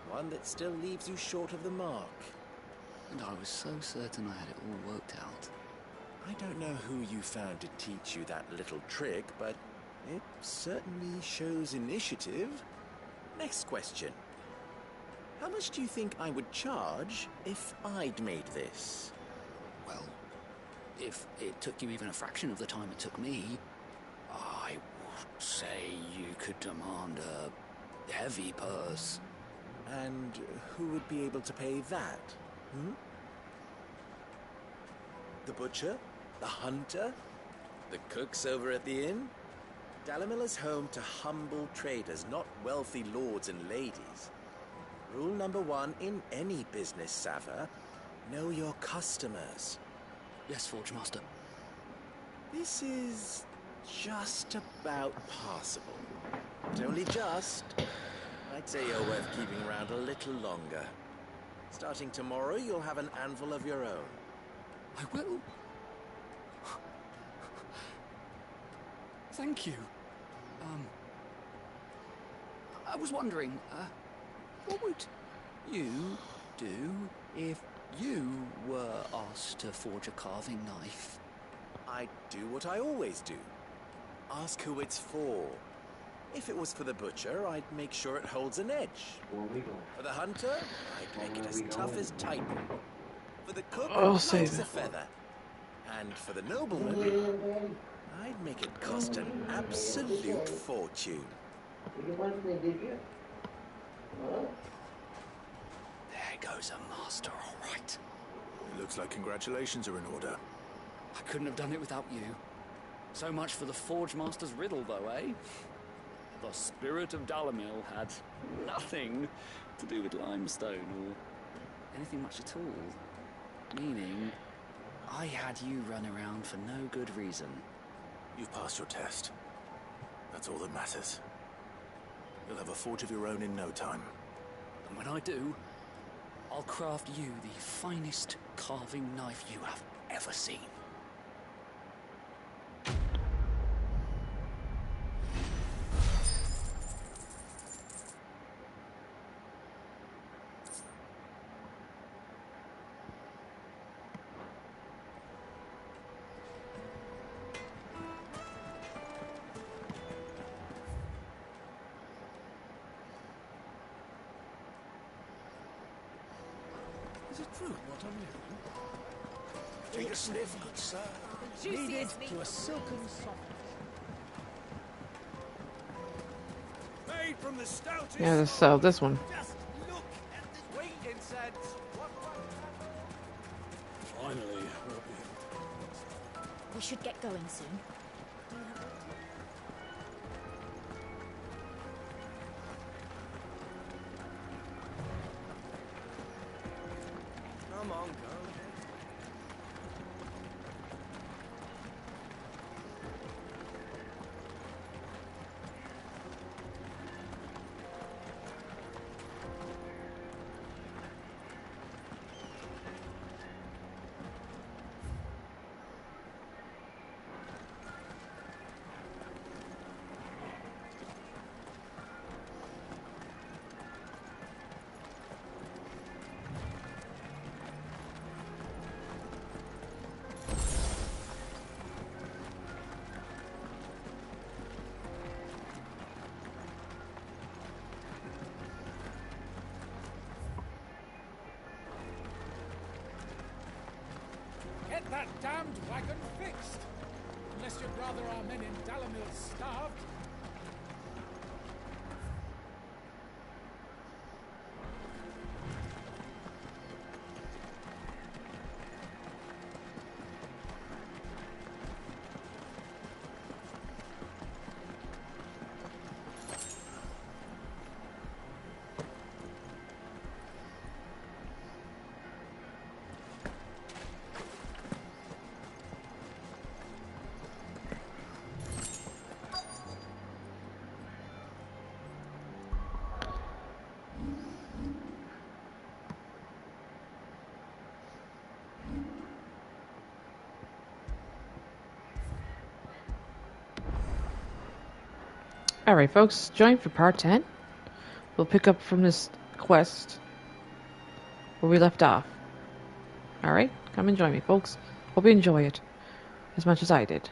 one that still leaves you short of the mark. And I was so certain I had it all worked out. I don't know who you found to teach you that little trick, but it certainly shows initiative. Next question. How much do you think I would charge if I'd made this? Well, if it took you even a fraction of the time it took me, I would say you could demand a heavy purse. And who would be able to pay that? The butcher? The hunter? The cooks over at the inn? Dalamil is home to humble traders, not wealthy lords and ladies. Rule number 1 in any business, Sava, know your customers. Yes, Forge Master. This is just about passable. But only just. I'd say you're worth keeping around a little longer. Starting tomorrow, you'll have an anvil of your own. I will. Thank you. I was wondering, what would you do if you were asked to forge a carving knife? I'd do what I always do. Ask who it's for. If it was for the butcher, I'd make sure it holds an edge. For the hunter, I'd make it as tough as titan. For the cook, I'll save as a it. feather. And for the nobleman, I'd make it cost an absolute fortune. There goes a master, all right. It looks like congratulations are in order. I couldn't have done it without you. So much for the Forge Master's riddle, though, eh? The spirit of Dalamil had nothing to do with limestone or anything much at all. Meaning, I had you run around for no good reason. You've passed your test. That's all that matters. You'll have a forge of your own in no time. And when I do, I'll craft you the finest carving knife you have ever seen. Is it true what I'm hearing? Take a sniff, good sir. Needed to a silken softness. Made from the stoutest. Yeah, let's sell this one. Just look at this weight incense. Finally, we'll be able to. We should get going soon. Come on, go. damned wagon fixed. Unless you'd rather our men in Dalamil starved. Alright, folks, join for part 10. We'll pick up from this quest where we left off. Alright, come and join me, folks. Hope you enjoy it as much as I did.